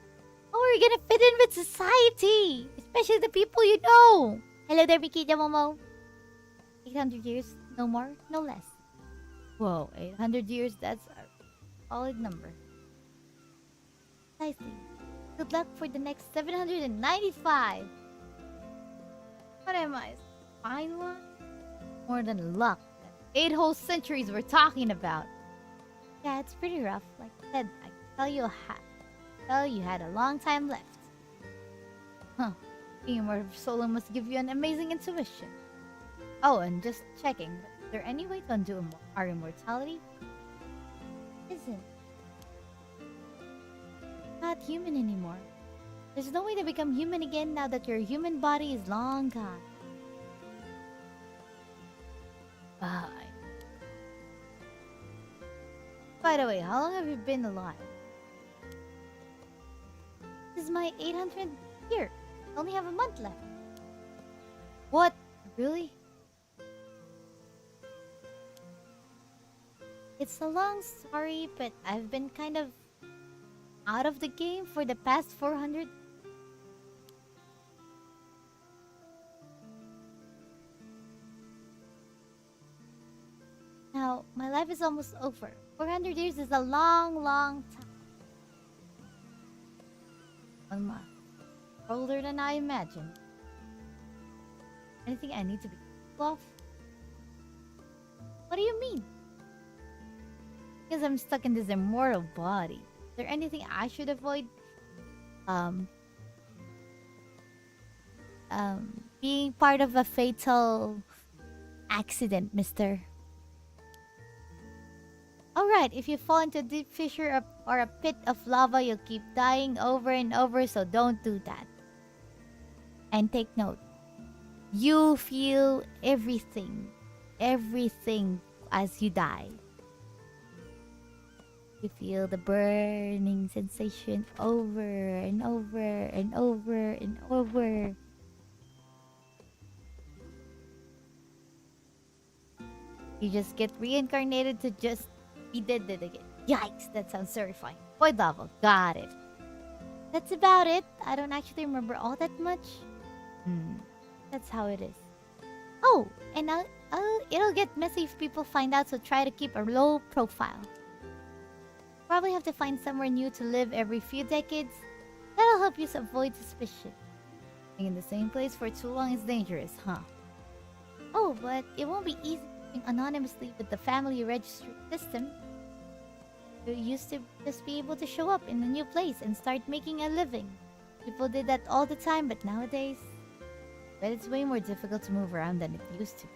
[SPEAKER 1] How are you gonna fit in with society? Especially the people you know. Hello there, Mikita Momo. 800 years, no more, no less. Whoa, 800 years, that's a solid number. Precisely. Good luck for the next 795. What am I? Fine one? More than luck. 8 whole centuries we're talking about. Yeah, it's pretty rough. Like I said, I can tell you had a long time left. Huh. Being immortal so long must give you an amazing intuition. Oh, and just checking, but is there any way to undo our immortality? Isn't. Not human anymore. There's no way to become human again now that your human body is long gone. Bye. By the way, how long have you been alive? This is my 800th year. I only have a month left. What? Really? It's a long story, but I've been kind of out of the game for the past 400. Now, my life is almost over. 400 years is a long, long time. I'm older than I imagined. Anything I need to be careful of? What do you mean? Because I'm stuck in this immortal body. Is there anything I should avoid? Being part of a fatal accident, mister. Alright, if you fall into a deep fissure or a pit of lava, you'll keep dying over and over, so don't do that. And take note. You feel everything as you die. You feel the burning sensation over and over and over and over. You just get reincarnated to just be dead again. Yikes, that sounds terrifying. Void lava, got it. That's about it. I don't actually remember all that much. That's how it is. Oh, and it'll get messy if people find out, so try to keep a low profile. Probably have to find somewhere new to live every few decades. That'll help you avoid suspicion. Being in the same place for too long is dangerous, huh? Oh, but it won't be easy living anonymously with the family registry system. You used to just be able to show up in a new place and start making a living. People did that all the time, but nowadays... But it's way more difficult to move around than it used to.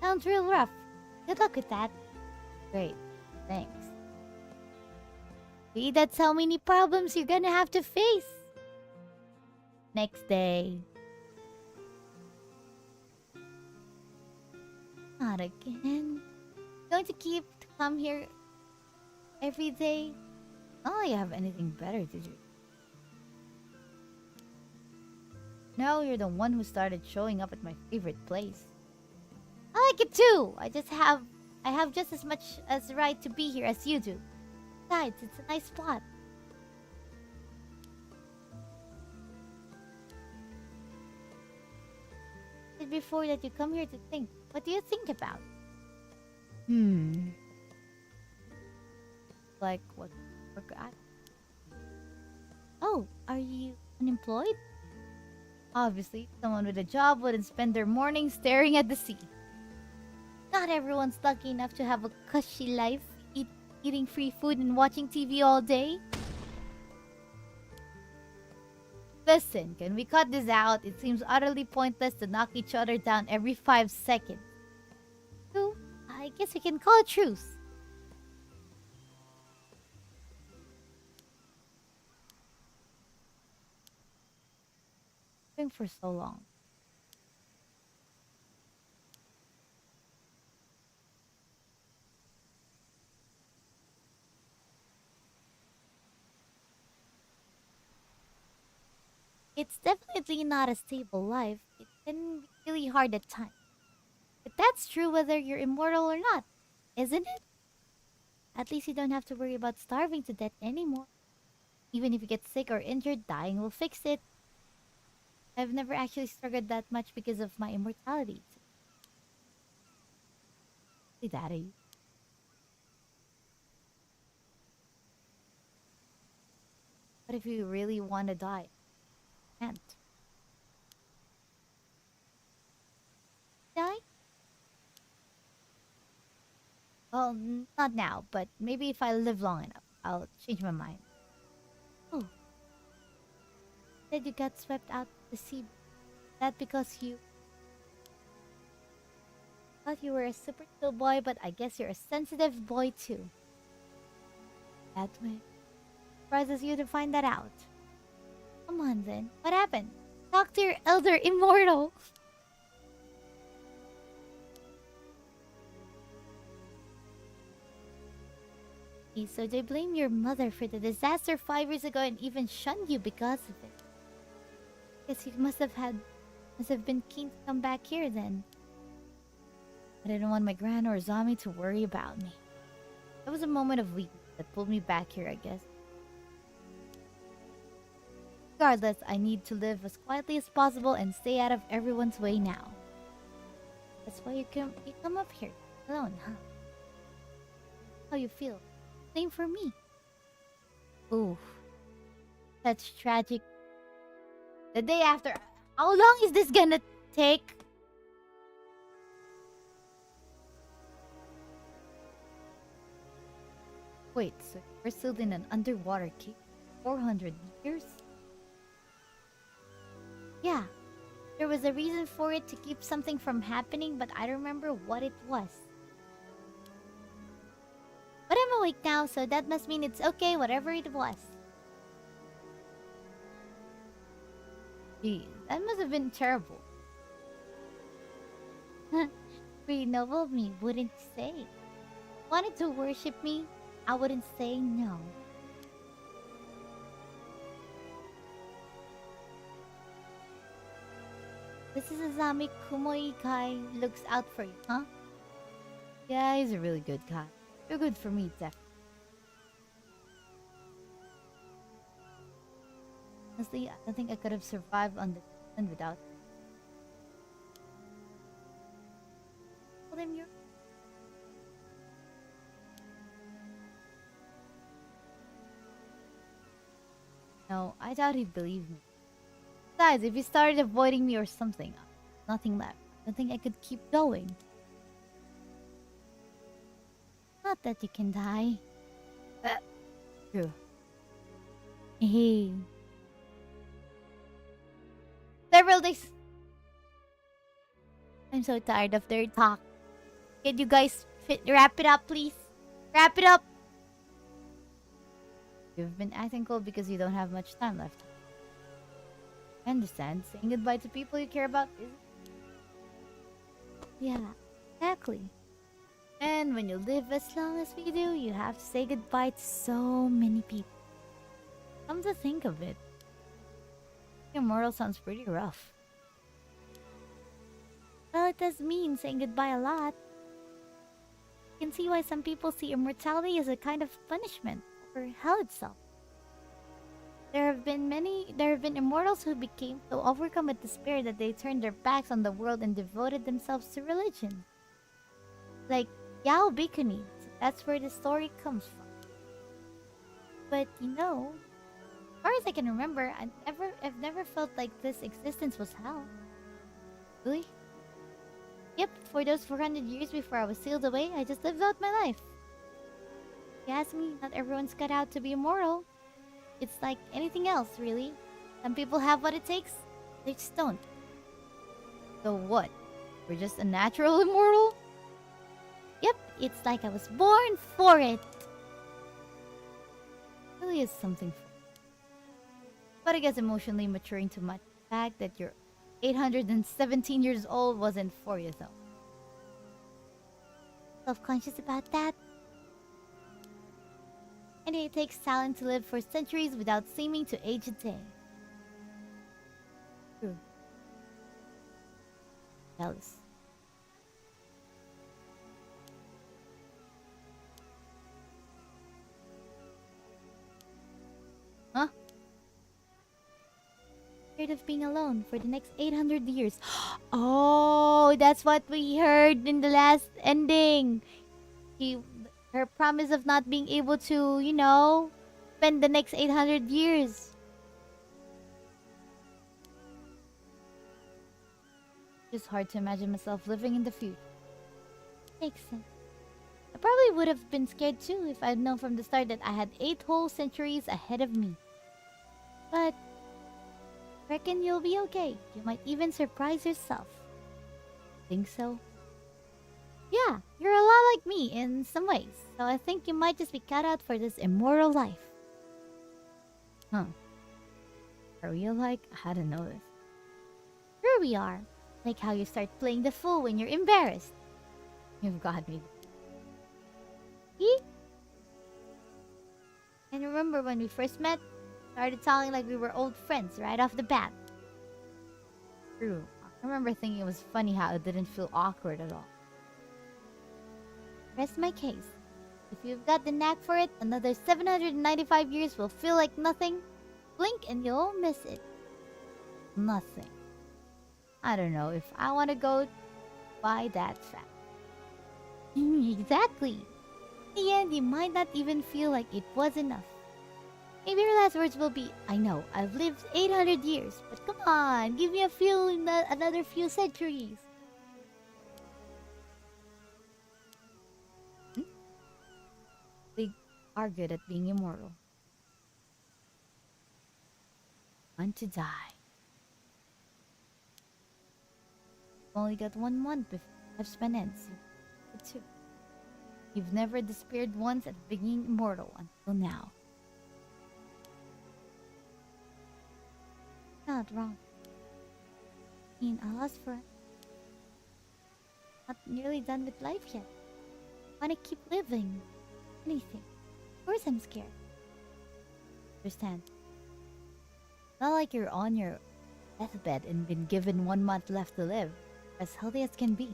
[SPEAKER 1] Sounds real rough. Good luck with that. Great. Thanks. See, that's how many problems you're gonna have to face. Next day. Not again. Going to come here every day? Not like I have anything better to do. No, you're the one who started showing up at my favorite place. I like it too. I have just as much as right to be here as you do. Besides, it's a nice spot. Before that you come here to think. What do you think about? Like what? Forgot. Oh, are you unemployed? Obviously, someone with a job wouldn't spend their morning staring at the sea. Not everyone's lucky enough to have a cushy life, eating free food and watching TV all day. Listen, can we cut this out? It seems utterly pointless to knock each other down every 5 seconds. So, I guess we can call a truce. For so long. It's definitely not a stable life. It can be really hard at times. But that's true whether you're immortal or not, isn't it? At least you don't have to worry about starving to death anymore. Even if you get sick or injured, dying will fix it. I've never actually struggled that much because of my immortality. Daddy. But if you really want to die, you can't. Die? Well, not now, but maybe if I live long enough, I'll change my mind. Oh. Said you got swept out to sea. That because you thought you were a super chill boy, but I guess you're a sensitive boy too. That way. Surprises you to find that out. Come on then. What happened? Talk to your elder immortal. So they blame your mother for the disaster 5 years ago and even shunned you because of it. Guess you must have been keen to come back here then. I didn't want my Gran or Azami to worry about me. It was a moment of weakness that pulled me back here, I guess. Regardless, I need to live as quietly as possible and stay out of everyone's way now. That's why you come up here alone, huh? How you feel? Same for me. Ooh, that's tragic. The day after. How long is this gonna take? Wait, so we're still in an underwater cave? 400 years? Yeah. There was a reason for it to keep something from happening, but I don't remember what it was. But I'm awake now, so that must mean it's okay, whatever it was. Geez, that must have been terrible. Pretty noble of me, wouldn't say. Wanted to worship me, I wouldn't say no. This is Azami Kumoi guy looks out for you, huh? Yeah, he's a really good guy. You're good for me, definitely. Honestly, I don't think I could have survived on the island without him. Tell him you're... No, I doubt he'd believe me. Besides, if he started avoiding me or something, nothing left. I don't think I could keep going. Not that you can die. True. Hey. Several days. I'm so tired of their talk. Can you guys wrap it up, please? Wrap it up! You've been acting cold because you don't have much time left. I understand. Saying goodbye to people you care about is... Yeah, exactly. And when you live as long as we do, you have to say goodbye to so many people. Come to think of it, immortal sounds pretty rough. Well, it does mean saying goodbye a lot. You can see why some people see immortality as a kind of punishment, or hell itself. There have been immortals who became so overcome with despair that they turned their backs on the world and devoted themselves to religion. Like Yao Bikuni, so that's where the story comes from. But you know, as far as I can remember, I've never felt like this existence was hell. Really? Yep, for those 400 years before I was sealed away, I just lived out my life. If you ask me, not everyone's cut out to be immortal. It's like anything else, really. Some people have what it takes, they just don't. So what? We're just a natural immortal? Yep, it's like I was born for it. Really is something for me. But I guess emotionally maturing too much. The fact that you're 817 years old wasn't for you, though. Self-conscious about that? And it takes talent to live for centuries without seeming to age a day. True. Jealous. Huh? Scared of being alone for the next 800 years. Oh, that's what we heard in the last ending. Her promise of not being able to, you know, spend the next 800 years. It's hard to imagine myself living in the future. Makes sense. I probably would have been scared too if I'd known from the start that I had 8 whole centuries ahead of me. But I reckon you'll be okay. You might even surprise yourself. Think so? Yeah, you're a lot like me in some ways, so I think you might just be cut out for this immortal life. Huh. Are we alike? I hadn't noticed. Sure we are. Like how you start playing the fool when you're embarrassed. You've got me. See? And remember when we first met? Started talking like we were old friends right off the bat. True. I remember thinking it was funny how it didn't feel awkward at all. Rest my case. If you've got the knack for it, another 795 years will feel like nothing. Blink and you'll miss it. Nothing. I don't know if I want to go by that fact. Exactly. In the end, you might not even feel like it was enough. Maybe your last words will be, I know, I've lived 800 years, but come on, give me another few centuries. They are good at being immortal. Want to die. Only got 1 month before lifespan ends. Two. You've never despaired once at being immortal until now. Not wrong. I mean, I lost for not nearly done with life yet. Wanna keep living. Anything. Of course I'm scared. Understand. Not like you're on your deathbed and been given 1 month left to live. As healthy as can be.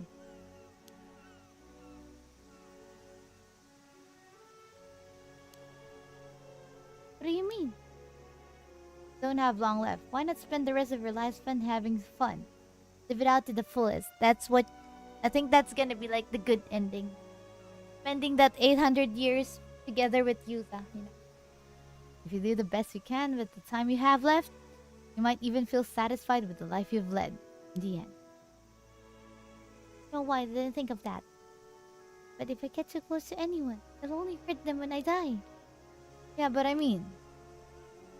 [SPEAKER 1] What do you mean? Don't have long left. Why not spend the rest of your lifespan having fun? Live it out to the fullest. That's what... I think that's gonna be like the good ending. Spending that 800 years together with Yuza, you know. If you do the best you can with the time you have left, you might even feel satisfied with the life you've led in the end. I don't know why I didn't think of that. But if I get too close to anyone, it'll only hurt them when I die. Yeah, but I mean,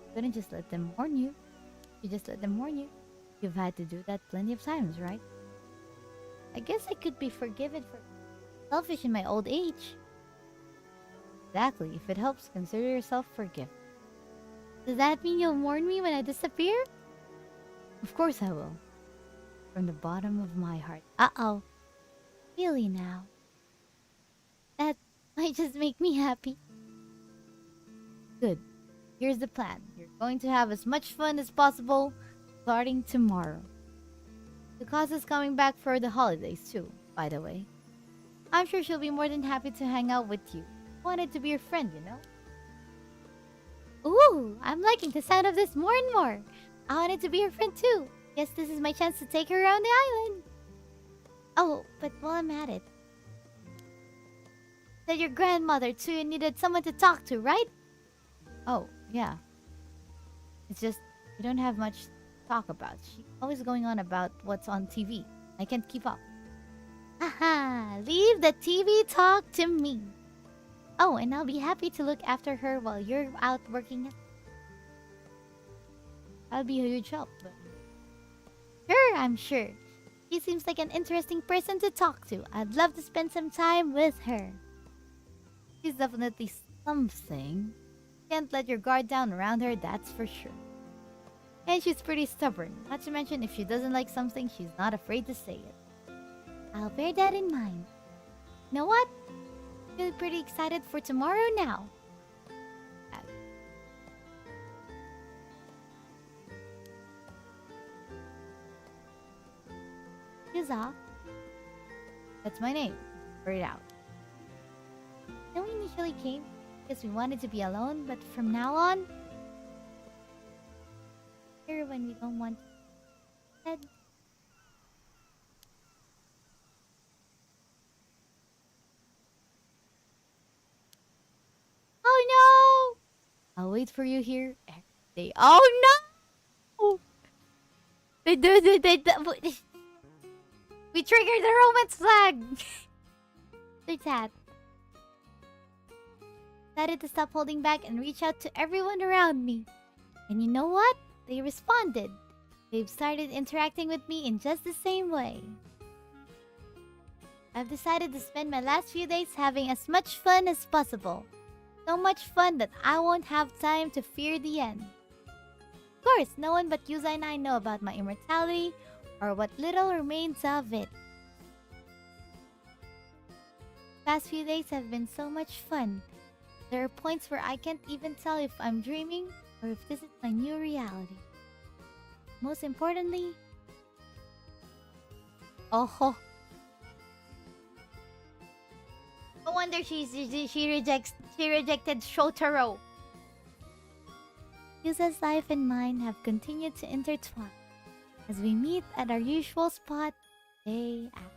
[SPEAKER 1] you couldn't just let them warn you. You just let them warn you. You've had to do that plenty of times, right? I guess I could be forgiven for selfish in my old age. Exactly. If it helps, consider yourself forgiven. Does that mean you'll warn me when I disappear? Of course I will. From the bottom of my heart. Uh-oh. Really now? That might just make me happy. Good. Here's the plan. You're going to have as much fun as possible starting tomorrow. Yukasa's coming back for the holidays too, by the way. I'm sure she'll be more than happy to hang out with you. Wanted to be your friend, you know? Ooh, I'm liking the sound of this more and more. I wanted to be your friend too. Guess this is my chance to take her around the island. Oh, but while I'm at it. Said your grandmother too needed someone to talk to, right? Oh, yeah. It's just, we don't have much to talk about. She's always going on about what's on TV. I can't keep up. Haha, leave the TV talk to me. Oh, and I'll be happy to look after her while you're out working. That'll be a huge help. But... Sure, I'm sure. She seems like an interesting person to talk to. I'd love to spend some time with her. She's definitely something. Can't let your guard down around her, that's for sure. And she's pretty stubborn. Not to mention, if she doesn't like something, she's not afraid to say it. I'll bear that in mind. You know what? I feel pretty excited for tomorrow now. Yuza. That's my name. Word it out. When we initially came, because we wanted to be alone, but from now on, here when we don't want to head. Oh no! I'll wait for you here every day. Oh no! We triggered the romance flag! There's that. Decided to stop holding back and reach out to everyone around me. And you know what? They responded. They've started interacting with me in just the same way. I've decided to spend my last few days having as much fun as possible. So much fun that I won't have time to fear the end. Of course, no one but Yuza and I know about my immortality or what little remains of it. Past few days have been so much fun. There are points where I can't even tell if I'm dreaming or if this is my new reality. Most importantly... Oh. No wonder she rejected Shotaro. Yuza's life and mine have continued to intertwine as we meet at our usual spot day after.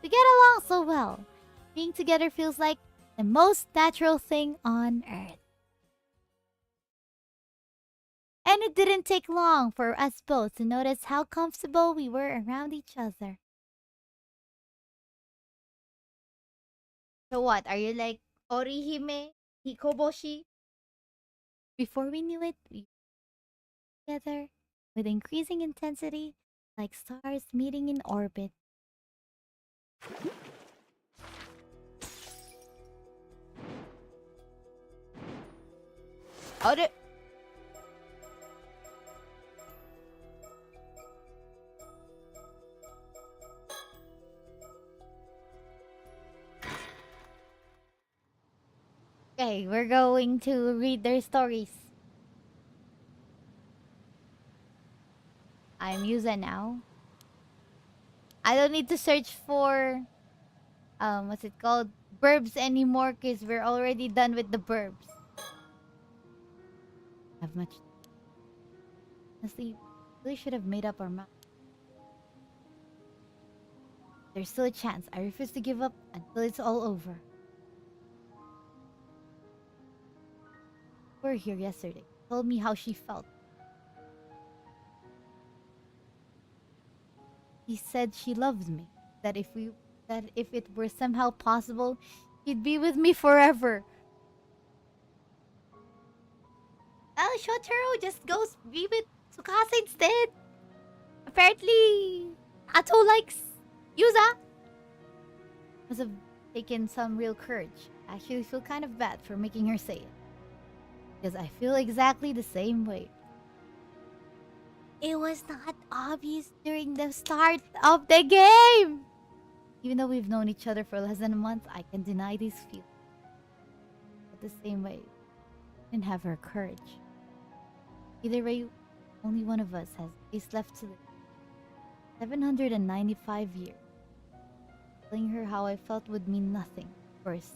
[SPEAKER 1] We get along so well. Being together feels like the most natural thing on earth. And it didn't take long for us both to notice how comfortable we were around each other. So what? Are you like Orihime Hikoboshi? Before we knew it, we were together with increasing intensity, like stars meeting in orbit. Ore. Okay, we're going to read their stories. I'm Yuza now. I don't need to search for what's it called? Verbs anymore because we're already done with the verbs. Have much. Honestly, really should have made up our mind. There's still a chance. I refuse to give up until it's all over. We were here yesterday. Told me how she felt. He said she loved me. That if it were somehow possible, he'd be with me forever. Oh, Shotaro just goes be with Tsukasa instead. Apparently, Ato likes Yuza. Must have taken some real courage. I actually feel kind of bad for making her say it. Because I feel exactly the same way. It was not obvious during the start of the game! Even though we've known each other for less than a month, I can deny these feelings. But the same way, I didn't have her courage. Either way, only one of us has days left to live. 795 years. Telling her how I felt would mean nothing. Of course.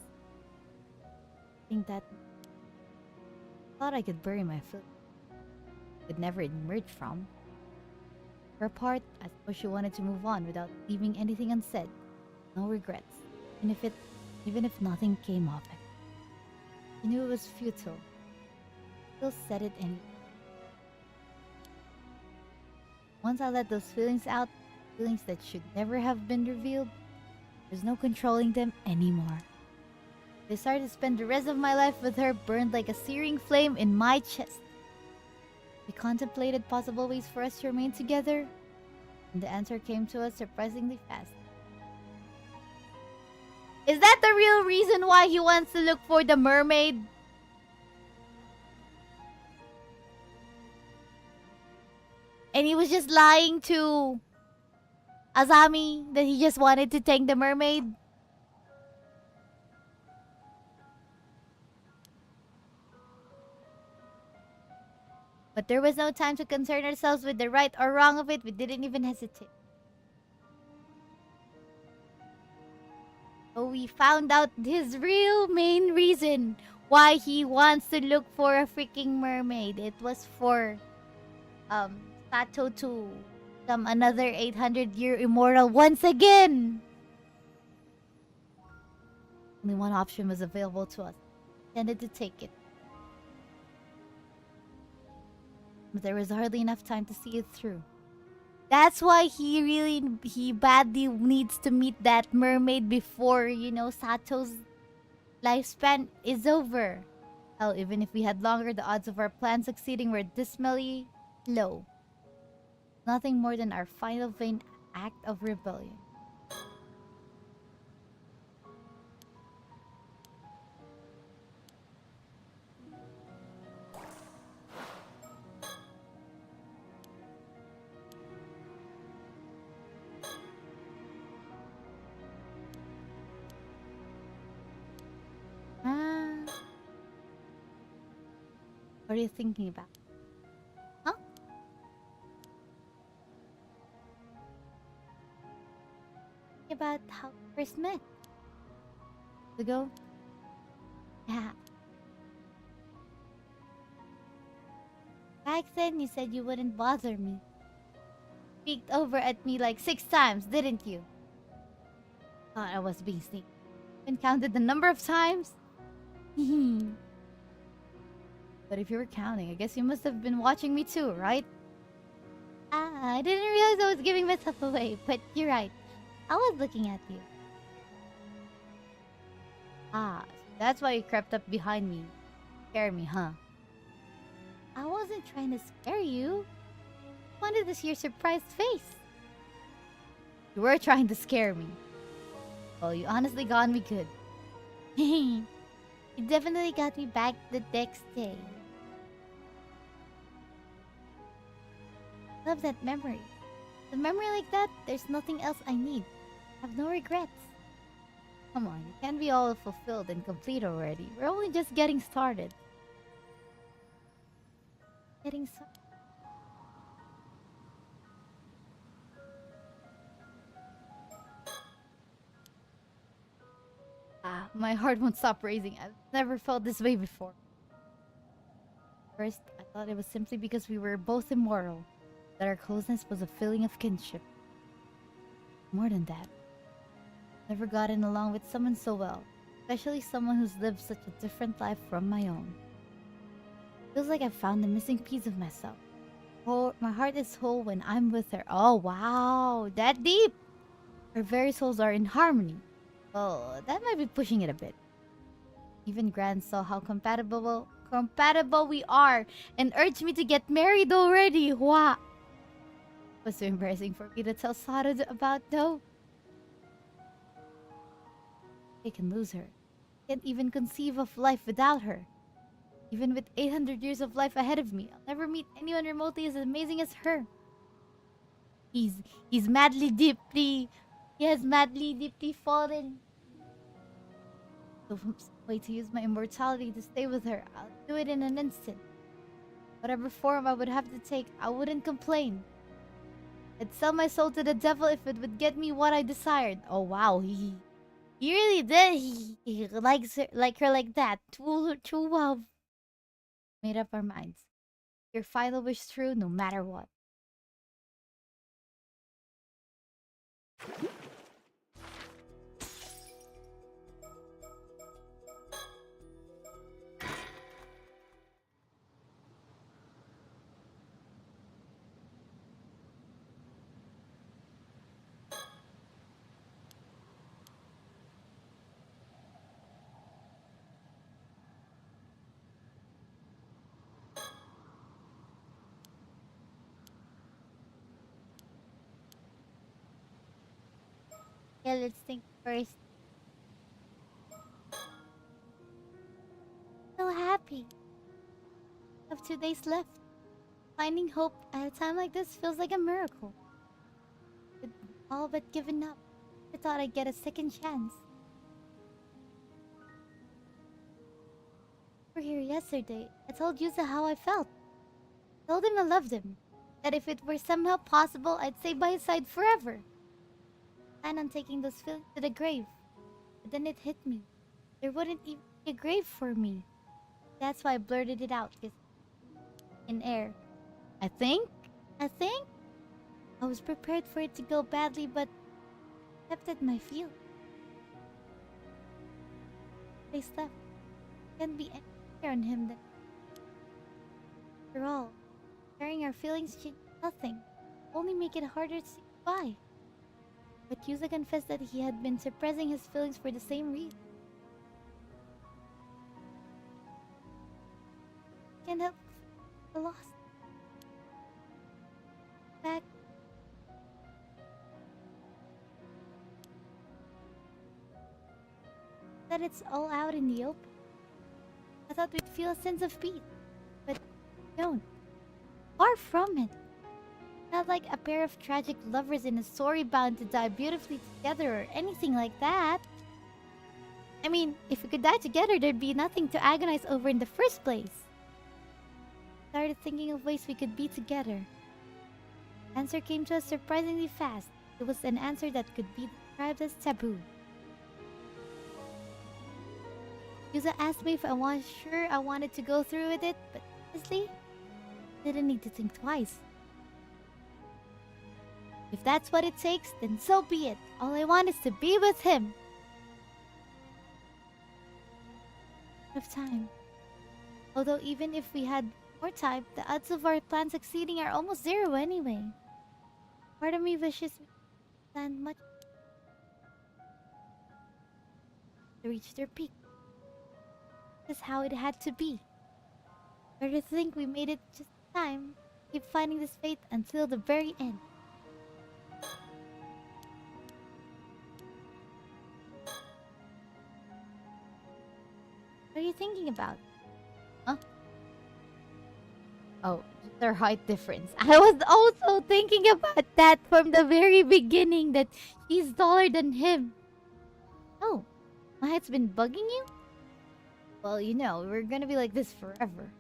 [SPEAKER 1] I think that I thought I could bury my feelings. Could never emerge from. For her part, I suppose she wanted to move on without leaving anything unsaid. No regrets. Even if nothing came of it. She knew it was futile. Still said it anyway. Once I let those feelings out, feelings that should never have been revealed, there's no controlling them anymore. I started to spend the rest of my life with her burned like a searing flame in my chest. We contemplated possible ways for us to remain together, and the answer came to us surprisingly fast. Is that the real reason why he wants to look for the mermaid? And he was just lying to Azami that he just wanted to thank the mermaid? But there was no time to concern ourselves with the right or wrong of it. We didn't even hesitate. So we found out his real main reason why he wants to look for a freaking mermaid. It was for Sato to become another 800-year immortal once again. Only one option was available to us. We tended to take it. But there was hardly enough time to see it through. That's why he badly needs to meet that mermaid before, Sato's lifespan is over. Hell, even if we had longer, the odds of our plan succeeding were dismally low. Nothing more than our final vain act of rebellion. What are you thinking about? Huh? About how we first met. Ago? Yeah. Back then, you said you wouldn't bother me. Peeked over at me like 6 times, didn't you? Thought I was being sneaky. Even counted the number of times. But if you were counting, I guess you must have been watching me too, right? Ah, I didn't realize I was giving myself away, but you're right. I was looking at you. Ah, that's why you crept up behind me. Scare me, huh? I wasn't trying to scare you. I wanted to see your surprised face. You were trying to scare me. Well, you honestly got me good. You definitely got me back the next day. Love that memory. The memory like that, there's nothing else I need. I have no regrets. Come on, you can't be all fulfilled and complete already. We're only just getting started. Getting started. Ah, my heart won't stop racing. I've never felt this way before. First, I thought it was simply because we were both immortal, that our closeness was a feeling of kinship. More than that, never gotten along with someone so well, especially someone who's lived such a different life from my own. Feels like I've found the missing piece of myself. My heart is whole when I'm with her. Oh wow, that deep! Our very souls are in harmony. Well, that might be pushing it a bit. Even Gran saw how compatible we are and urged me to get married already. Wow. It was so embarrassing for me to tell Sara about though. I can lose her. Can't even conceive of life without her. Even with 800 years of life ahead of me, I'll never meet anyone remotely as amazing as her. He has madly deeply fallen. So wait to use my immortality to stay with her. I'll do it in an instant. Whatever form I would have to take, I wouldn't complain. I'd sell my soul to the devil if it would get me what I desired. Oh wow, he really did. He likes her like that. True love. Made up our minds. Your final wish true no matter what. Yeah, let's think first. So happy. I have 2 days left. Finding hope at a time like this feels like a miracle. With all but given up, I thought I'd get a second chance. We were here yesterday. I told Yuza how I felt. I told him I loved him. That if it were somehow possible, I'd stay by his side forever. I planned on taking those feelings to the grave. But then it hit me. There wouldn't even be a grave for me. That's why I blurted it out in air. I think I was prepared for it to go badly, but accepted my feelings. They slept. Can't be any clearer on him than. After all, sharing our feelings changed nothing. Only make it harder to say goodbye. But Yuza confessed that he had been suppressing his feelings for the same reason. Can't help the loss. Back. That it's all out in the open. I thought we'd feel a sense of peace, but we don't. Far from it. Not like a pair of tragic lovers in a story bound to die beautifully together or anything like that. I mean, if we could die together, there'd be nothing to agonize over in the first place. Started thinking of ways we could be together. Answer came to us surprisingly fast. It was an answer that could be described as taboo. Yuza asked me if I was sure I wanted to go through with it, but honestly, Didn't need to think twice. If that's what it takes, then so be it. All I want is to be with him. Of time. Although even if we had more time, the odds of our plan succeeding are almost zero anyway. Part of me wishes we planned much to reach their peak. That's how it had to be. Or to think we made it just in time. Keep finding this fate until the very end. What are you thinking about? Huh? Oh, their height difference. I was also thinking about that from the very beginning, that she's taller than him. Oh, my height's been bugging you? Well, you know, we're gonna be like this forever.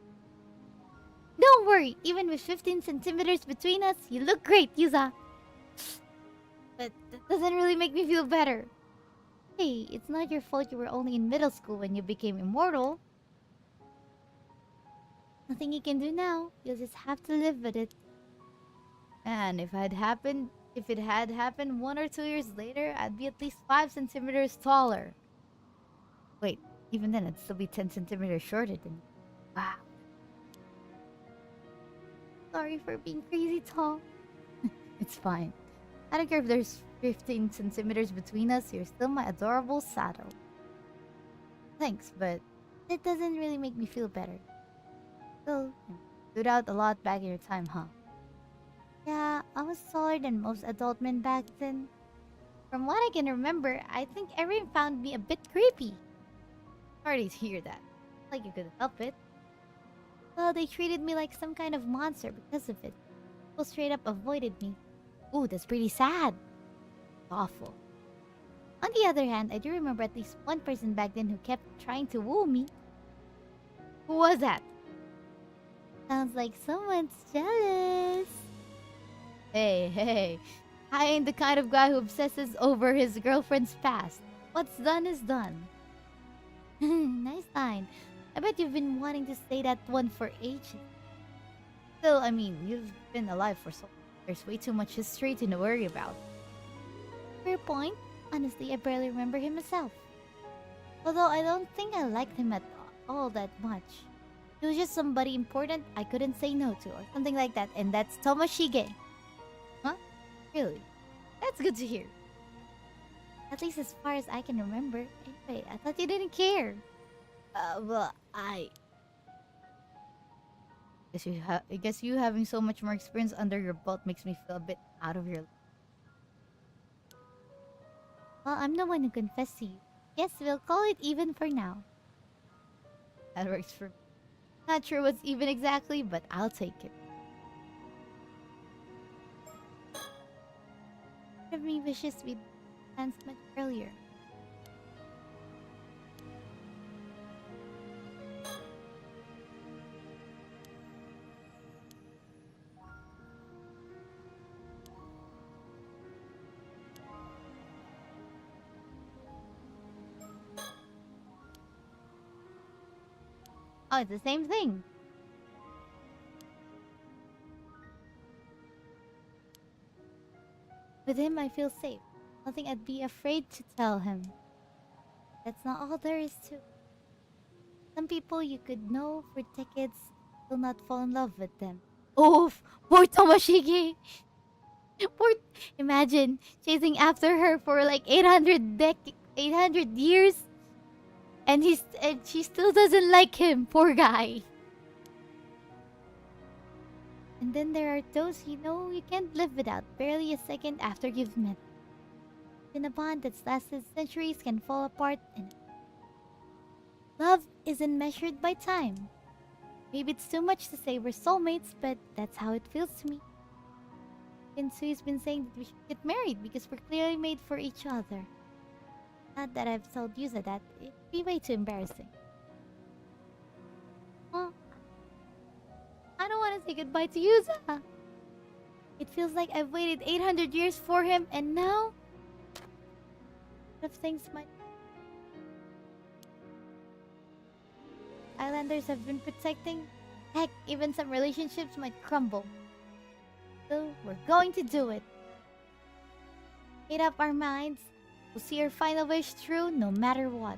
[SPEAKER 1] Don't worry, even with 15 centimeters between us, you look great, Yuza. But that doesn't really make me feel better. Hey, it's not your fault you were only in middle school when you became immortal. Nothing you can do now. You'll just have to live with it. And if it had happened 1 or 2 years later, I'd be at least 5 centimeters taller. Wait, even then I'd still be 10 centimeters shorter than you. Wow. Sorry for being crazy tall. It's fine. I don't care if there's 15 centimeters between us, you're still my adorable Sato. Thanks, but it doesn't really make me feel better. Still, you stood out a lot back in your time, huh? Yeah, I was taller than most adult men back then. From what I can remember, I think everyone found me a bit creepy. Sorry to hear that. Like you couldn't help it. Well, they treated me like some kind of monster because of it. People straight up avoided me. Ooh, that's pretty sad. Awful. On the other hand, I do remember at least one person back then who kept trying to woo me. Who was that? Sounds like someone's jealous. Hey. I ain't the kind of guy who obsesses over his girlfriend's past. What's done is done. Nice line. I bet you've been wanting to say that one for ages. Still, I mean, you've been alive for so long. There's way too much history to worry about. Fair point. Honestly, I barely remember him myself. Although I don't think I liked him at all that much. He was just somebody important I couldn't say no to, or something like that, and that's Tomoshige. Huh? Really? That's good to hear. At least as far as I can remember. Anyway, I thought you didn't care. Well, I guess you having so much more experience under your belt makes me feel a bit out of your... Well, I'm the one who confessed to you. Yes, we'll call it even for now. That works for me. Not sure what's even exactly, but I'll take it. Part of me wishes we'd danced much earlier. Oh, it's the same thing. With him, I feel safe. Nothing I'd be afraid to tell him. That's not all there is to it. Some people you could know for decades will not fall in love with them. Oof! Poor Tomoshige! Poor... Imagine chasing after her for like 800 years. And she still doesn't like him, poor guy. And then there are those you know you can't live without, barely a second after you've met. Then a bond that's lasted centuries can fall apart, and love isn't measured by time. Maybe it's too much to say we're soulmates, but that's how it feels to me. Kinsui's been saying that we should get married because we're clearly made for each other. Not that I've told Yuza that. It'd be way too embarrassing. Well, I don't want to say goodbye to Yuza. It feels like I've waited 800 years for him, and now... if things might... Islanders have been protecting Heck, even some relationships might crumble. So, we're going to do it. Made up our minds. We'll see our final wish through no matter what.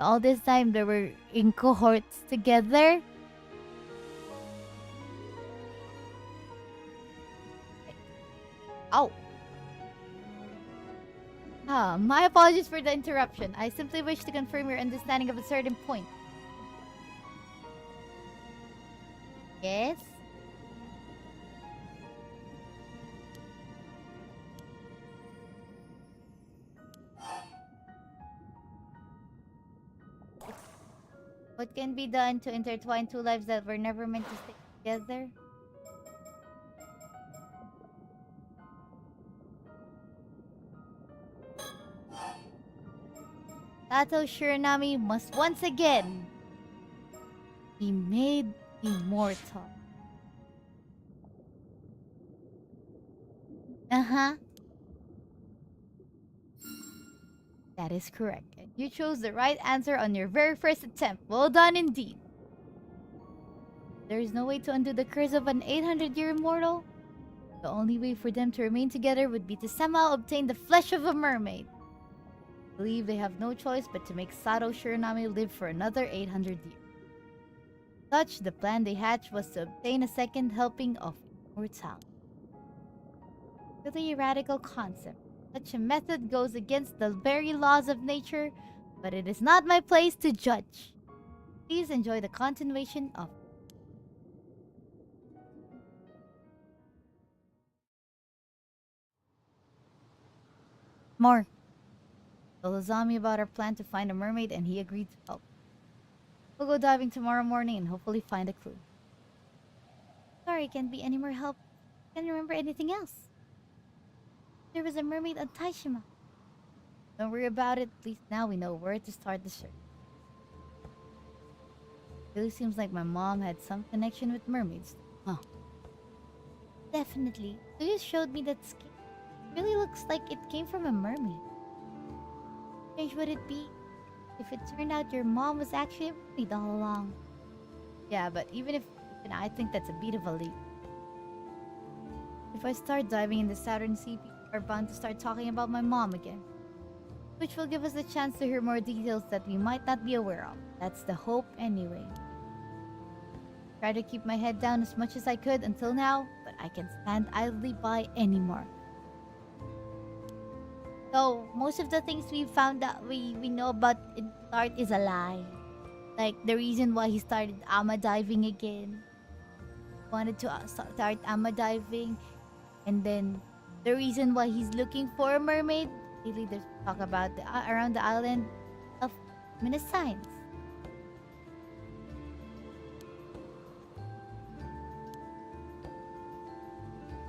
[SPEAKER 1] All this time they were in cohorts together. Oh. My apologies for the interruption. I simply wish to confirm your understanding of a certain point. Yes? What can be done to intertwine two lives that were never meant to stay together? Sato Shiranami must once again be made immortal. Uh-huh. That is correct. And you chose the right answer on your very first attempt. Well done indeed. There is no way to undo the curse of an 800-year immortal. The only way for them to remain together would be to somehow obtain the flesh of a mermaid. I believe they have no choice but to make Sato Shiranami live for another 800 years. Such, the plan they hatched was to obtain a second helping of immortality. Really radical concept. Such a method goes against the very laws of nature, but it is not my place to judge. Please enjoy the continuation of more. Told Azami about our plan to find a mermaid and he agreed to help. We'll go diving tomorrow morning and hopefully find a clue. Sorry, can't be any more help. Can't remember anything else. There was a mermaid on Taishima. Don't worry about it. At least now we know where to start the search. Really seems like my mom had some connection with mermaids. Huh. Definitely. You showed me that skin. It really looks like it came from a mermaid. Strange would it be if it turned out your mom was actually a mermaid all along? Yeah, but even I think that's a bit of a leap. If I start diving in the Southern Sea, people are bound to start talking about my mom again. Which will give us a chance to hear more details that we might not be aware of. That's the hope anyway. Try to keep my head down as much as I could until now, but I can't stand idly by anymore. So, most of the things we found out, we know about in start is a lie. Like, the reason why he started ama diving again. Wanted to start ama diving. And then, the reason why he's looking for a mermaid. Really, there's talk about around the island of Minnesines.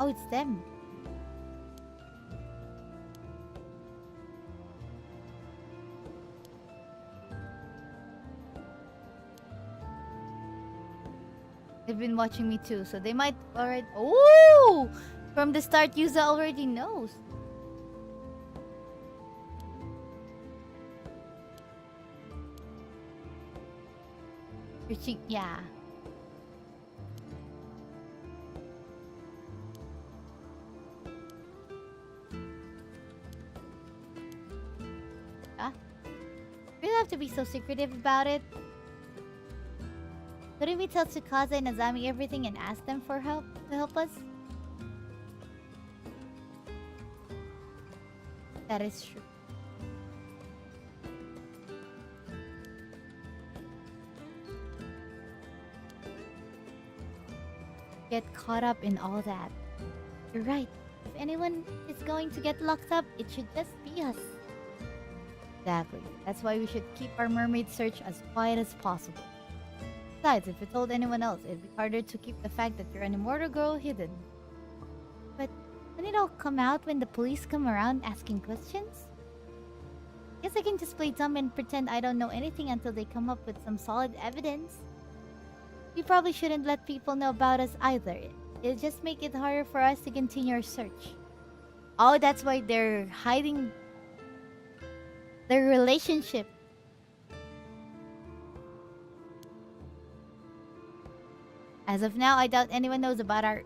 [SPEAKER 1] Oh, it's them. They've been watching me too, so they might already. Oh! From the start, Yuza already knows. Reaching, yeah. We don't have to be so secretive about it. Couldn't we tell Tsukasa and Azami everything and ask them for help to help us? That is true. Get caught up in all that. You're right. If anyone is going to get locked up, it should just be us. Exactly. That's why we should keep our mermaid search as quiet as possible. Besides, if we told anyone else, it'd be harder to keep the fact that you're an immortal girl hidden. But wouldn't it all come out when the police come around asking questions? Guess I can just play dumb and pretend I don't know anything until they come up with some solid evidence. We probably shouldn't let people know about us either. It'll just make it harder for us to continue our search. Oh, that's why they're hiding their relationship. As of now, I doubt anyone knows about our...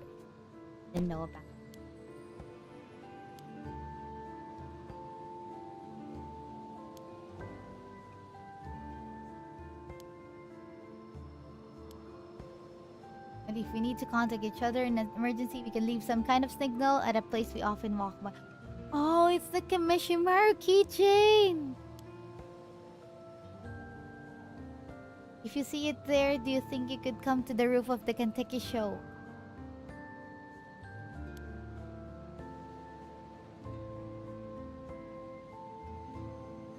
[SPEAKER 1] Didn't know about. And if we need to contact each other in an emergency, we can leave some kind of signal at a place we often walk by. Oh, it's the Kameshima keychain! If you see it there, do you think you could come to the roof of the Kentucky show?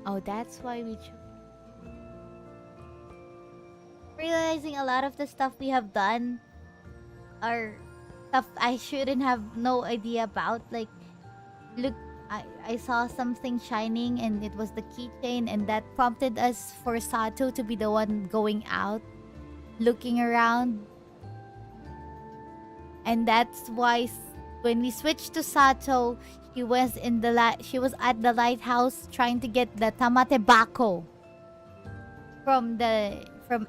[SPEAKER 1] Oh, that's why we chose. Realizing a lot of the stuff we have done are stuff I shouldn't have no idea about. Like, look, I saw something shining and it was the keychain, and that prompted us for Sato to be the one going out, looking around. And that's why when we switched to Sato, she was at the lighthouse trying to get the tamate bako from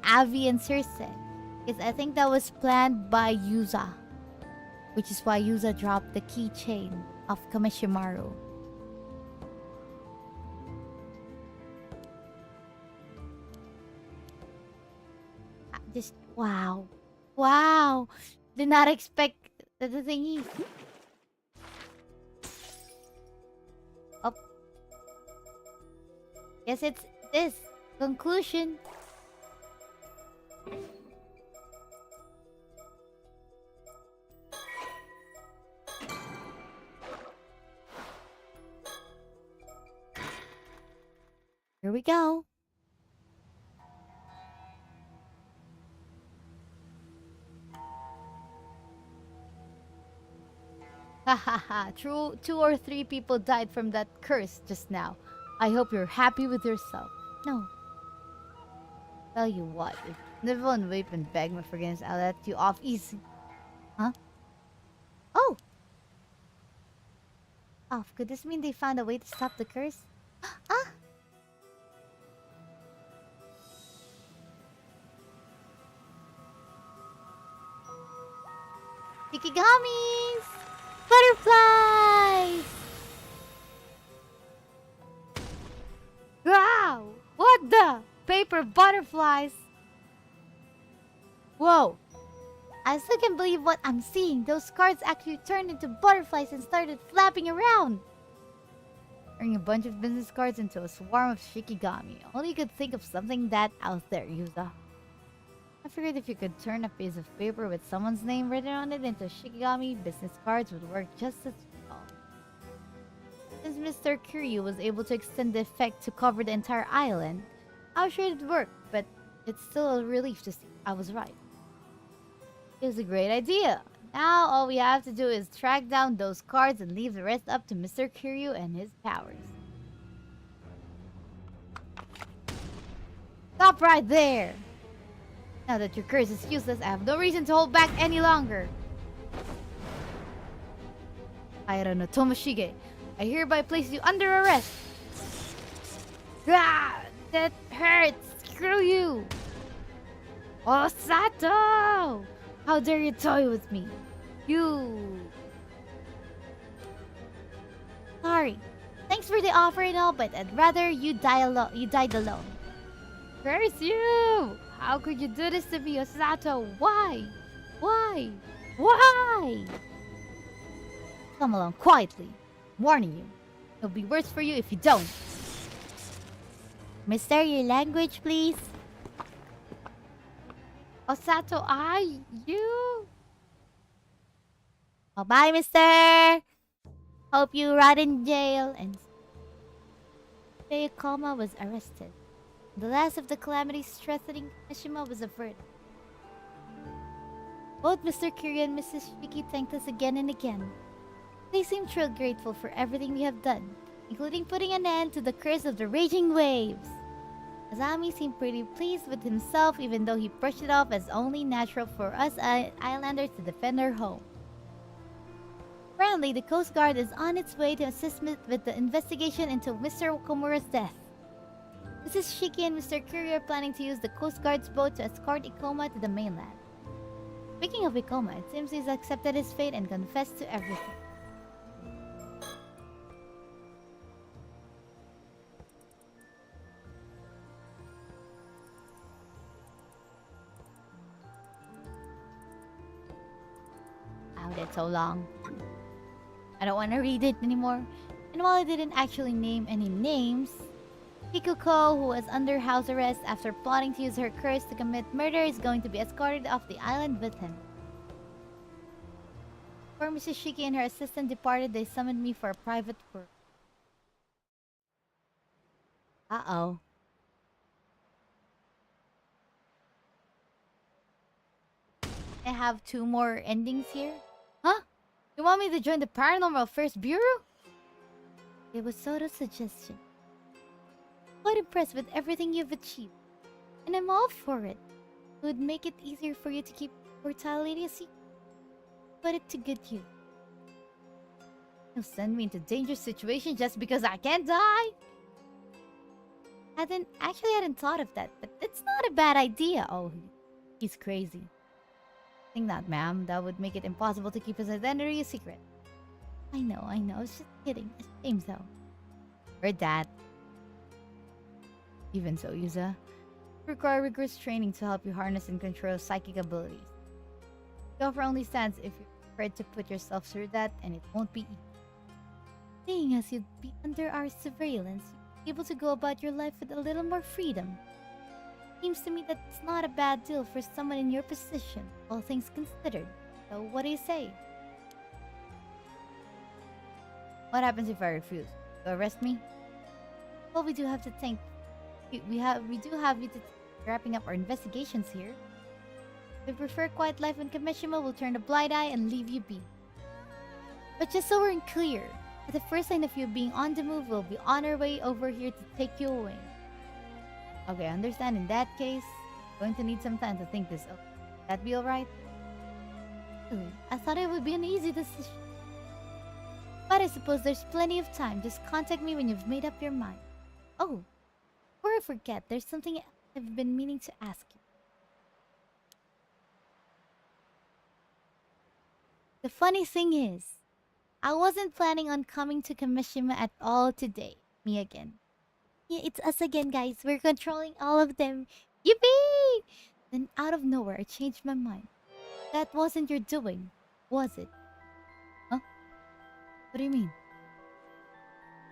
[SPEAKER 1] Avi and Circe. Because I think that was planned by Yuza, which is why Yuza dropped the keychain of Kameshimaru. Just wow. Wow. Did not expect the thingy. Oh. Guess it's this. Conclusion. Here we go. Hahaha. True, 2 or 3 people died from that curse just now. I hope you're happy with yourself. No. Tell you what, if Neville and Wape and beg my forgiveness, I'll let you off easy. Huh? Oh! Off. Could this mean they found a way to stop the curse? Ah! Shikigamis! Butterflies! Wow! What the? Paper butterflies! Whoa! I still can't believe what I'm seeing. Those cards actually turned into butterflies and started flapping around. Turning a bunch of business cards into a swarm of shikigami. Only you could think of something that out there, Yuza. I figured if you could turn a piece of paper with someone's name written on it into shikigami, business cards would work just as well. Since Mr. Kiryu was able to extend the effect to cover the entire island, I'm sure it'd work, but it's still a relief to see I was right. It was a great idea. Now all we have to do is track down those cards and leave the rest up to Mr. Kiryu and his powers. Stop right there! Now that your curse is useless, I have no reason to hold back any longer. Aira no Tomoshige, I hereby place you under arrest. Ah, that hurts! Screw you! Oh, Sato! How dare you toy with me? You... Sorry. Thanks for the offer and all, but I'd rather you died alone. Curse you! How could you do this to me, Osato? Why? Why? Why? Come along quietly. I'm warning you. It'll be worse for you if you don't. Mister, your language, please. Osato, you? Oh, bye, mister. Hope you rot in jail. And Feyakoma was arrested. The last of the calamities threatening Kameshima was averted. Both Mr. Kiryu and Mrs. Shiki thanked us again and again. They seemed truly grateful for everything we have done, including putting an end to the curse of the raging waves. Azami seemed pretty pleased with himself, even though he brushed it off as only natural for us islanders to defend our home. Apparently, the Coast Guard is on its way to assist with the investigation into Mr. Komura's death. Mrs. Shiki and Mr. Kiryu are planning to use the Coast Guard's boat to escort Ikoma to the mainland. Speaking of Ikoma, it seems he's accepted his fate and confessed to everything. Wow, that's so long. I don't want to read it anymore. And while I didn't actually name any names, Kikuko, who was under house arrest after plotting to use her curse to commit murder, is going to be escorted off the island with him. Before Mrs. Shiki and her assistant departed, they summoned me for a private word. Uh-oh. I have 2 more endings here. Huh? You want me to join the Paranormal First Bureau? It was Soto's suggestion. Quite impressed with everything you've achieved. And I'm all for it. It would make it easier for you to keep mortality a secret. Put it to good use. You'll send me into dangerous situations just because I can't die? Hadn't thought of that, but it's not a bad idea. Oh, he's crazy. Think not, ma'am. That would make it impossible to keep his identity a secret. I know. I was just kidding. It seems so. Heard that. Even so, Yuza, you require rigorous training to help you harness and control psychic abilities. The offer only stands if you're prepared to put yourself through that, and it won't be easy. Seeing as you'd be under our surveillance, you'd be able to go about your life with a little more freedom. Seems to me that it's not a bad deal for someone in your position, all things considered. So what do you say? What happens if I refuse? You arrest me? Well, we do have to think. We do have you to wrapping up our investigations here. If you prefer quiet life in Kameshima, we'll turn a blind eye and leave you be. But just so we're clear, at the first sign of you being on the move, we'll be on our way over here to take you away. Okay, I understand. In that case, going to need some time to think this over. That be alright? I thought it would be an easy decision. But I suppose there's plenty of time. Just contact me when you've made up your mind. Oh, before I forget, there's something I've been meaning to ask you. The funny thing is, I wasn't planning on coming to Kameshima at all today. Me again. Yeah, it's us again, guys. We're controlling all of them. Yippee! Then out of nowhere, I changed my mind. That wasn't your doing, was it? Huh? What do you mean?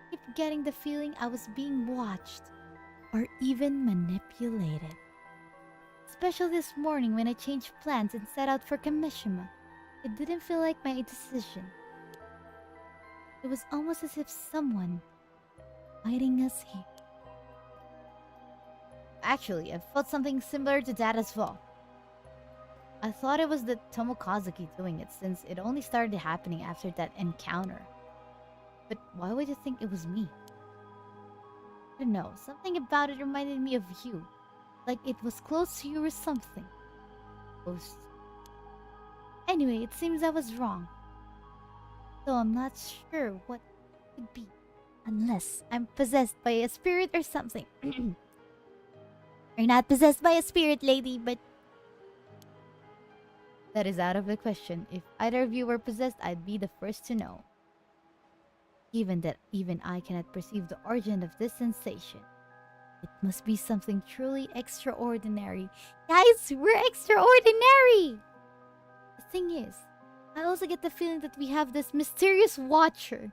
[SPEAKER 1] I keep getting the feeling I was being watched or even manipulated. Especially this morning when I changed plans and set out for Kameshima. It didn't feel like my decision. It was almost as if someone hiding us here. Actually, I felt something similar to that as well. I thought it was the Tomokazuki doing it since it only started happening after that encounter. But why would you think it was me? I don't know, something about it reminded me of you. Like it was close to you or something. Close. Anyway, it seems I was wrong. Though I'm not sure what it could be. Unless I'm possessed by a spirit or something. You're not possessed by a spirit, lady, but... That is out of the question. If either of you were possessed, I'd be the first to know. Given that even I cannot perceive the origin of this sensation, it must be something truly extraordinary. Guys, we're extraordinary! The thing is, I also get the feeling that we have this mysterious watcher.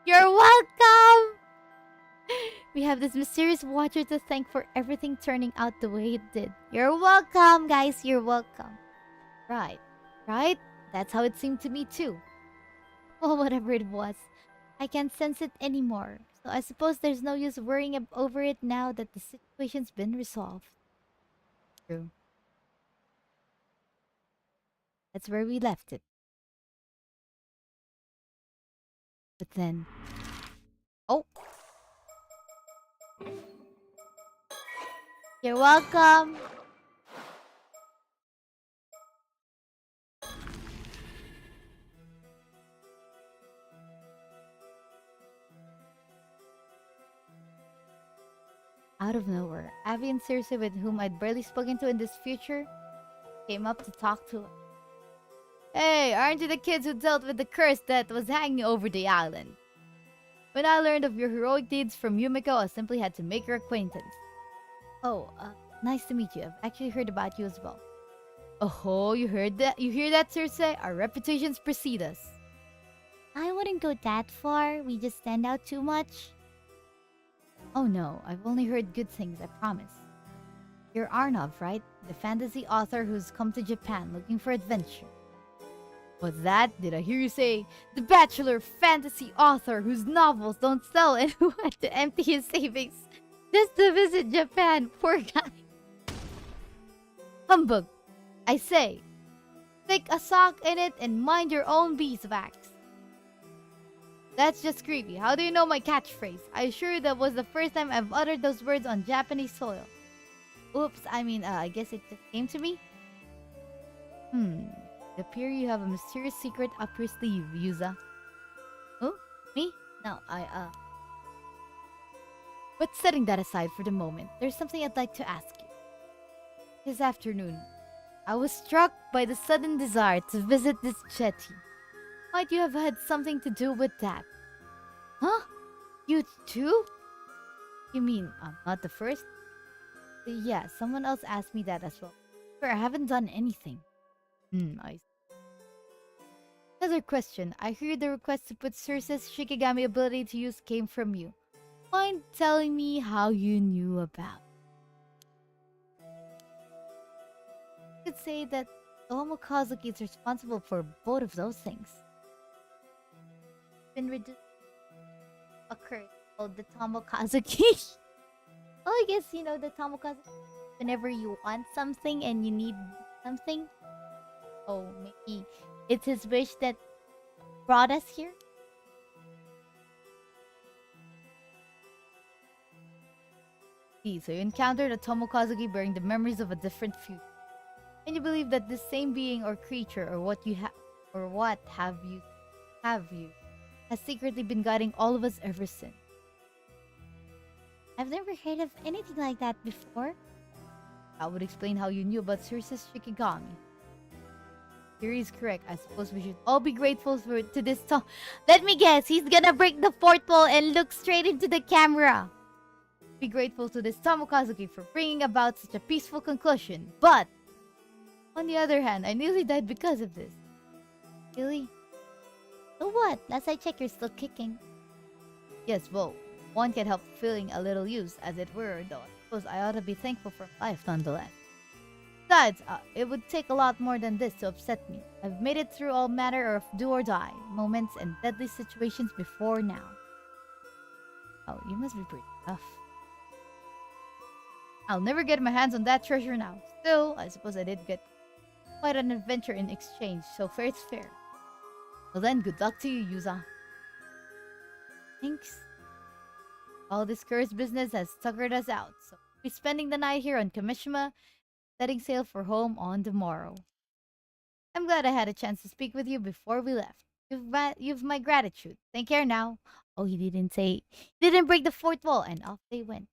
[SPEAKER 1] You're welcome! We have this mysterious watcher to thank for everything turning out the way it did. You're welcome, guys. You're welcome. Right. Right? That's how it seemed to me, too. Well, whatever it was, I can't sense it anymore. So I suppose there's no use worrying over it now that the situation's been resolved. True. That's where we left it. But then... Oh! You're welcome! Out of nowhere, Abby and Circe, with whom I'd barely spoken to in this future, came up to talk to us. Hey, aren't you the kids who dealt with the curse that was hanging over the island? When I learned of your heroic deeds from Yumiko, I simply had to make your acquaintance. Oh, nice to meet you. I've actually heard about you as well. Oh, you heard that? You hear that, Circe? Our reputations precede us. I wouldn't go that far. We just stand out too much. Oh no, I've only heard good things, I promise. You're Arnav, right? The fantasy author who's come to Japan looking for adventure. What's that? Did I hear you say the bachelor fantasy author whose novels don't sell and who had to empty his savings just to visit Japan? Poor guy. Humbug. I say, stick a sock in it and mind your own beeswax. That's just creepy. How do you know my catchphrase? I assure you that was the first time I've uttered those words on Japanese soil. Oops, I guess it just came to me. It appears you have a mysterious secret up your sleeve, Yuza. Oh, me? No, But setting that aside for the moment, there's something I'd like to ask you. This afternoon, I was struck by the sudden desire to visit this jetty. Might you have had something to do with that? Huh? You too? You mean I'm not the first? Yeah, someone else asked me that as well. Sure, I haven't done anything. I see. Another question. I heard the request to put Circe's Shikigami ability to use came from you. Mind telling me how you knew about it? You could say that Tomo Kazuki is responsible for both of those things. Been reduced a curse called the Tomo Kazuki. Well, I guess you know the Tomo Kazuki. Whenever you want something and you need something. Oh, maybe it's his wish that brought us here? See, so you encountered a Tomokazuki bearing the memories of a different future. And you believe that this same being or creature or what have you has secretly been guiding all of us ever since. I've never heard of anything like that before. That would explain how you knew about Circe's Shikigami. Theory is correct. I suppose we should all be grateful to this Tom. Let me guess, he's gonna break the fourth wall and look straight into the camera. Be grateful to this Tomokazuki for bringing about such a peaceful conclusion. But, on the other hand, I nearly died because of this. Really? So what? Last I checked, you're still kicking. Yes, well, one can't help feeling a little used, as it were, though I suppose I ought to be thankful for life nonetheless. Besides, it would take a lot more than this to upset me. I've made it through all manner of do-or-die moments and deadly situations before now. Oh, you must be pretty tough. I'll never get my hands on that treasure now. Still, I suppose I did get quite an adventure in exchange, so fair it's fair. Well then, good luck to you, Yuza. Thanks. All this cursed business has tuckered us out, so we'll be spending the night here on Kameshima, setting sail for home on the morrow. I'm glad I had a chance to speak with you before we left. You've my gratitude. Take care now. Oh, he didn't break the fourth wall, and off they went.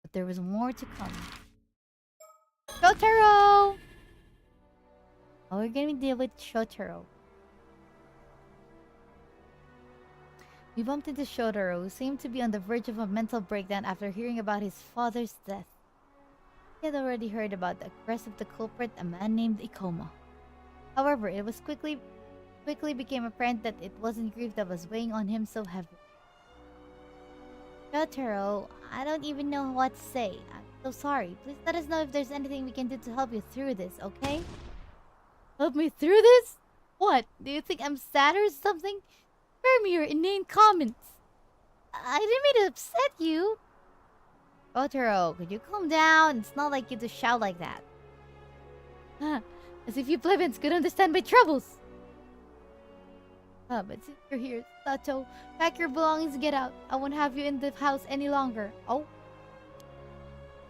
[SPEAKER 1] But there was more to come. Shotaro! Oh, we're gonna deal with Shotaro. We bumped into Shotaro, who seemed to be on the verge of a mental breakdown after hearing about his father's death. He had already heard about the arrest of the culprit, a man named Ikoma. However, it was quickly became apparent that it wasn't grief that was weighing on him so heavily. Shotaro, I don't even know what to say. I'm so sorry. Please let us know if there's anything we can do to help you through this, okay? Help me through this? What? Do you think I'm sad or something? Spare me your inane comments. I didn't mean to upset you. Shotaro, could you calm down? It's not like you to shout like that. As if you plebeians could understand my troubles. But since you're here, Sato, pack your belongings and get out. I won't have you in the house any longer. Oh?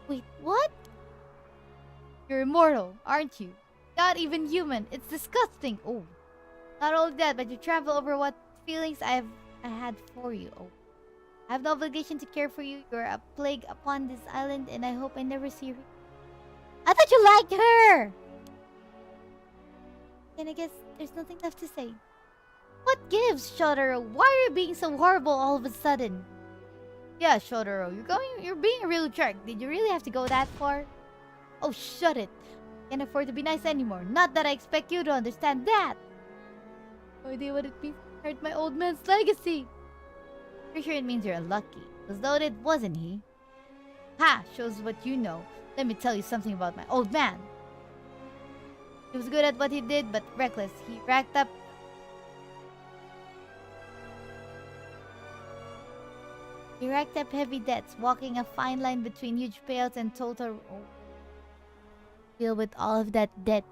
[SPEAKER 1] Wait, what? You're immortal, aren't you? Not even human. It's disgusting. Oh. Not only that, but you trample over what feelings I had for you. Oh. I have no obligation to care for you. You're a plague upon this island, and I hope I never see you. would you like her? And I guess there's nothing left to say. What gives, Shotaro? Why are you being so horrible all of a sudden? Yeah, Shotaro, you're being a real jerk. Did you really have to go that far? Oh, shut it. Can't afford to be nice anymore. Not that I expect you to understand that. No idea what it means to hurt my old man's legacy. Pretty sure it means you're unlucky. As though it wasn't he. Ha! Shows what you know. Let me tell you something about my old man. He was good at what he did, but reckless. He racked up heavy debts, walking a fine line between huge payouts and total deal with all of that debt.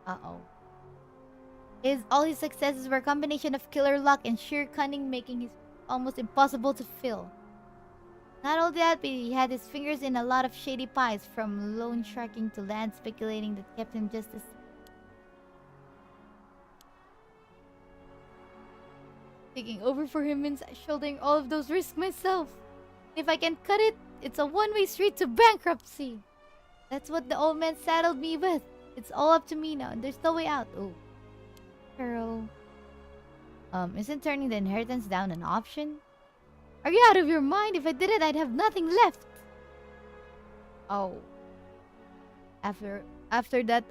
[SPEAKER 1] Uh-oh. All his successes were a combination of killer luck and sheer cunning, making his almost impossible to fill. Not only that, but he had his fingers in a lot of shady pies, from loan sharking to land speculating that kept him just as... Taking over for him means shouldering all of those risks myself. If I can cut it, it's a one-way street to bankruptcy. That's what the old man saddled me with. It's all up to me now, and there's no way out. Oh. Girl. Isn't turning the inheritance down an option? Are you out of your mind? If I did it, I'd have nothing left. Oh. After the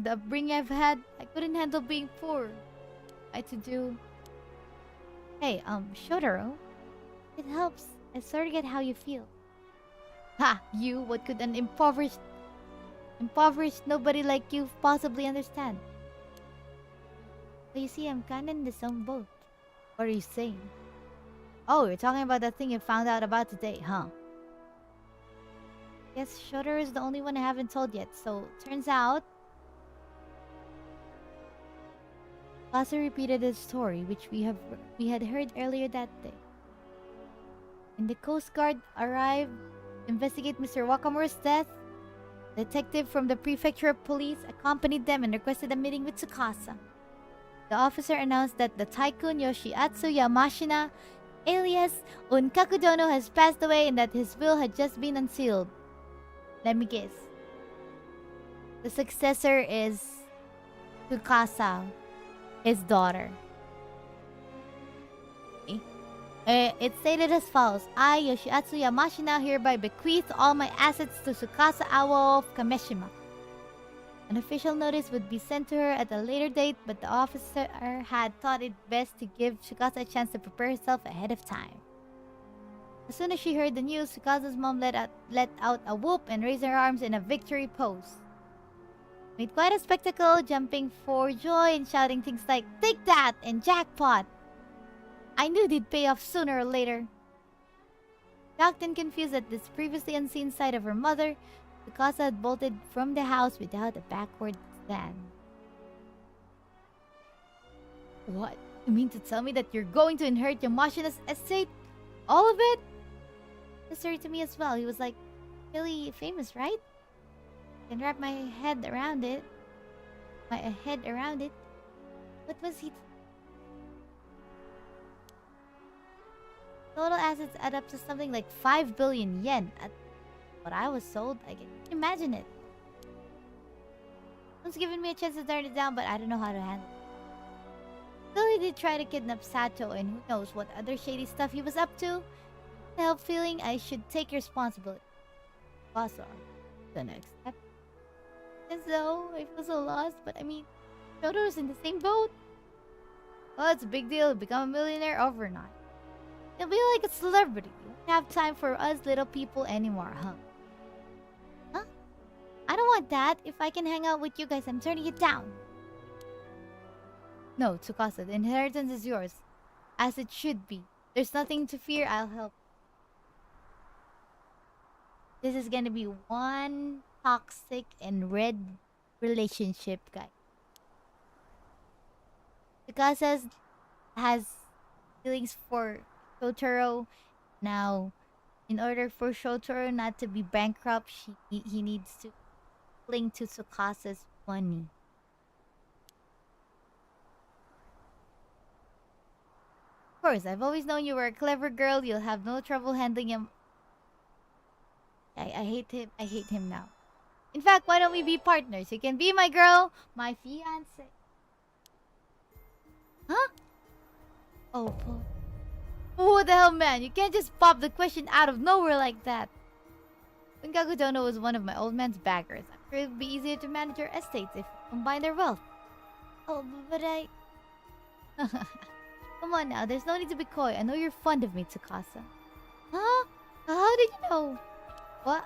[SPEAKER 1] upbringing I've had, I couldn't handle being poor. I had to do... Hey, Shotaro. It helps. I sort of get how you feel. Ha! You? What could an impoverished nobody like you possibly understand? But you see, I'm kinda in the same boat. What are you saying? Oh, you're talking about that thing you found out about today, huh? Guess Shotaro is the only one I haven't told yet, so turns out... Plaza repeated his story, which we had heard earlier that day. When the Coast Guard arrived to investigate Mr. Wakamura's death, a detective from the prefecture of police accompanied them and requested a meeting with Tsukasa. The officer announced that the tycoon Yoshiatsu Yamashina, alias Unkaku Dono, has passed away and that his will had just been unsealed. Let me guess. The successor is Tsukasa, his daughter. It stated as follows. I, Yoshiatsu Yamashina, hereby bequeath all my assets to Tsukasa Awo of Kameshima. An official notice would be sent to her at a later date, but the officer had thought it best to give Tsukasa a chance to prepare herself ahead of time. As soon as she heard the news, Tsukasa's mom let out a whoop and raised her arms in a victory pose. Made quite a spectacle, jumping for joy and shouting things like, "Take that!" and "Jackpot!" I knew they'd pay off sooner or later. Shocked and confused at this previously unseen side of her mother, Tsukasa had bolted from the house without a backward glance. What? You mean to tell me that you're going to inherit Yamashina's estate? All of it? The story to me as well. He was like, really famous, right? I can wrap my head around it. What was he? Total assets add up to something like 5 billion yen. At what I was sold, I can imagine it. Someone's given me a chance to turn it down, but I don't know how to handle it. Still, he did try to kidnap Sato, and who knows what other shady stuff he was up to. I have a feeling I should take responsibility. Also, the next step. As though I feel so lost, but I mean, Shoto's in the same boat. Well, it's a big deal to become a millionaire overnight. You'll be like a celebrity. You won't have time for us little people anymore, huh? Huh? I don't want that. If I can hang out with you guys, I'm turning it down. No, Tsukasa, the inheritance is yours. As it should be. There's nothing to fear, I'll help. This is gonna be one toxic and red relationship, guys. Tsukasa has feelings for Shotaro. Now, in order for Shotaro not to be bankrupt, he needs to cling to Tsukasa's money. Of course, I've always known you were a clever girl. You'll have no trouble handling him. I hate him now. In fact, why don't we be partners? You can be my girl, my fiance. Huh? Oh, what the hell, man? You can't just pop the question out of nowhere like that. Bungaku Dono was one of my old man's backers. I'm sure it would be easier to manage your estates if you combine their wealth. Oh, but I... Come on now, there's no need to be coy. I know you're fond of me, Tsukasa. Huh? How did you know? What?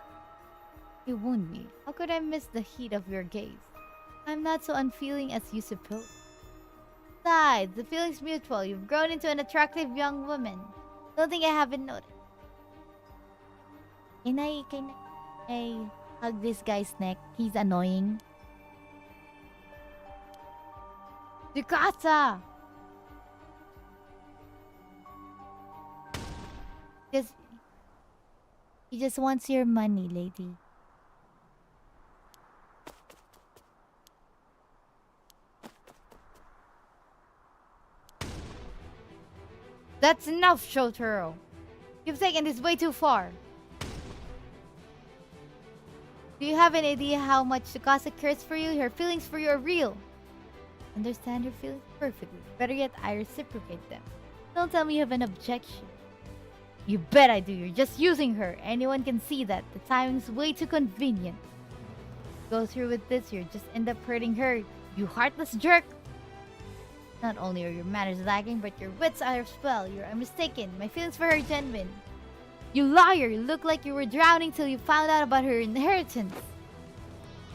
[SPEAKER 1] You wound me. How could I miss the heat of your gaze? I'm not so unfeeling as you suppose. Besides, the feeling's mutual. You've grown into an attractive young woman. Don't think I haven't noticed. Can I hug this guy's neck? He's annoying. Tsukasa! He just wants your money, lady. That's enough, Shotaro. You've taken this way too far. Do you have an idea how much Tsukasa cares for you? Her feelings for you are real. Understand her feelings perfectly. Better yet, I reciprocate them. Don't tell me you have an objection. You bet I do. You're just using her. Anyone can see that. The timing's way too convenient. Go through with this, you'll just end up hurting her. You heartless jerk. Not only are your manners lacking, but your wits are as well. You're mistaken. My feelings for her are genuine. You liar! You look like you were drowning till you found out about her inheritance.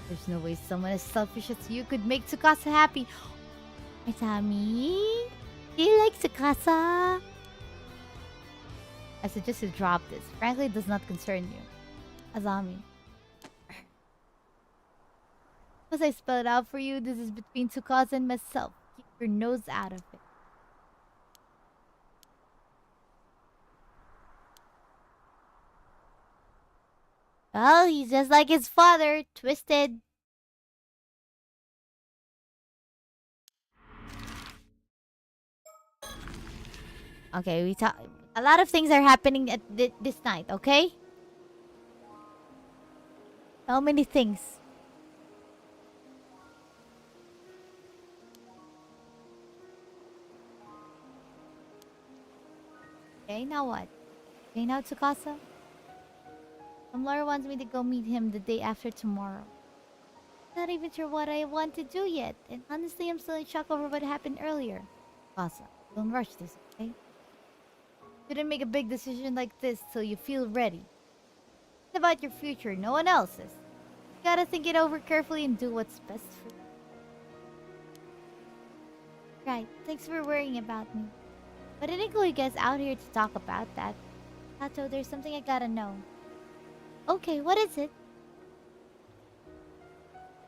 [SPEAKER 1] There's no way someone as selfish as you could make Tsukasa happy. Azami? Do you like Tsukasa? I suggest you drop this. Frankly, it does not concern you. Azami. Must I spell it out for you? This is between Tsukasa and myself. Keep your nose out of it. Well, he's just like his father. Twisted. Okay, we talk. A lot of things are happening at this night, okay? How many things? Okay, now what? Okay, now Tsukasa? Some lawyer wants me to go meet him the day after tomorrow. Not even sure what I want to do yet, and honestly, I'm still in shock over what happened earlier. Tsukasa, don't rush this, okay? Shouldn't make a big decision like this till you feel ready. It's about your future, no one else's. You gotta think it over carefully and do what's best for you. Right, thanks for worrying about me. But I didn't call you guys out here to talk about that. Hato, there's something I gotta know. Okay, what is it?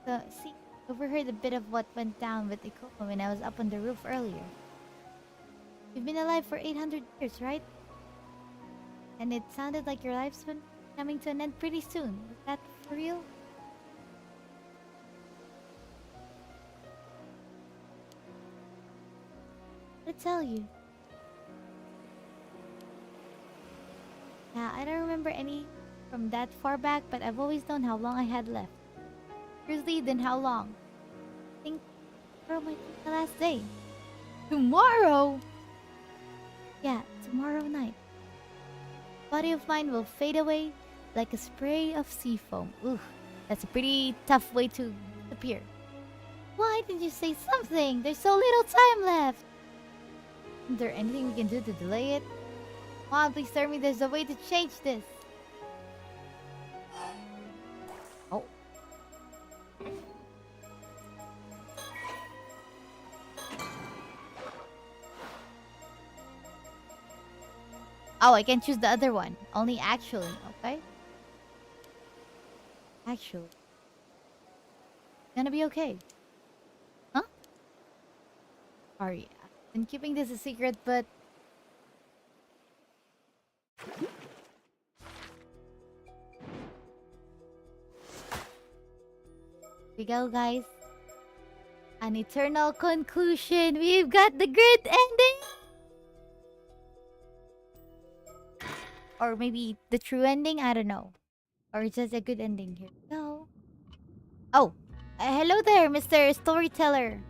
[SPEAKER 1] See, overheard a bit of what went down with Ikoma when I was up on the roof earlier. You've been alive for 800 years, right? And it sounded like your life's been coming to an end pretty soon. Is that for real? To tell you. Yeah, I don't remember any from that far back, but I've always known how long I had left. Seriously, then how long? I think tomorrow might be the last day. Tomorrow? Yeah, tomorrow night. Body of mine will fade away like a spray of sea foam. Ooh, that's a pretty tough way to appear. Why didn't you say something? There's so little time left. Is there anything we can do to delay it? Come on, please tell me there's a way to change this. Oh. Oh, I can choose the other one. Only actually, okay? Actually. Gonna be okay. Huh? Sorry, I've been keeping this a secret, but... Here we go, guys. An eternal conclusion. We've got the great ending! Or maybe the true ending? I don't know. Or just a good ending. Here we go. Oh, hello there, Mr. Storyteller.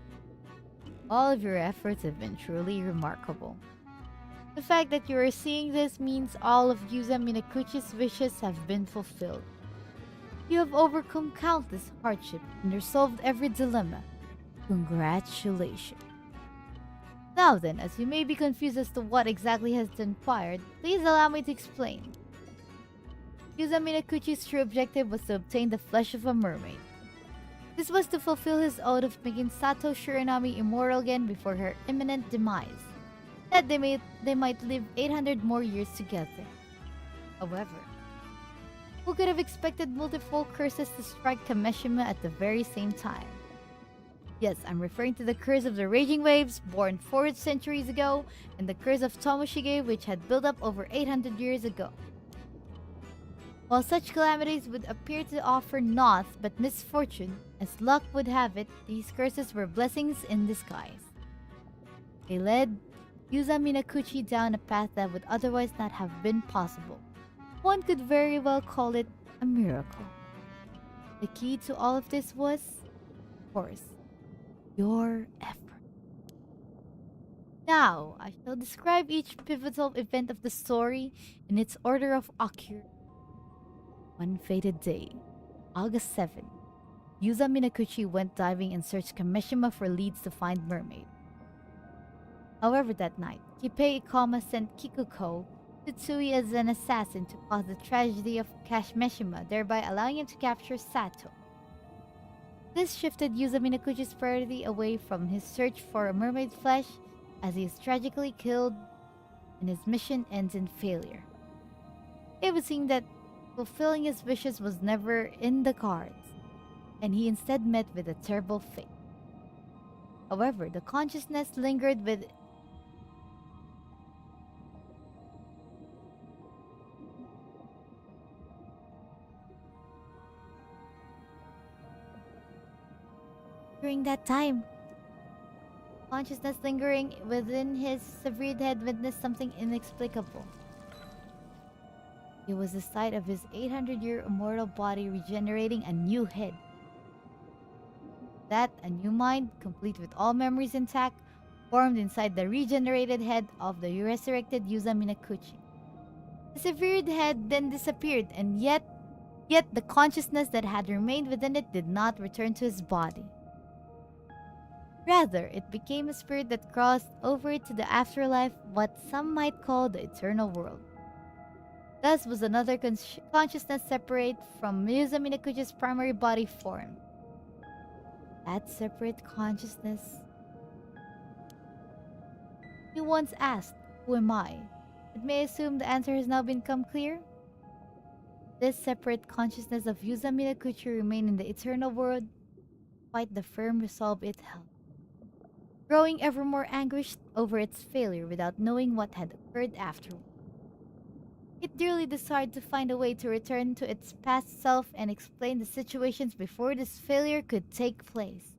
[SPEAKER 1] All of your efforts have been truly remarkable. The fact that you are seeing this means all of Yuza Minakuchi's wishes have been fulfilled. You have overcome countless hardships and resolved every dilemma. Congratulations. Now then, as you may be confused as to what exactly has transpired, please allow me to explain. Yuza Minakuchi's true objective was to obtain the flesh of a mermaid. This was to fulfill his oath of making Sato Shiranami immortal again before her imminent demise, that they might live 800 more years together. However, who could have expected multiple curses to strike Kameshima at the very same time? Yes, I'm referring to the curse of the raging waves, born 4 centuries ago, and the curse of Tomoshige, which had built up over 800 years ago. While such calamities would appear to offer naught but misfortune, as luck would have it, these curses were blessings in disguise. They led Yuza Minakuchi down a path that would otherwise not have been possible. One could very well call it a miracle. The key to all of this was, of course, your effort. Now, I shall describe each pivotal event of the story in its order of occurrence. One fated day, August 7, Yuza Minakuchi went diving and searched Kameshima for leads to find Mermaid. However, that night, Kipei Ikoma sent Kikuko to Tsui as an assassin to cause the tragedy of Kameshima, thereby allowing him to capture Sato. This shifted Yuza Minakuchi's priority away from his search for a mermaid flesh, as he is tragically killed and his mission ends in failure. It would seem that fulfilling his wishes was never in the cards, and he instead met with a terrible fate. However, the consciousness lingered with during that time. Consciousness lingering within his severed head witnessed something inexplicable. It was the sight of his 800-year immortal body regenerating a new head. That, a new mind, complete with all memories intact, formed inside the regenerated head of the resurrected Yuza Minakuchi. The severed head then disappeared, and yet the consciousness that had remained within it did not return to his body. Rather, it became a spirit that crossed over to the afterlife, what some might call the eternal world. Thus was another consciousness separate from Yuza Minakuchi's primary body form. That separate consciousness. He once asked, "Who am I?" It may assume the answer has now become clear. This separate consciousness of Yuza Minakuchi remained in the eternal world, despite the firm resolve it held, growing ever more anguished over its failure without knowing what had occurred afterward. It dearly desired to find a way to return to its past self and explain the situations before this failure could take place.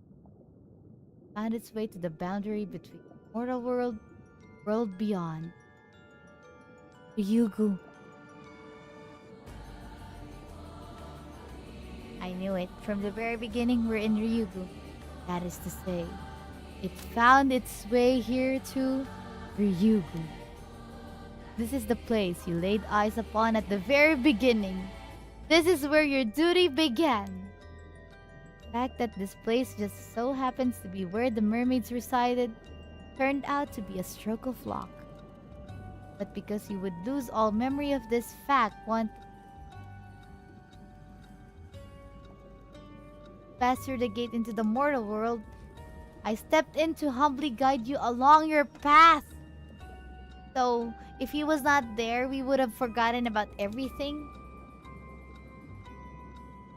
[SPEAKER 1] It found its way to the boundary between the mortal world and the world beyond. Ryugu. I knew it. From the very beginning, we're in Ryugu. That is to say, it found its way here to Ryugu. This is the place you laid eyes upon at the very beginning. This is where your duty began. The fact that this place just so happens to be where the mermaids resided turned out to be a stroke of luck. But because you would lose all memory of this fact once passed through the gate into the mortal world, I stepped in to humbly guide you along your path. So, if he was not there, we would have forgotten about everything.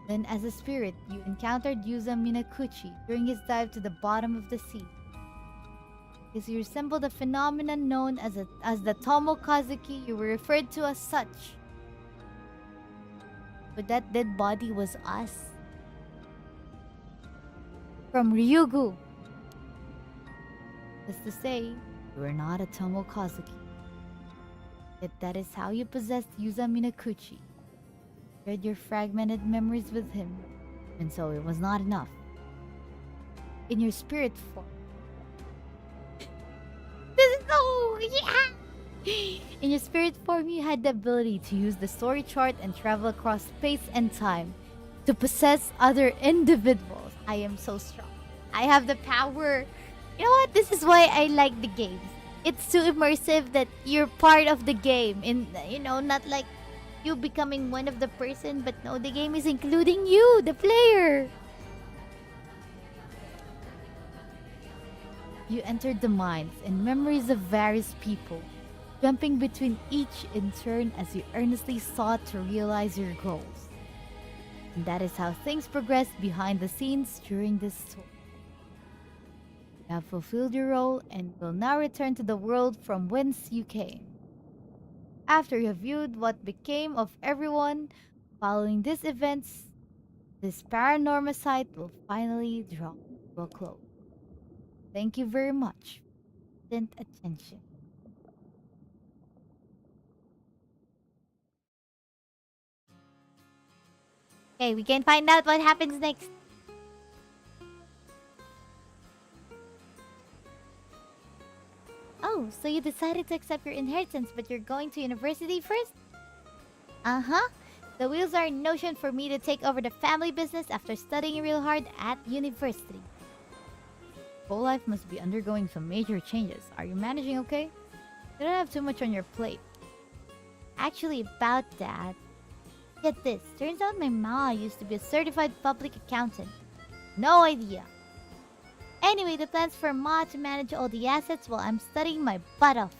[SPEAKER 1] Then, as a spirit, you encountered Yuza Minakuchi during his dive to the bottom of the sea. Because you resembled a phenomenon known as the Tomokazuki, you were referred to as such. But that dead body was us. From Ryugu. As to say, you were not a Tomokazuki. Yet that is how you possessed Yuza Minakuchi. Shared your fragmented memories with him. And so it was not enough. In your spirit form. This is so... Yeah! In your spirit form, you had the ability to use the story chart and travel across space and time to possess other individuals. I am so strong. I have the power. You know what? This is why I like the games. It's too immersive that you're part of the game. Not like you becoming one of the person, but no, the game is including you, the player. You entered the minds and memories of various people, jumping between each in turn as you earnestly sought to realize your goals. And that is how things progressed behind the scenes during this tour. You have fulfilled your role and will now return to the world from whence you came. After you have viewed what became of everyone following these events, this paranormasight will finally draw to a close. Thank you very much for your attention. Okay, we can find out what happens next. Oh, so you decided to accept your inheritance, but you're going to university first? Uh-huh. The wheels are in motion for me to take over the family business after studying real hard at university. Whole life must be undergoing some major changes. Are you managing okay? You don't have too much on your plate. Actually, about that, get this. Turns out my ma used to be a certified public accountant. No idea. Anyway, the plan's for Ma to manage all the assets while I'm studying my butt off.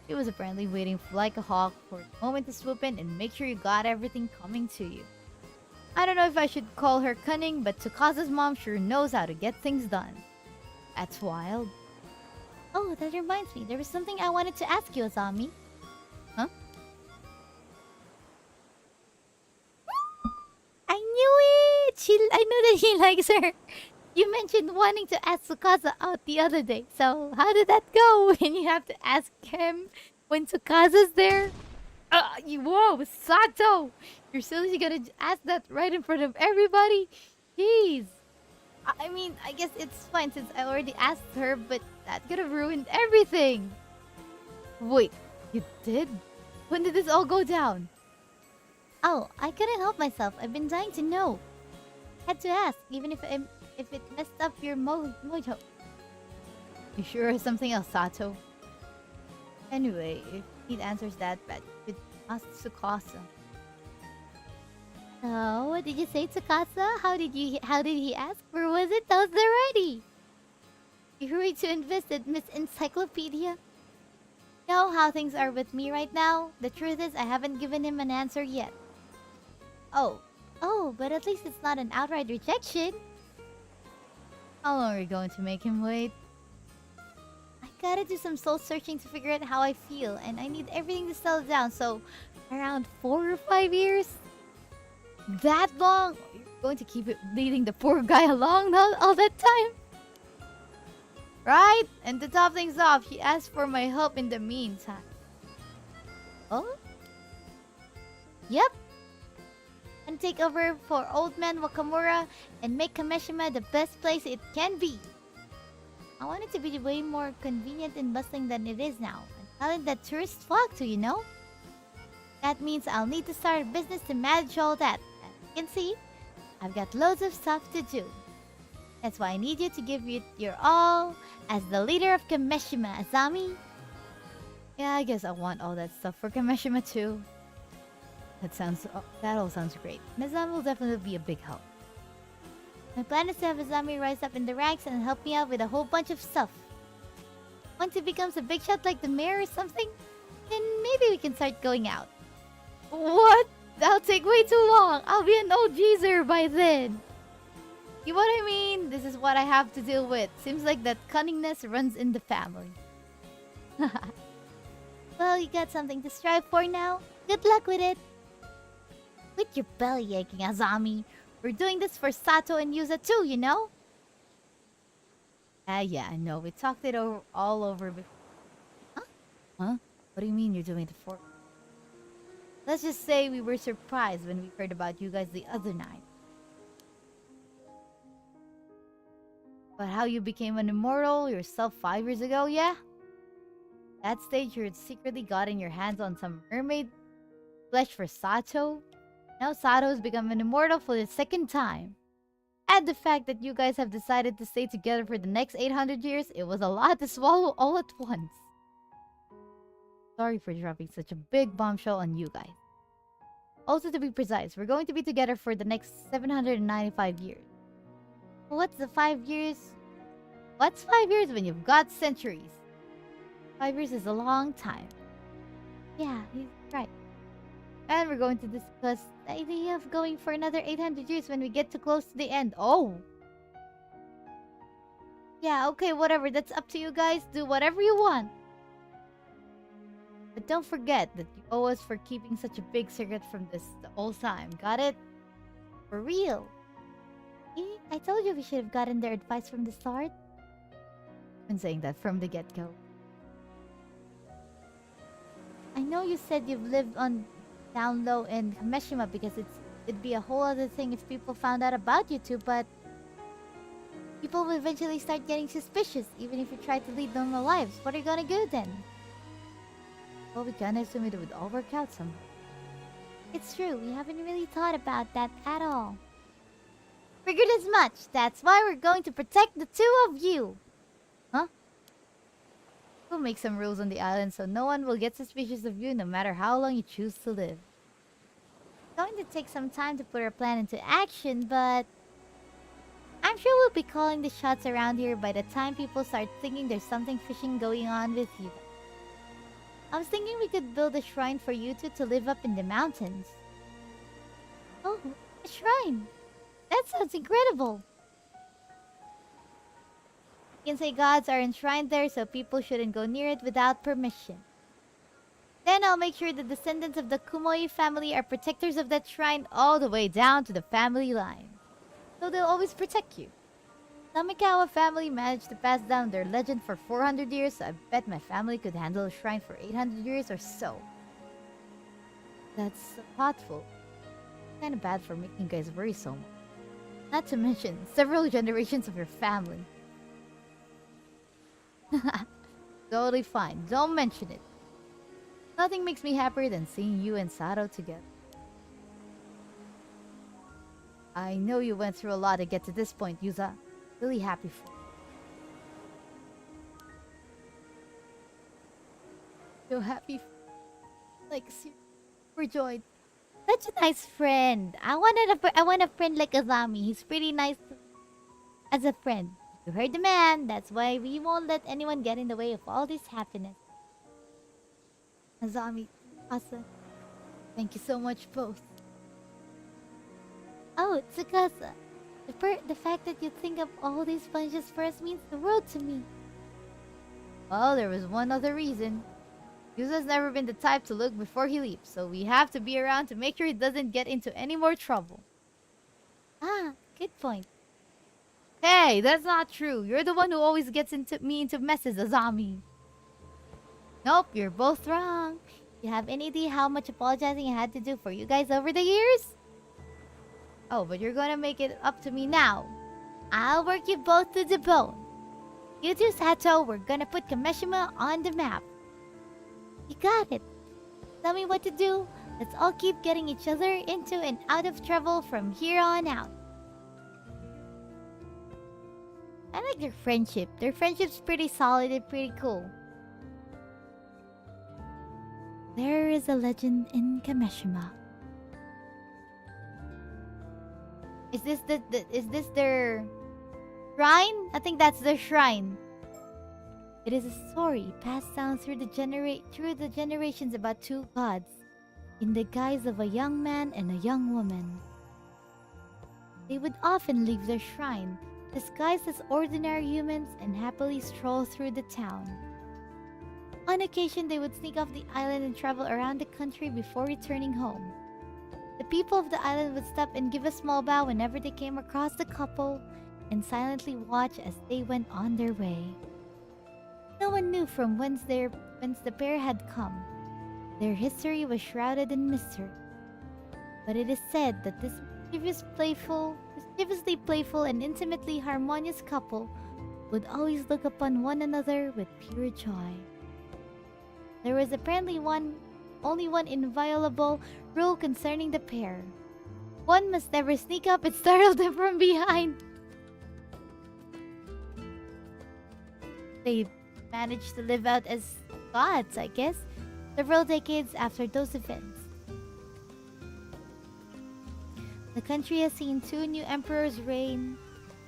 [SPEAKER 1] She was apparently waiting like a hawk for a moment to swoop in and make sure you got everything coming to you. I don't know if I should call her cunning, but Tsukasa's mom sure knows how to get things done. That's wild. Oh, that reminds me. There was something I wanted to ask you, Azami. Huh? I knew it! I knew that he likes her. You mentioned wanting to ask Tsukasa out the other day. So, how did that go when you have to ask him when Tsukasa's there? Whoa, Sato! You're seriously gonna ask that right in front of everybody? Jeez. I mean, I guess it's fine since I already asked her, but that could have ruined everything. Wait, you did? When did this all go down? Oh, I couldn't help myself. I've been dying to know. Had to ask, even if it messed up your mojo. You sure is something else, Sato? Anyway, if he answers that, but it ask Tsukasa. So, what did you say, Tsukasa? How did he ask? Where was it? Tell us already. You hurried to invest at Miss Encyclopedia. Know how things are with me right now? The truth is, I haven't given him an answer yet. Oh, but at least it's not an outright rejection. How long are you going to make him wait? I gotta do some soul searching to figure out how I feel, and I need everything to settle down, so around 4 or 5 years? That long? You're going to keep it leading the poor guy along all that time? Right? And to top things off, he asked for my help in the meantime. Oh? Yep. And take over for old man Wakamura and make Kameshima the best place it can be. I want it to be way more convenient and bustling than it is now. And talent that tourists flock to, you know? That means I'll need to start a business to manage all that. As you can see, I've got loads of stuff to do. That's why I need you to give it your all as the leader of Kameshima, Azami. Yeah, I guess I want all that stuff for Kameshima too. That all sounds great. Azami will definitely be a big help. My plan is to have Azami rise up in the ranks and help me out with a whole bunch of stuff. Once he becomes a big shot like the mayor or something, then maybe we can start going out. What? That'll take way too long. I'll be an old geezer by then. You know what I mean? This is what I have to deal with. Seems like that cunningness runs in the family. Well, you got something to strive for now. Good luck with it. Quit your belly aching, Azami. We're doing this for Sato and Yuza too, you know? Yeah, I know. We talked it all over before. Huh? Huh? What do you mean you're doing it for? Let's just say we were surprised when we heard about you guys the other night. But how you became an immortal yourself 5 years ago, yeah? That stage you had secretly gotten your hands on some mermaid flesh for Sato. Now Sato has become an immortal for the second time. Add the fact that you guys have decided to stay together for the next 800 years, it was a lot to swallow all at once. Sorry for dropping such a big bombshell on you guys. Also, to be precise, we're going to be together for the next 795 years. What's the 5 years? What's 5 years when you've got centuries? 5 years is a long time. Yeah, he's right. And we're going to discuss the idea of going for another 800 years when we get too close to the end. Oh! Yeah, okay, whatever. That's up to you guys. Do whatever you want. But don't forget that you owe us for keeping such a big secret from this the whole time. Got it? For real. See? I told you we should have gotten their advice from the start. I've been saying that from the get-go. I know you said you've lived on down low in Kameshima because it'd be a whole other thing if people found out about you two, but people will eventually start getting suspicious even if you try to lead normal lives. What are you gonna do then? Well, we kinda assume it would all work out somehow. It's true, we haven't really thought about that at all. Figured as much. That's why we're going to protect the two of you. Huh? We'll make some rules on the island so no one will get suspicious of you no matter how long you choose to live. It's going to take some time to put our plan into action, but I'm sure we'll be calling the shots around here by the time people start thinking there's something fishy going on with you. I was thinking we could build a shrine for you two to live up in the mountains. Oh, a shrine! That sounds incredible! You can say gods are enshrined there, so people shouldn't go near it without permission. Then I'll make sure the descendants of the Kumoi family are protectors of that shrine all the way down to the family line. So they'll always protect you. The Mikawa family managed to pass down their legend for 400 years, so I bet my family could handle a shrine for 800 years or so. That's thoughtful. Kinda bad for making you guys worry so much. Not to mention, several generations of your family. Totally fine. Don't mention it. Nothing makes me happier than seeing you and Sato together. I know you went through a lot to get to this point, Yuza. Really happy for you. So happy. Like, overjoyed. Such a nice friend. I want a friend like Azami. He's pretty nice as a friend. You heard the man. That's why we won't let anyone get in the way of all this happiness. Azami, Asa, thank you so much both. Oh, Tsukasa. The fact that you think of all these plans for us means the world to me. Well, there was one other reason. Yuza's never been the type to look before he leaps, so we have to be around to make sure he doesn't get into any more trouble. Ah, good point. Hey, that's not true. You're the one who always gets me into messes, Azami. Nope, you're both wrong. You have any idea how much apologizing I had to do for you guys over the years? Oh, but you're gonna make it up to me now. I'll work you both to the bone. You two, Sato, we're gonna put Kameshima on the map. You got it. Tell me what to do. Let's all keep getting each other into and out of trouble from here on out. I like their friendship. Their friendship's pretty solid and pretty cool. There is a legend in Kameshima. Is this their shrine? I think that's their shrine. It is a story passed down through the generations about two gods in the guise of a young man and a young woman. They would often leave their shrine, disguised as ordinary humans, and happily stroll through the town. On occasion, they would sneak off the island and travel around the country before returning home. The people of the island would stop and give a small bow whenever they came across the couple, and silently watch as they went on their way. No one knew from whence the pair had come. Their history was shrouded in mystery. But it is said that this mischievously playful and intimately harmonious couple would always look upon one another with pure joy. There was apparently only one inviolable rule concerning the pair. One must never sneak up and startle them from behind. They managed to live out as gods, I guess, several decades after those events. The country has seen 2 new emperors reign,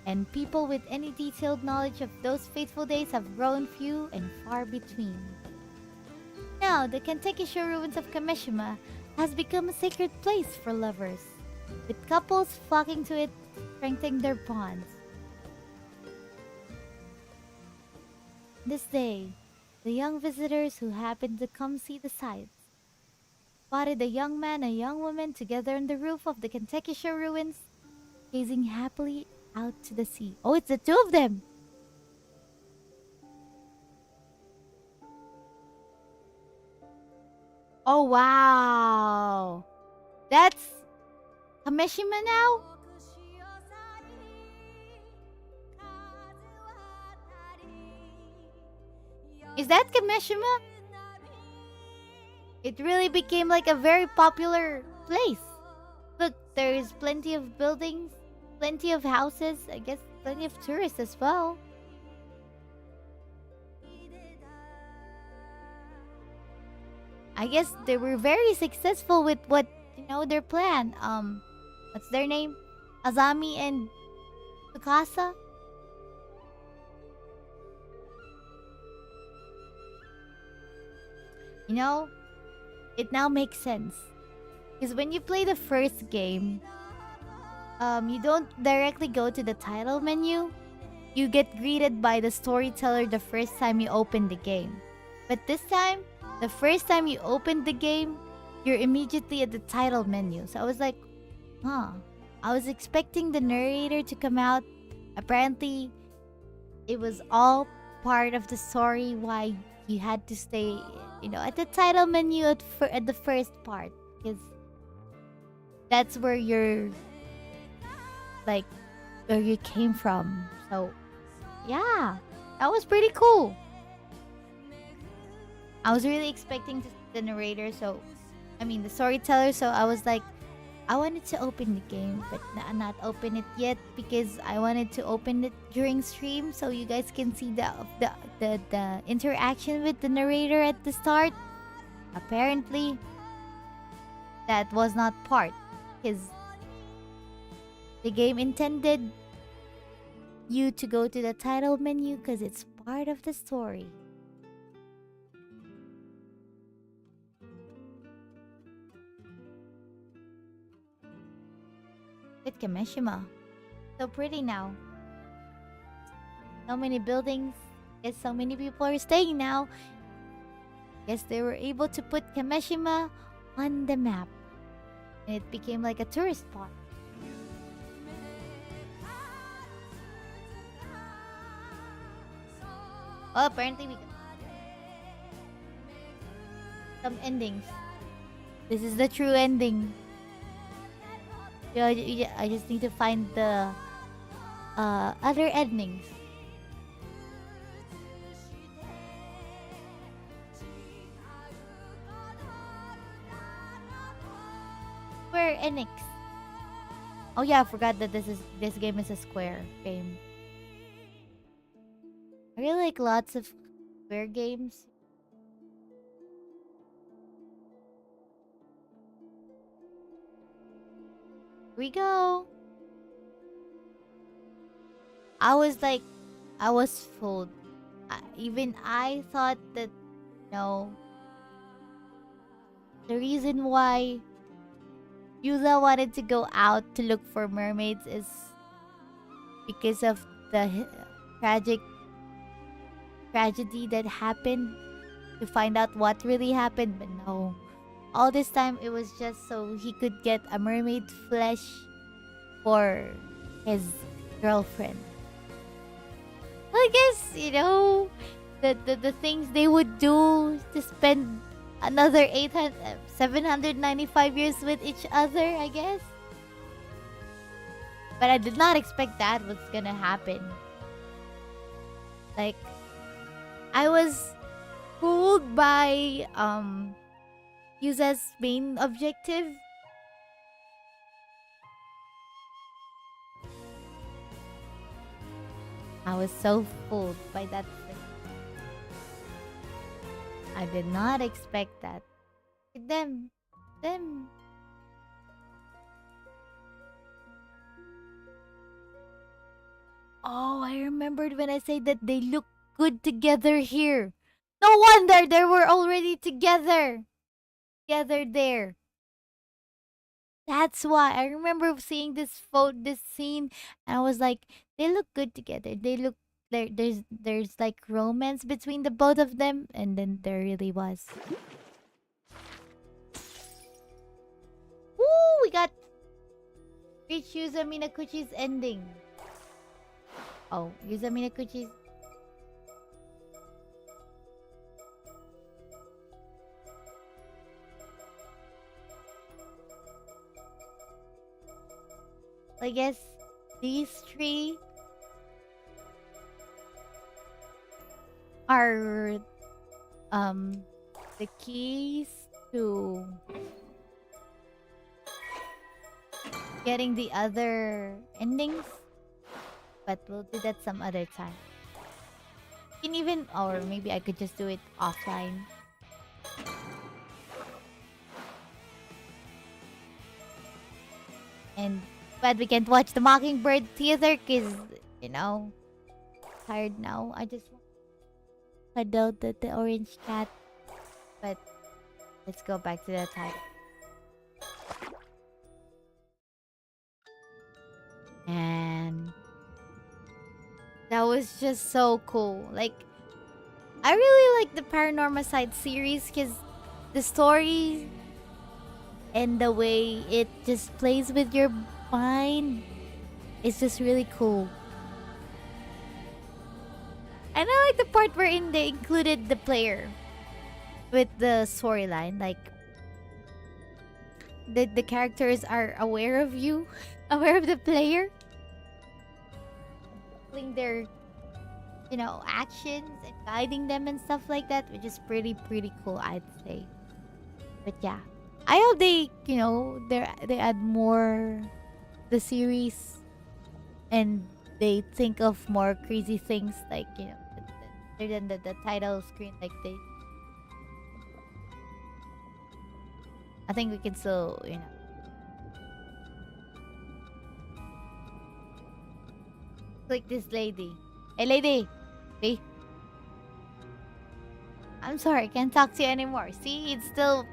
[SPEAKER 1] and people with any detailed knowledge of those fateful days have grown few and far between. Now, the Kentekisho ruins of Kameshima has become a sacred place for lovers, with couples flocking to it to strengthen their bonds. This day, the young visitors who happened to come see the sights spotted a young man and a young woman together on the roof of the Kentekisho ruins, gazing happily out to the sea. Oh, it's the 2 of them! Oh, wow! That's Kameshima now? Is that Kameshima? It really became like a very popular place. Look, there is plenty of buildings, plenty of houses, I guess plenty of tourists as well. I guess they were very successful with what, their plan. What's their name? Azami and Tsukasa? It now makes sense. Because when you play the first game, you don't directly go to the title menu. You get greeted by the storyteller the first time you open the game. But this time, the first time you open the game, you're immediately at the title menu. So I was like, huh. I was expecting the narrator to come out. Apparently, it was all part of the story why you had to stay, at the title menu at the first part. Because that's where you're, like, where you came from. So, yeah. That was pretty cool. I was really expecting to see the narrator, the storyteller, so I was like, I wanted to open the game, but not open it yet because I wanted to open it during stream so you guys can see the interaction with the narrator at the start. Apparently, that was not part because the game intended you to go to the title menu because it's part of the story. With Kameshima. So pretty now. So many buildings. Guess so many people are staying now. Guess they were able to put Kameshima on the map. And it became like a tourist spot. Oh, apparently we got some endings. This is the true ending. I just need to find the other endings. Square Enix. Oh yeah, I forgot that this game is a Square game. I really like lots of Square games. We go. I was fooled. Even I thought that, the reason why Yuza wanted to go out to look for mermaids is because of the tragedy that happened, to find out what really happened, but no. All this time, it was just so he could get a mermaid flesh for his girlfriend. I guess, the things they would do to spend another 795 years with each other, I guess. But I did not expect that was gonna happen. Like, I was fooled by Yuza's main objective. I was so fooled by that thing. I did not expect that. Them. Oh, I remembered when I said that they look good together here. No wonder they were already together. Together there. That's why I remember seeing this scene, and I was like, they look good together. They look there's like romance between the both of them, and then there really was. Woo! We got reached Yuza Minakuchi's ending. Oh, Yuza Minakuchi's. I guess these three are the keys to getting the other endings, but we'll do that some other time. You can even, or maybe I could just do it offline. And but we can't watch the Mockingbird Theater because, you know, tired now. I just want to cuddle the orange cat. But let's go back to that time. And that was just so cool. Like, I really like the Paranormasight series because the story and the way it just plays with your mind is just really cool. And I like the part wherein they included the player with the storyline. Like, the characters are aware of you, aware of the player, their, you know, actions and guiding them and stuff like that, which is pretty cool, I'd say. But yeah, I hope they, you know, they add more the series, and they think of more crazy things, like, you know, other than the title screen. Like, they, I think we can still, you know, click this lady. Hey, lady! Hey. I'm sorry, I can't talk to you anymore. See, it's still...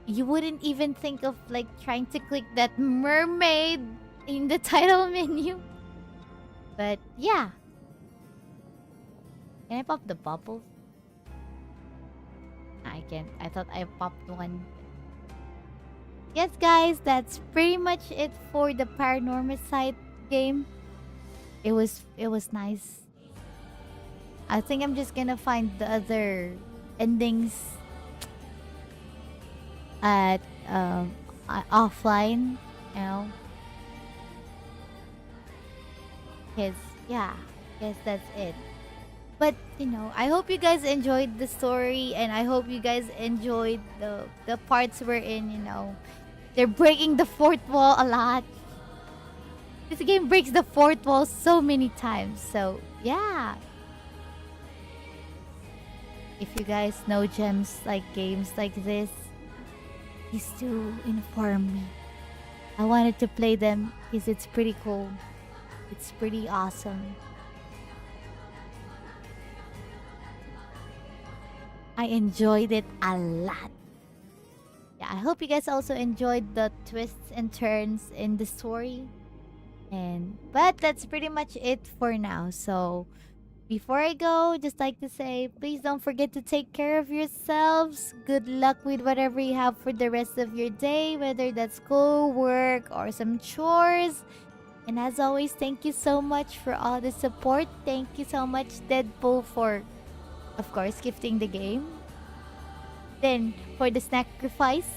[SPEAKER 1] You wouldn't even think of, like, trying to click that mermaid in the title menu. But, yeah. Can I pop the bubbles? I can't. I thought I popped one. Yes, guys, that's pretty much it for the Paranormasight game. It was nice. I think I'm just gonna find the other endings at offline, you know. Cause yeah, guess that's it. But, you know, I hope you guys enjoyed the story, and I hope you guys enjoyed the parts wherein, you know, they're breaking the fourth wall a lot. This game breaks the fourth wall so many times. So yeah, if you guys know gems like games like this, please do inform me. I wanted to play them because it's pretty cool. It's pretty awesome. I enjoyed it a lot. Yeah, I hope you guys also enjoyed the twists and turns in the story. But that's pretty much it for now. So before I go, just like to say, please don't forget to take care of yourselves. Good luck with whatever you have for the rest of your day, whether that's school, work, or some chores. And as always, thank you so much for all the support. Thank you so much, Deadpool, for, of course, gifting the game. Then for the sacrifice,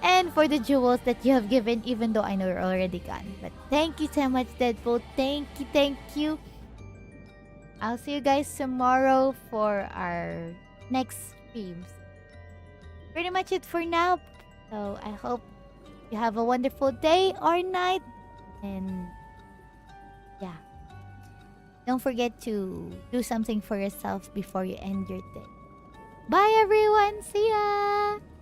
[SPEAKER 1] And for the jewels that you have given, even though I know you're already gone. But thank you so much, Deadpool. Thank you, thank you. I'll see you guys tomorrow for our next streams. Pretty much it for now. So I hope you have a wonderful day or night. And yeah, don't forget to do something for yourself before you end your day. Bye everyone. See ya.